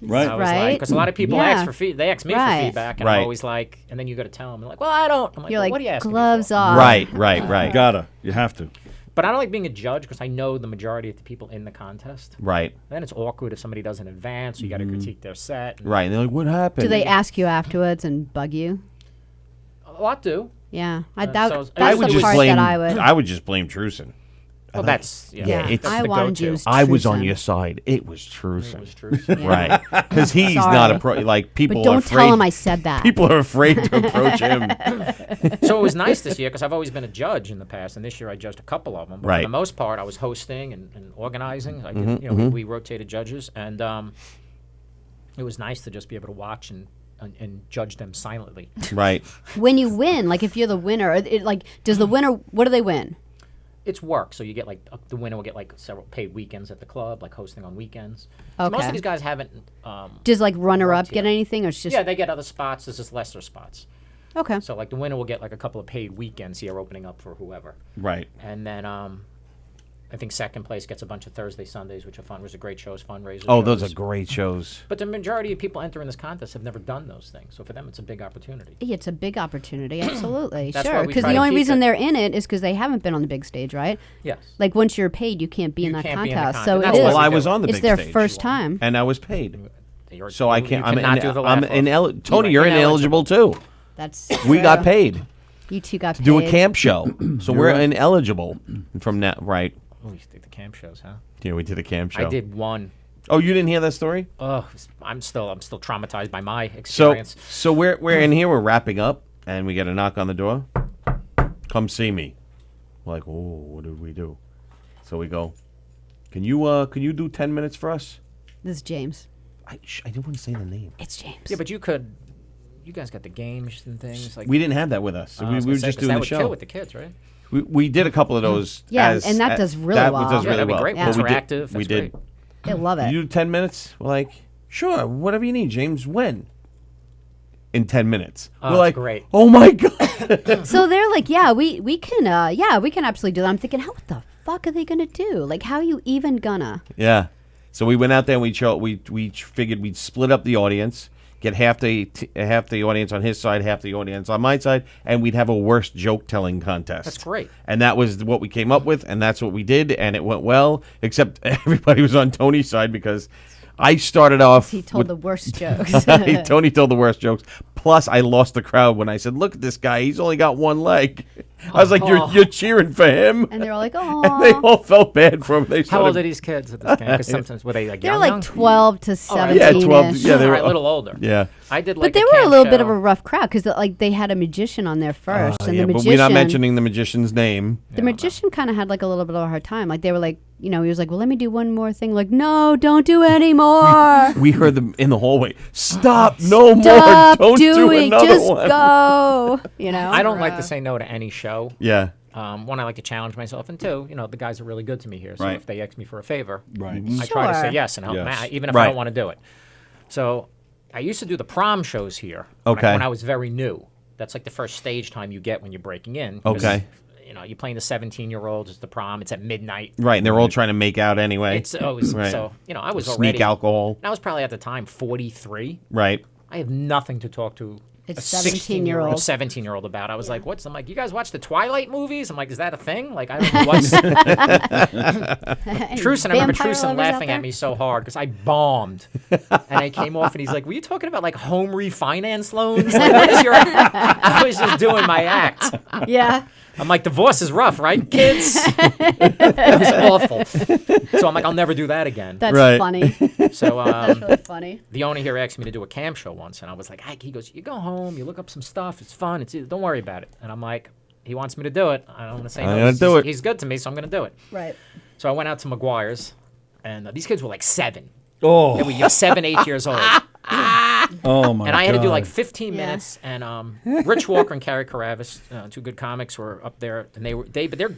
Right. I was Right. like, because a lot of people Yeah. they ask me Right. for feedback, and Right. I'm always like, and then you got to tell them, they're like, well, I don't. I'm like, You're well, like, what are you asking me gloves for? off. Right. Gotta. You have to. But I don't like being a judge because I know the majority of the people in the contest. Right. Then it's awkward if somebody does in advance. So you got to critique their set. and Right. And they're like, what happened? Do they ask you afterwards and bug you? A lot do. Yeah, so that's I would the just part blame. that I would. I would just blame Truson. Well, that's Yeah, it's- that's I the wanted go-to. you. I was on Truson. your side. It was Truson. It was true. Right. Because he's Sorry. not a pro. Like, people But are don't afraid. tell him I said that. People are afraid to approach him. So it was nice this year because I've always been a judge in the past, and this year I judged a couple of them. But Right. for the most part, I was hosting and organizing. I did, we rotated judges, and it was nice to just be able to watch and judge them silently. Right. When you win, like if you're the winner, does the winner? What do they win? It's work, so you get the winner will get several paid weekends at the club, like hosting on weekends. So most Okay. of these guys haven't. Does like runner up worked get here. anything, or it's just Yeah, they get other spots. There's just lesser spots. okay? So the winner will get a couple of paid weekends here, opening up for whoever. Right. And then I think second place gets a bunch of Thursday, Sundays, which are fun. Was a great shows, fundraisers. Oh, those are shows. great shows. But the majority of people entering this contest have never done those things, so for them it's a big opportunity. Yeah, it's a big opportunity, absolutely. That's why Sure, we because try the to only keep reason it- they're in it is because they haven't been on the big stage, right? Yes. Like once you're paid, you can't be in that can't be in the contest. contest. So That's it why is. Well, I do was it. on the It's big their stage. first time. And I was paid. You're- So I you can't. cannot do the I'm laugh off. Tony, you're ineligible too. That's We got true. paid You two got to do a paid. camp show, so we're ineligible from that. Right? Oh, you did the camp shows, huh? Yeah, we did a camp show. I did one. Oh, you didn't hear that story? Oh, I'm still traumatized by my So, experience. so we're in here. We're wrapping up, and we get a knock on the door. Come see me. We're like, oh, what did we do? So we go. Can you do 10 minutes for us? This is James. I didn't want to say the name. It's James. Yeah, but you guys got the games and things like. We didn't have that with us. I we was were gonna say, just 'cause doing that the would show. kill with the kids, right? We did a couple of those. Yeah, as- and that as- does really that well. does Yeah, really that'd be well. great. Yeah. But we did- Interactive, We that's did. great. They love it. You do 10 minutes? We're like, Sure, whatever you need, James. When? In 10 minutes. Oh, We're that's like, great. oh my God. So they're like, yeah, we can absolutely do that. I'm thinking, what the fuck are they gonna do? Like, how are you even gonna? Yeah. So we went out there and we figured we'd split up the audience, get half the audience on his side, half the audience on my side, and we'd have a worst joke telling contest. That's great. And that was what we came up with, and that's what we did, and it went well. Except everybody was on Tony's side because I started off. He told the worst jokes. Tony told the worst jokes. Plus, I lost the crowd when I said, "Look at this guy. He's only got one leg." I was like, "You're cheering for him," And they're all like, and they oh. all felt bad for him. They How old started- are these kids at this game? Because sometimes were they like They're young? like 12 to 17. Yeah, 12. Yeah, they All were right, a little older. Yeah. I did like. But they a were a camp little bit show. of a rough crowd because like they had a magician on there first, and Yeah, the but magician. we're not mentioning the magician's name. The magician kind of had like a little bit of a hard time. Like they were like, he was like, well, let me do one more thing. Like, no, don't do any more. We heard them in the hallway. Stop! No Stop more! Don't do doing. another Just one. go. I don't like to say no to any show. Yeah. One, I like to challenge myself, and two, the guys are really good to me here. So Right. if they ask me for a favor, Right. I try to say Sure. yes and help them Yes. out, even if I Right. don't want to do it. So I used to do the prom shows here. when Okay. I was very new. That's like the first stage time you get when you're breaking in. because, Okay. You're playing the 17-year-olds. It's the prom. It's at midnight. Right, and they're all trying to make out anyway. It's always Right. so. I was Sneak already alcohol. I was probably at the time 43. Right. I have nothing to talk to It's a 17-year-old. 17-year-old about. I was like, what's? I'm like, you guys watch the Twilight movies? I'm like, is that a thing? Like, I don't know what's. Truce, and I remember Vampire Truce lovers laughing out at me so hard because I bombed. And I came off and he's like, were you talking about like home refinance loans? Like, what is your. I was just doing my act. Yeah. I'm like, divorce is rough, right, kids? It was awful. So I'm like, I'll never do that again. That's Right. funny. So That's really funny. the owner here asked me to do a cam show once, and I was like, he goes, you go home, you look up some stuff, it's fun, don't worry about it. And I'm like, he wants me to do it. I don't want to say I'm no. gonna do it. He's good to me, so I'm going to do it. Right. So I went out to McGuire's, and these kids were like 7. Oh. They were 7, 8 years old. Oh my god. And I had to do like 15 Yeah. minutes, and Rich Walker and Carrie Karavis, two good comics, were up there, and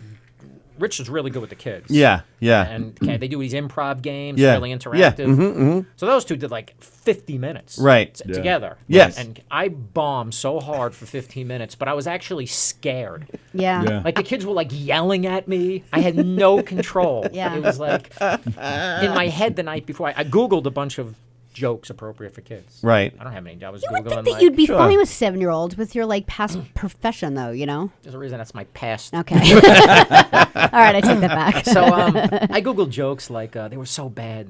Rich is really good with the kids. Yeah. Yeah. And they do these improv games, Yeah. really Yeah. interactive. So those two did like 50 minutes Right. Yeah. together. Yes. And I bombed so hard for 15 minutes, but I was actually scared. Yeah. Yeah. Like the kids were like yelling at me. I had no control. Yeah. It was like in my head the night before. I Googled a bunch of jokes appropriate for kids. Right. I don't have any. I was You would Googling think that like, you'd be Sure. fine with 7-year-olds with your like past profession, though. there's a reason that's my past. Okay. All right, I take that back. So I Googled jokes like they were so bad.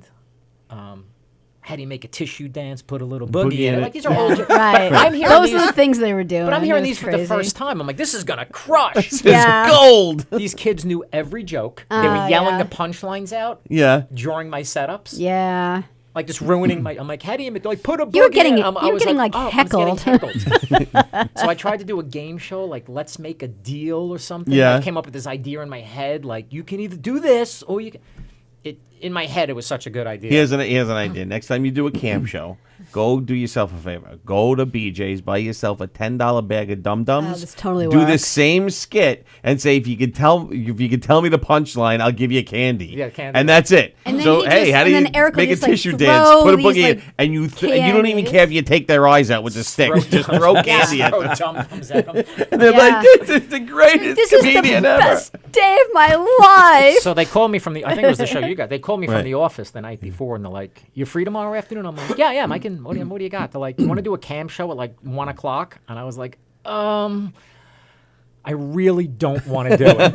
How do you make a tissue dance? Put a little boogie in it. Like these are all jokes. Right. But I'm hearing Those these, are the things they were doing. but I'm It hearing was these for the crazy. first time. I'm like, this is gonna crush. Yeah. Gold. These kids knew every joke. They were yelling yeah. the punchlines out Yeah. during my setups. Yeah. Like just ruining my. I'm like, how do you make? Like put a boogie. You were getting- in. you were I was getting, like, oh, I was getting heckled. heckled. So I tried to do a game show, like let's make a deal or something. Yeah. I came up with this idea in my head, like you can either do this or you can. In my head, it was such a good idea. Here's an idea. Next time you do a camp show, go do yourself a favor. Go to BJ's, buy yourself a $10 bag of Dum Dums. Oh, this totally do the works. same skit and say if you could tell me the punchline, I'll give you candy. Yeah, candy. And that's it. And then so he hey, just- how do and you then Eric will make a just, like, tissue throw dance? Put a these, boogie in, like, and you don't even candies. care if you take their eyes out with the stick. Just throw candy at Throw them. Dum Dums at 'em. And they're Yeah. like, this is the greatest This is the comedian ever. best day of my life. So they called me from the. I think it was the show you got. They called me Right. from the office the night before, and they're like, "You free tomorrow afternoon?" I'm like, "Yeah, I can. What do you got?" They're like, "You want to do a cam show at like 1 o'clock?" And I was like, I really don't want to do it.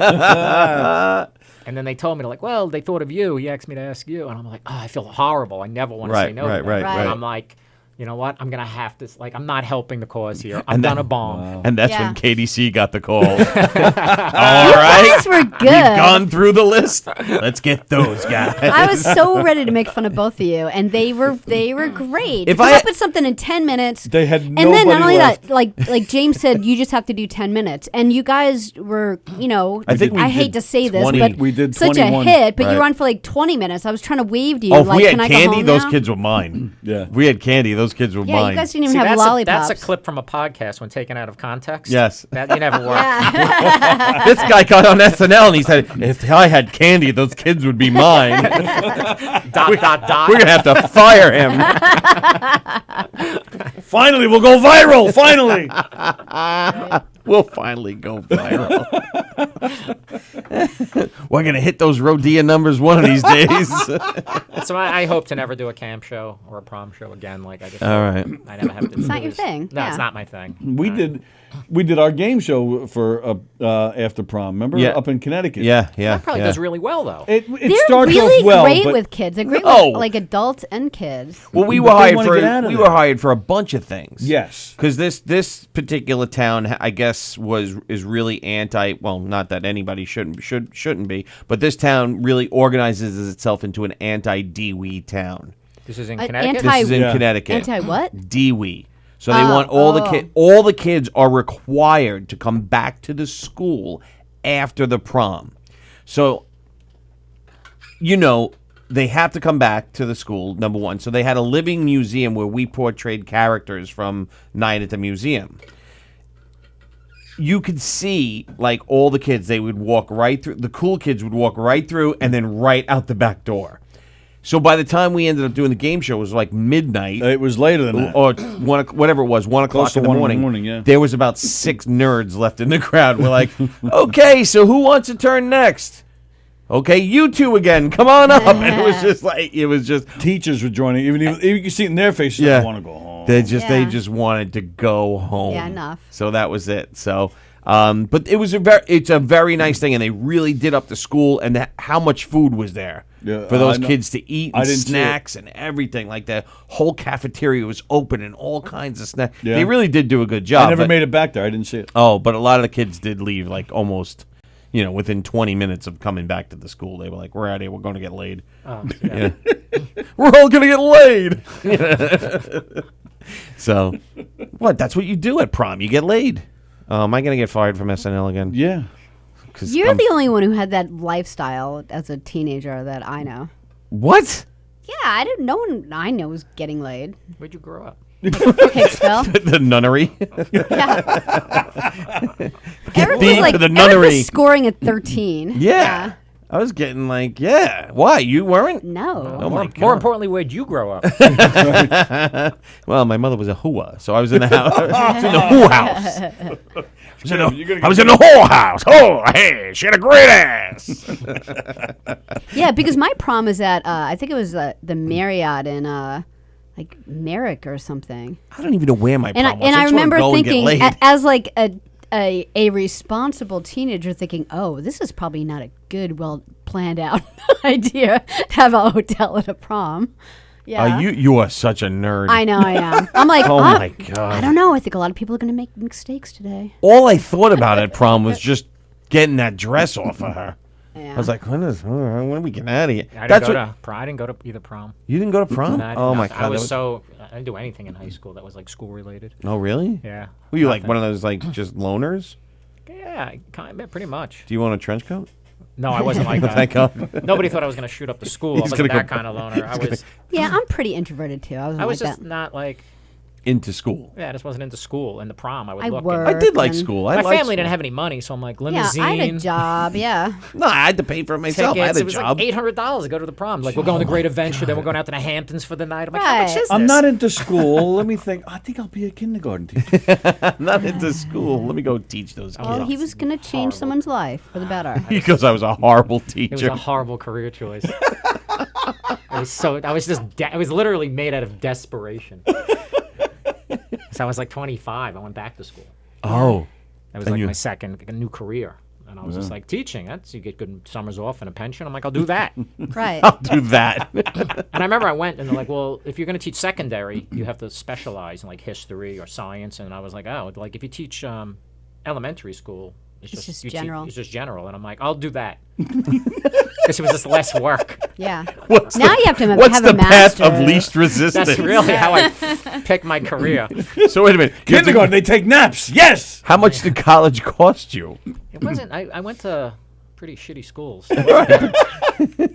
And then they told me, they're like, well, they thought of you. He asked me to ask you. And I'm like, I feel horrible. I never want to say Right, no to that. right. And I'm like, you know what? I'm going to have to, like, I'm not helping the cause here. I'm And going that- to bomb. And that's Yeah. when KDC got the call. All You right. guys were good. We've gone through the list. Let's get those guys. I was so ready to make fun of both of you, and they were great. If Come I- up with something in 10 minutes. They had and then not nobody only left. that, like James said, you just have to do 10 minutes, and you guys were, I think we I did hate to say this, 20. but We did such 21. a hit. But you Right. were on for like 20 minutes. I was trying to wave to you. Oh, if like, we had can I candy, go home those now? kids were mine. Yeah. We had candy. Those those kids were Yeah, mine. you guys didn't even See, have that's lollipops. that's a clip from a podcast when taken out of context. Yes. That you never worked. Yeah. This guy got on SNL and he said, if I had candy, those kids would be mine. Dot. We're going to have to fire him. Finally, we'll go viral. Finally. We'll finally go viral. We're going to hit those Rodea numbers one of these days. So I hope to never do a camp show or a prom show again. Like I just. All right. I never have to. It's not your thing. No, Yeah. it's not my thing. We did our game show for after prom. Remember, Yeah. up in Connecticut. Yeah. That probably does really well though. It They're starts really off well, great but with kids. They're great No. with like adults and kids. Well, we But were they hired wanna for get out of we there. were hired for a bunch of things. Yes. Because this particular town, I guess, is really anti. Well, not that anybody shouldn't be, but this town really organizes itself into an anti-DWE town. This is in An Connecticut. This is in Yeah. Connecticut. Anti what? DWE. So they want all the kids are required to come back to the school after the prom. So they have to come back to the school, number one. So they had a living museum where we portrayed characters from Night at the Museum. You could see, like, all the kids, they would walk right through. The cool kids would walk right through and then right out the back door. So by the time we ended up doing the game show, it was like midnight. It was later than that. Or whatever it was, 1 o'clock Close to in the 1 in the morning. morning, yeah. There was about 6 nerds left in the crowd. We're like, okay, so who wants to turn next? Okay, you two again. Come on up. And it was just Teachers were joining. Even you can see it in their faces. Yeah. They want to go home. they Yeah. just wanted to go home. Yeah, enough. So that was it. So, but it's a very nice thing, and they really did up the school and how much food was there Yeah, for those I know. kids to eat I and didn't see it. snacks and everything. Like the whole cafeteria was open and all kinds of snacks. Yeah. They really did do a good job. I never but- made it back there. I didn't see it. Oh, but a lot of the kids did leave like almost, within 20 minutes of coming back to the school. They were like, we're out of here. We're going to get laid. Oh, yeah. We're all going to get laid. So, what? That's what you do at prom. You get laid. Am I going to get fired from SNL again? Yeah. 'Cause You're I'm- the only one who had that lifestyle as a teenager that I know. What? Yeah, I didn't. No one I know was getting laid. Where'd you grow up? Hicksville. The nunnery. Eric thee was like to the Eric nunnery. was scoring at 13. Yeah. I was getting like, yeah. Why? You weren't? No. Oh my More God. importantly, where'd you grow up? Well, my mother was a hooah, so I was in the house. I was in the whore house. I was in the whore house. Oh, hey, she had a great ass. Yeah, because my prom was at I think it was the Marriott in like Merrick or something. I don't even know where my And prom was. I just wanna remember go and get thinking laid. as like a responsible teenager thinking, oh, this is probably not a good, well planned out idea to have a hotel at a prom. Yeah. You are such a nerd. I know I am. I'm like, Oh my God. I don't know. I think a lot of people are going to make mistakes today. All I thought about at prom was just getting that dress off of her. Yeah. I was like, when are we getting out of here? I That's didn't, what. go to prom. I didn't go to either prom. You didn't go to prom? No, I did Oh not. my God. I that was I didn't do anything in high school that was like school related. Oh really? Yeah. Were you like Nothing. one of those like just loners? Yeah, kind of, pretty much. Do you want a trench coat? No, I wasn't like that. Thank God. Nobody thought I was going to shoot up the school. I He's wasn't gonna that go- kind of loner. I was. Yeah, I'm pretty introverted too. I wasn't I was like just that. not like. Into school. Yeah, I just wasn't into school and the prom. I would I look. worked. I did like and- school. My I liked family school. didn't have any money, so I'm like Yeah, limousine. I had a job. Yeah. No, I had to pay for it myself. I had Tickets. a It was job. like $800 to go to the prom. Like we're going to Great Adventure, then we're going out to the Hamptons for the night. I'm like, how much Right. is this? I'm not into school. Let me think. I think I'll be a kindergarten teacher. I'm not into school. Let me go teach those kids. Well, he was going to change horrible. someo's life for the better. Because I was a horrible It was teacher. a horrible career choice. I was literally made out of desperation. So I was like 25. I went back to school. Oh. That was And like you- my second new career. And I was just like, teaching, you get good summers off and a pension. I'm like, I'll do that. Right. I'll do that. And I remember I went and they're like, well, if you're going to teach secondary, you have to specialize in like history or science. And I was like, oh, like if you teach elementary school, It's just you general. It's just general. And I'm like, I'll do that. Because it was just less work. Yeah. What's Now you have to What's have the a path of master's. least resistance? That's really how I picked my career. So wait a minute. Kindergarten, they take naps. Yes. How much did college cost you? It wasn't. I went to pretty shitty schools.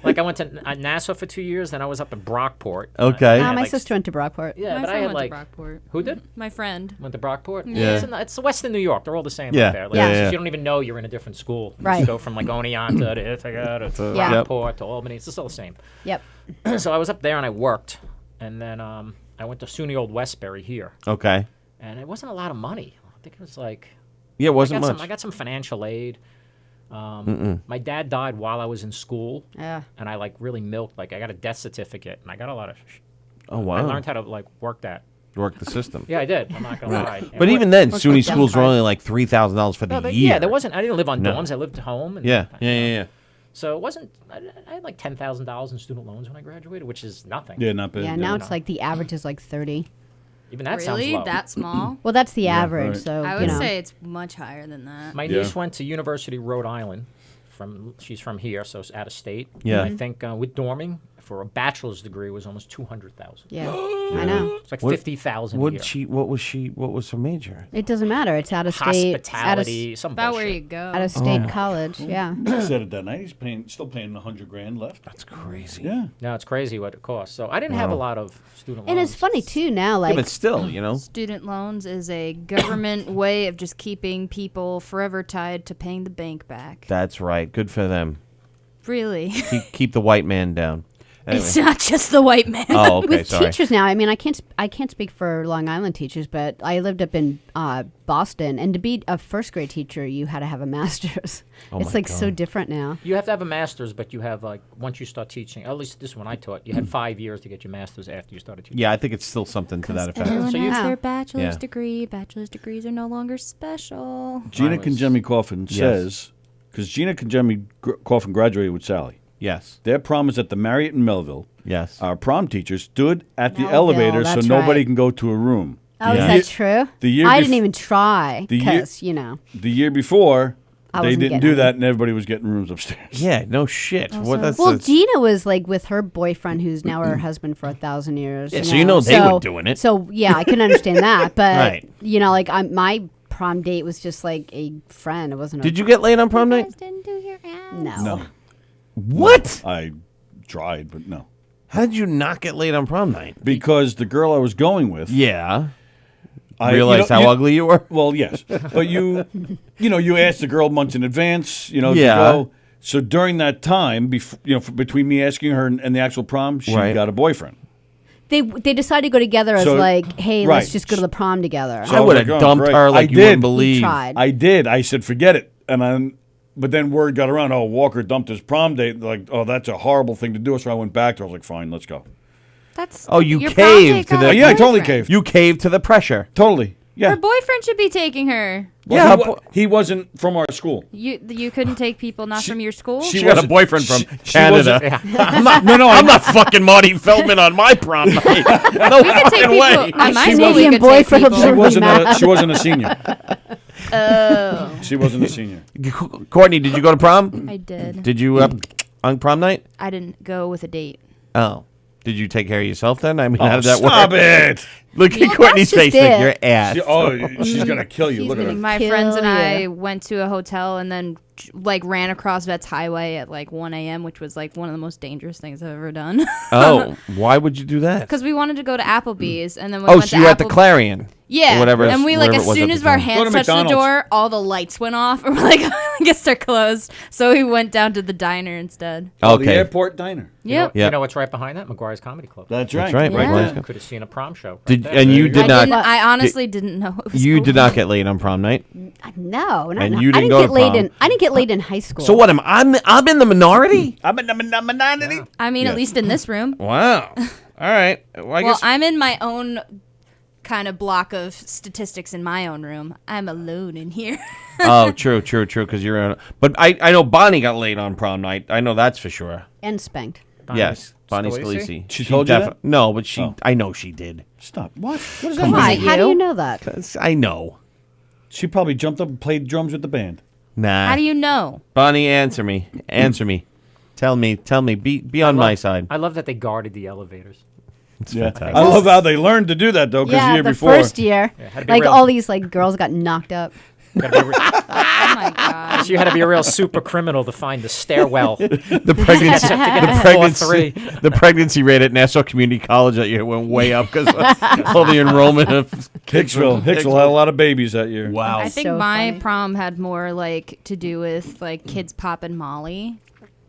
Like I went to Nassau for 2 years, then I was up in Brockport. Okay. I had, my like, sister went to Brockport. Yeah, My but I friend had went like to Brockport. who did? My friend. Went to Brockport. Yeah. It's Western New York. They're all the same Yeah. up there. Like, Yeah, it's just yeah. You don't even know you're in a different school. You Right. just go from like Oneonta to Ithaca to Yeah. Rockport to Albany. It's just all the same. Yep. So I was up there and I worked, and then I went to SUNY Old Westbury here, Okay. and it wasn't a lot of money. I think it was like Yeah, it wasn't much. I got some financial aid. My dad died while I was in school, Yeah. and I like really milked. Like I got a death certificate, and I got a lot of. Oh wow. I learned how to like work that. Work the system. Yeah, I did. I'm not gonna lie. But even then, What's SUNY the schools were downside? only like $3,000 for the year. Yeah, there wasn't. I didn't live on No. dorms. I lived at home. And, Yeah, yeah. So it wasn't. I had like $10,000 in student loans when I graduated, which is nothing. Yeah, not bad. Yeah, now it's like the average is like 30. Even that sounds Really? low. That small? Well, that's the average. right. So I you would know. say it's much higher than that. My Yeah. niece went to University of Rhode Island. She's from here, so it's out of state. Yeah. I think with dorming for a bachelor's degree was almost $200,000. Yeah, I know. It's like What- 50,000 a What year. What was her major? It doesn't matter. It's out of state. Hospitality, some About bullshit. where you go. Out of state college. Yeah. Said it that night. He's still paying $100,000 left. That's crazy. Yeah. No, it's crazy what it costs. So I didn't have a lot of student And loans. it's funny too now. Yeah, Like but still, you know. Student loans is a government way of just keeping people forever tied to paying the bank back. That's right. Good for them. Really. Keep the white man down. Anyway. It's not just the white man. Oh, okay. with Sorry. teachers now, I mean, I can't speak for Long Island teachers, but I lived up in Boston, and to be a first grade teacher, you had to have a master's. Oh It's my like so God. different now. You have to have a master's, but you have like once you start teaching. At least this one I taught. You had 5 years to get your master's after you started teaching. Yeah, I think it's still something to that effect. Everyone So you- has Yeah. their bachelor's Yeah. degree. Bachelor's degrees are no longer special. Gina Mine was- Conjemi Coffin Yes. says, because Gina Conjemi Coffin graduated with Sally. Yes. Their prom is at the Marriott in Melville. Yes. Our prom teacher stood at the Melville, elevator so that's nobody right. can go to a room. Oh, Yeah. is that true? The year I bef- didn't even try the year- because, you know. The year before, I they wasn't didn't getting do any. that, and everybody was getting rooms upstairs. Yeah. No shit. What? That's Well, that's- Gina was like with her boyfriend, who's now her husband for 1,000 years. Yeah, so you know they were doing it. So yeah, I can understand that, but Right. you know, like my prom date was just like a friend. It wasn't. Did you get laid on prom night? Didn't do your ass. No. No, What? I tried, but no. How did you not get laid on prom night? Because the girl I was going with, Yeah. I Realized how ugly you were? Well, yes, but you asked the girl months in advance, Yeah. to go. So during that time, between me asking her and the actual prom, she Right. got a boyfriend. They decided to go together as So- like, hey, right. let's just go to the prom together. So I would was have like, oh, dumped great. her like I you wouldn't did. believe. We tried. I did. I said, forget it. But then word got around, oh, Walker dumped his prom date. Like, oh, that's a horrible thing to do. So I went back to her. I was like, fine, let's go. That's Oh, you your caved prom date to got the- a Oh, yeah, I totally boyfriend. caved. You caved to the pressure. Totally. Yeah. Her boyfriend should be taking her. Yeah, He wasn't from our school. You couldn't take people not from your school. she She got a wasn't- boyfriend from she Canada. wasn't- I'm not, I'm not fucking Marty Feldman on my prom night. No we could take fucking people. way. On my Canadian school, we could take boyfriend people. of the- She wasn't a senior. Oh, She wasn't a senior. Courtney, did you go to prom? I did. Did you on prom night? I didn't go with a date. Oh. Did you take care of yourself then? I mean, how did that Stop work? it. Look at Well, Courtney's that's face. just Like, it. your ass. She's going to kill you. She's Look at her. gonna- My Kill friends and I you. went to a hotel and then like ran across Vets Highway at like 1 a.m., which was like one of the most dangerous things I've ever done. Oh, why would you do that? Because we wanted to go to Applebee's and then we Oh, went so to you were at the Apple- Clarion. Yeah, Or whatever. and we like whatever as it was soon at as the our time. hands to touched the McDonald's. door, all the lights went off, and we're like, I guess they're closed. So we went down to the diner instead. Oh, the Okay. airport diner. Yep. Yeah. You know what's right behind that? McGuire's Comedy Club. That's right. That's right. Yeah. Right. Yeah. Glasgow. Could have seen a prom show. Right Did there. and you There did I, not? I honestly didn't know it was You over. did not get laid on prom night. No, not, And no. you I didn't didn't go get to laid prom. in. I didn't get laid in high school. So what am I'm in the minority? I'm in the minority. I mean, Yeah. at least in this room. Wow. All right. Well, I Well, guess I'm in my own kind of block of statistics in my own room. I'm alone in here. Oh, true. Because you're on. But I know Bonnie got laid on prom night. I know that's for sure. and spanked. Yes, Bonnie Scalise? Scalise. She told you that? No, but she. Oh. I know she did. Stop. What? What does that Come mean? on. Why? How do you? you know that? 'Cause I know. She probably jumped up and played drums with the band. Nah. How do you know? Bonnie, answer me. Answer me. Tell me. Be on my side. I love that they guarded the elevators. It's Yeah. fantastic. I love how they learned to do that though, because Yeah, the year the before. first year, had to be like real. all these like girls got knocked up. Gotta be re- Oh my gosh. guess you had to be a real super criminal to find the stairwell. The pregnancy, the pregnancy rate at Nassau Community College that year went way up because all the enrollment of Hicksville had a lot of babies that year. Wow. I think So my funny. prom had more like to do with like kids popping Molly,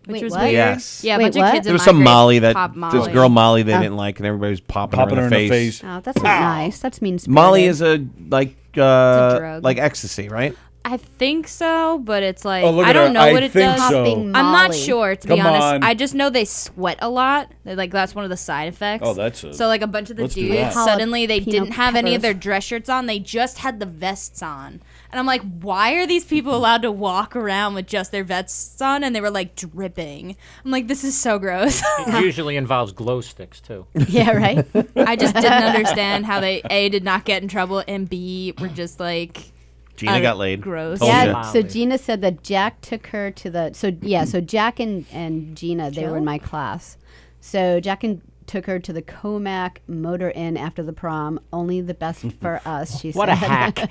which Wait, was what? weird. Yes. Yeah, a Wait, bunch what? of kids There in was my some grade Molly that popped this Molly. girl Molly they didn't like, and everybody was popping her in the face. Oh, that's not nice. That's mean. Molly is a drug. like ecstasy, right? I think so, but it's like Oh, look I at don't her. know I what it think does. so. Popping I'm not Molly. sure to Come be honest. on. I just know they sweat a lot. Like that's one of the side effects. Oh, that's a- so like a bunch of the let's do dudes that. suddenly they Jalapeno didn't have any of their peppers. dress shirts on. They just had the vests on, and I'm like, why are these people allowed to walk around with just their vests on? And they were like dripping. I'm like, this is so gross. It usually involves glow sticks too. Yeah, right. I just didn't understand how they A, did not get in trouble, and B, were just like Gina got laid. gross. Told Yeah. ya. So Gina said that Jack took her to the. So Jack and Gina, they were in my class. So Jack took her to the Comac Motor Inn after the prom. Only the best for us, she What said. a hack.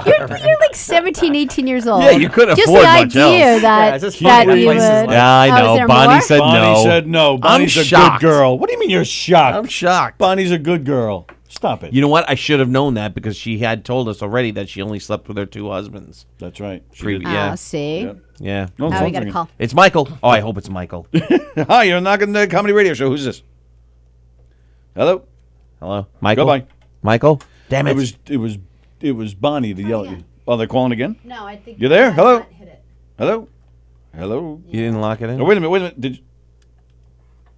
You're like 17, 18 years old. Yeah, you couldn't Just afford the much idea else. that, Yeah, just that finding you places would. like- Yeah, I Oh, is know. there Bonnie more? said Bonnie no. said no. Bonnie's a shocked. good girl. What do you mean you're shocked? I'm shocked. Bonnie's a good girl. Stop it. You know what? I should have known that because she had told us already that she only slept with her two husbands. That's right. She Pre- did. yeah. Oh, see? Yep. Yeah. No, Now we phone's got a ringing. call. It's Michael. Oh, I hope it's Michael. Hi, you're knocking the comedy radio show. Who's this? Hello. Hello, Michael. Goodbye. Michael. Damn it. It was Bonnie to yell at you. Oh, they're calling again. No, I think You there? Hello. Hello. Hello. You didn't lock it in. Oh, wait a minute. Did you?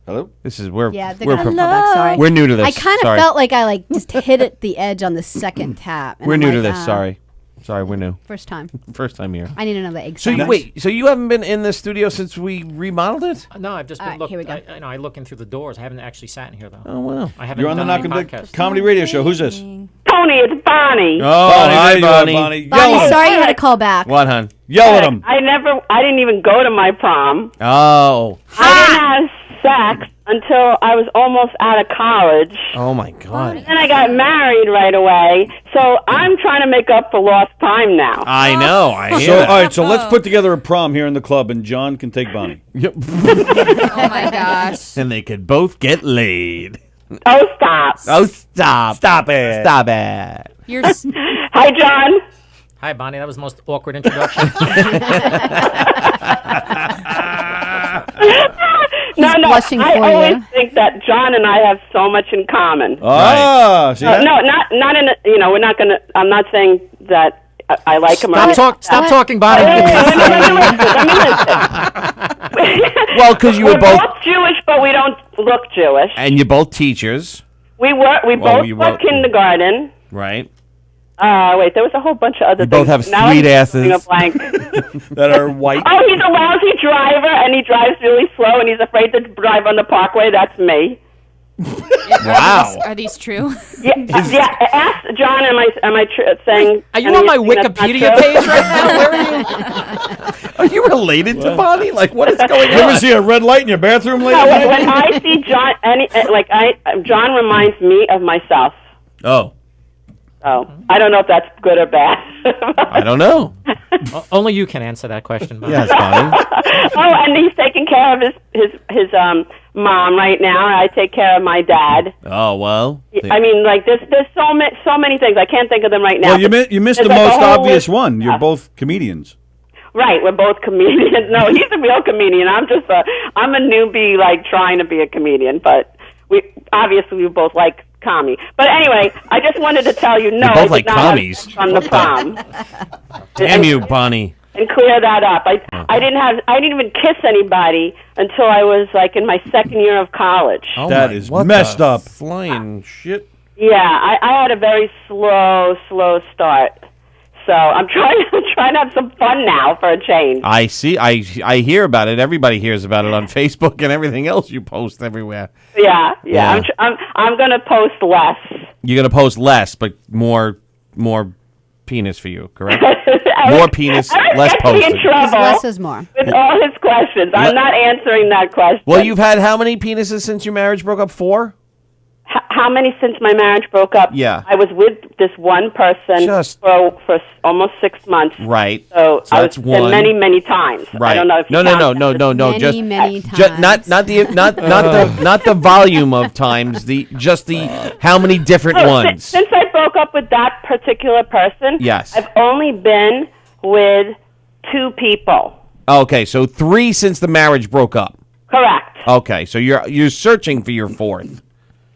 Hello. This is Yeah, they're we're gonna call back. Sorry. we're new to this. I kind of Sorry. felt like I just hit at the edge on the second tap. and We're I'm new like, to this. Sorry. Sorry, we're new. First time. First time here. I need another egg So you, sandwich. wait. So you haven't been in the studio since we remodeled it? No, I've just All been right, looking. here we go. I know I look in through the doors. I haven't actually sat in here though. Oh wow. I haven't. You're on the done any Knockin' Dick podcasts. comedy radio show. Who's this? Tony, it's Bonnie. Oh, Bonnie, hi, there you are, Bonnie. Bonnie. Yell Bonnie, at him. sorry you had to call back. What, hon? Yell at him. I didn't even go to my prom. Oh. I didn't have sex until I was almost out of college. Oh my God. Then I got married right away. So I'm trying to make up for lost time now. I know. I hear So, that. all right, so let's put together a prom here in the club, and John can take Bonnie. Yep. Oh my gosh. And they could both get laid. Oh, stop. Oh, stop. Stop it. Stop it. You're s- Hi, John. Hi, Bonnie. That was the most awkward introduction. No, blushing I for always you. think that John and I have so much in common. Ah, see that? No, not in a, we're not going to, I'm not saying that I like him. Stop talking, Bonnie. Let me listen. Well, because you were We're both, both Jewish, but we don't look Jewish. and you're both teachers, We Well, both you were were- kindergarten. right? Wait, there was a whole bunch of other You things. both have Now sweet I'm drawing asses. a blank. That are white. Oh, he's a lousy driver, and he drives really slow, and he's afraid to drive on the parkway. That's me. Wow. Are these true? Yeah, ask John. Am I saying? Are you on my anything that's not Wikipedia true? page right now? Where are you? Are you related to Bonnie? Like, what is going You ever on? see a red light in your bathroom, lady? No, when I see John, John reminds me of myself. Oh, So I don't know if that's good or bad. I don't know. Only you can answer that question, Bonnie. Yes, Bonnie. Oh, and he's taking care of his mom right now. And I take care of my dad. Oh, well. I mean, like there's so many things. I can't think of them right now. Well, you but missed the there's like a most whole obvious list one. of You're stuff. both comedians. Right, we're both comedians. No, he's a real comedian. I'm a newbie, like trying to be a comedian. But we both like comedy. But anyway, I just wanted to tell you, no, You both I did like not have commies. sex on the prom. Damn you, Bonnie. And clear that up. I didn't even kiss anybody until I was like in my second year of college. Oh That my- is what messed the up. Flying shit. Yeah, I had a very slow start. So I'm trying to have some fun now for a change. I see. I hear about it. Everybody hears about it on Facebook and everything else you post everywhere. Yeah. Yeah. I'm gonna post less. You're gonna post less, but more penis for you, correct? More penis, Eric less gets me in posting. trouble Less is more. with all his questions. I'm not answering that question. Well, you've had how many penises since your marriage broke up? 4? how many since my marriage broke up? Yeah. I was with this one person for almost 6 months. Right. So I that's was one. many, many times. Right. I don't know if you no, count that. no. Many, many Just not the volume of times. Just the how many different No, ones. Since I broke up with that particular person, Yes. I've only been with 2 people. Okay, so 3 since the marriage broke up. Correct. Okay, so you're searching for your 4th.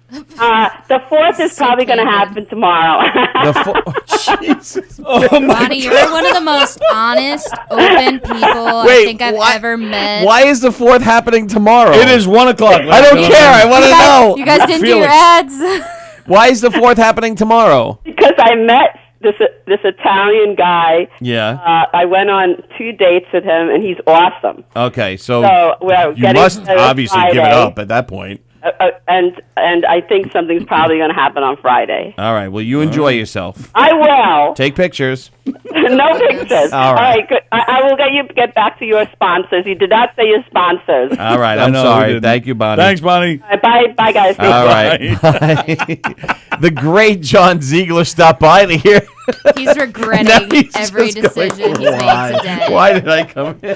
The 4th is probably going to happen tomorrow. Jesus. Bonnie, you're one of the most honest, open people I think I've ever met. Why is the 4th happening tomorrow? It is 1 o'clock. I don't care. I want to know. You guys didn't do your ads. Why is the 4th happening tomorrow? Because I met this Italian guy. Yeah. I went on 2 dates with him, and he's awesome. Okay, so we're you getting must together obviously give it Friday. up at that point. And I think something's probably going to happen on Friday. All right. Well, you enjoy yourself. I will. Take pictures. No pictures. All right. Good. I will get back to your sponsors. You did not say your sponsors. All right. I I'm know, sorry. we didn't. Thank you, Bonnie. Thanks, Bonnie. Bye, guys. All right. The great John Ziegler stopped by to hear. He's Now regretting he's every just going, decision he's "Why? made today. Why did I come in?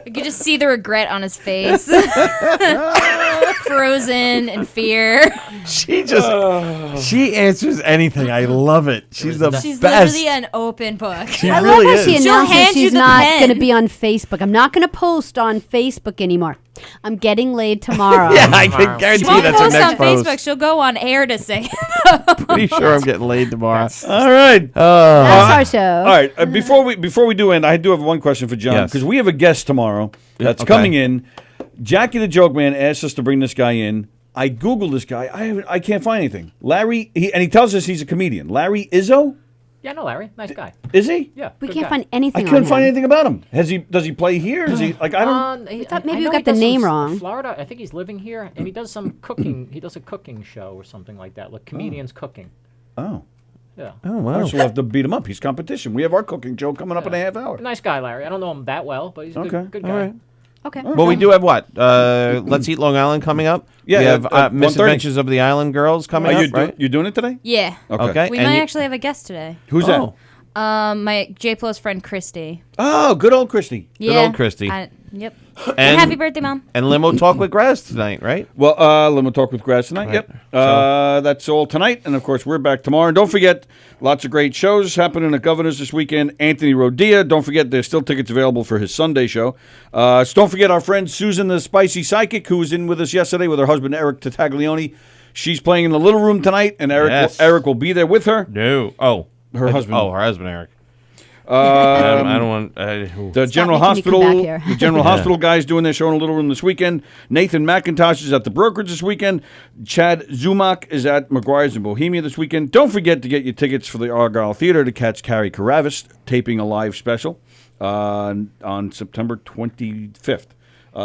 You could just see the regret on his face. Frozen in fear. She answers anything. I love it. She's the She's best. literally an open book. She I really love how is. she She'll announces hand you she's the not pen. going to be on Facebook. I'm not going to post on Facebook anymore. I'm getting laid tomorrow. Yeah, I can guarantee She won't that's her post next on post. Facebook. She'll go on air to say. Pretty sure I'm getting laid tomorrow. All right. That's our show. All right. Before we do end, I do have one question for John Yes. because we have a guest tomorrow that's okay. coming in. Jackie the Joke Man asked us to bring this guy in. I googled this guy. I can't find anything. Larry, and he tells us he's a comedian. Larry Izzo, Yeah, no, Larry, nice guy. is he? Yeah, We good can't guy. find I anything couldn't on find him. anything about him. Does he play here? Is he like I don't? I thought maybe I we know got he the does name some wrong. Florida. I think he's living here, and he does some cooking. He does a cooking show or something like that, like comedians cooking. Oh. Yeah, Oh All wow. right, so we'll have to beat him up. He's competition. We have our cooking show coming up in a half hour. nice guy, Larry. I don't know him that well, but he's a Okay. good guy. All right. Okay. Well, we do have what? Let's Eat Long Island coming up. Yeah, we have at Misadventures of the Island Girls coming Are up, you right? you doing it today? Yeah. Okay. We and might you- actually have a guest today. Who's Oh. My J-Plo's friend Christy. that? Oh, good old Christy. Yeah. old Christy. Yep. And- Happy birthday, Mom. And Limo Talk with Graz tonight, right? Well, let me talk with Graz tonight. Right. Yep. That's all tonight. And, of course, we're back tomorrow. And don't forget, lots of great shows happening at Governor's this weekend. Anthony Rodia. Don't forget, there's still tickets available for his Sunday show. So don't forget our friend Susan the Spicy Psychic, who was in with us yesterday with her husband, Eric Tattaglione. She's playing in the Little Room tonight, and Eric will be there with her. No. Oh. Her husband. Oh, her husband, Eric. I don't want... The General making me come Hospital, back here. the General Hospital guys doing their show in a Little Room this weekend. Nathan McIntosh is at the Brokerage this weekend. Chad Zumak is at McGuire's in Bohemia this weekend. Don't forget to get your tickets for the Argyle Theater to catch Carrie Karavis taping a live special on September 25th.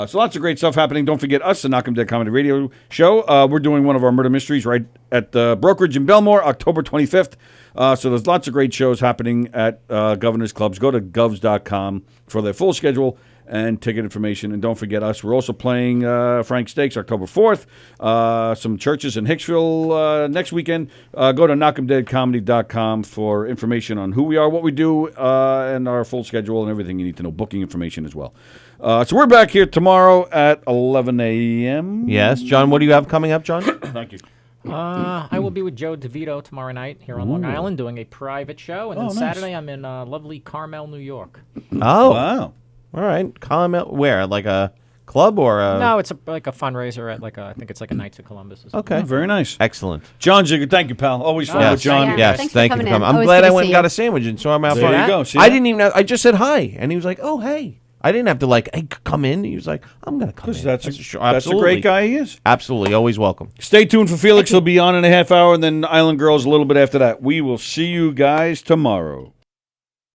So lots of great stuff happening. Don't forget us, the Knock 'em Dead Comedy Radio Show. We're doing one of our murder mysteries right at the Brokerage in Belmore, October 25th. So there's lots of great shows happening at Governor's Clubs. Go to govs.com for their full schedule and ticket information. And don't forget us. We're also playing Frank Steaks October 4th. Some churches in Hicksville next weekend. Go to knockemdeadcomedy.com for information on who we are, what we do, and our full schedule and everything you need to know. Booking information as well. So we're back here tomorrow at 11 a.m. Yes. John, what do you have coming up, John? Thank you. I will be with Joe DeVito tomorrow night here on Long Island doing a private show, and then nice. Saturday I'm in lovely Carmel, New York. Oh. Wow. All right. Comment where? Like a club or a... No, it's like a fundraiser at I think it's like a Knights of Columbus. Or something. Okay. Very nice. Excellent. John Ziegler, thank you, pal. Always fun Yes. with John. Yeah. Yes. Thanks for Thank you coming for in. coming. I'm Always glad good I to went see and got you. a sandwich and saw him out There front. you go. See I that? didn't even know. I just said hi. And he was like, oh, hey. I didn't have to hey, come in. He was like, I'm going to come in. That's sure. a Absolutely. great guy he is. Absolutely. Always welcome. Stay tuned for Felix. He'll be on in a half hour, and then Island Girls a little bit after that. We will see you guys tomorrow.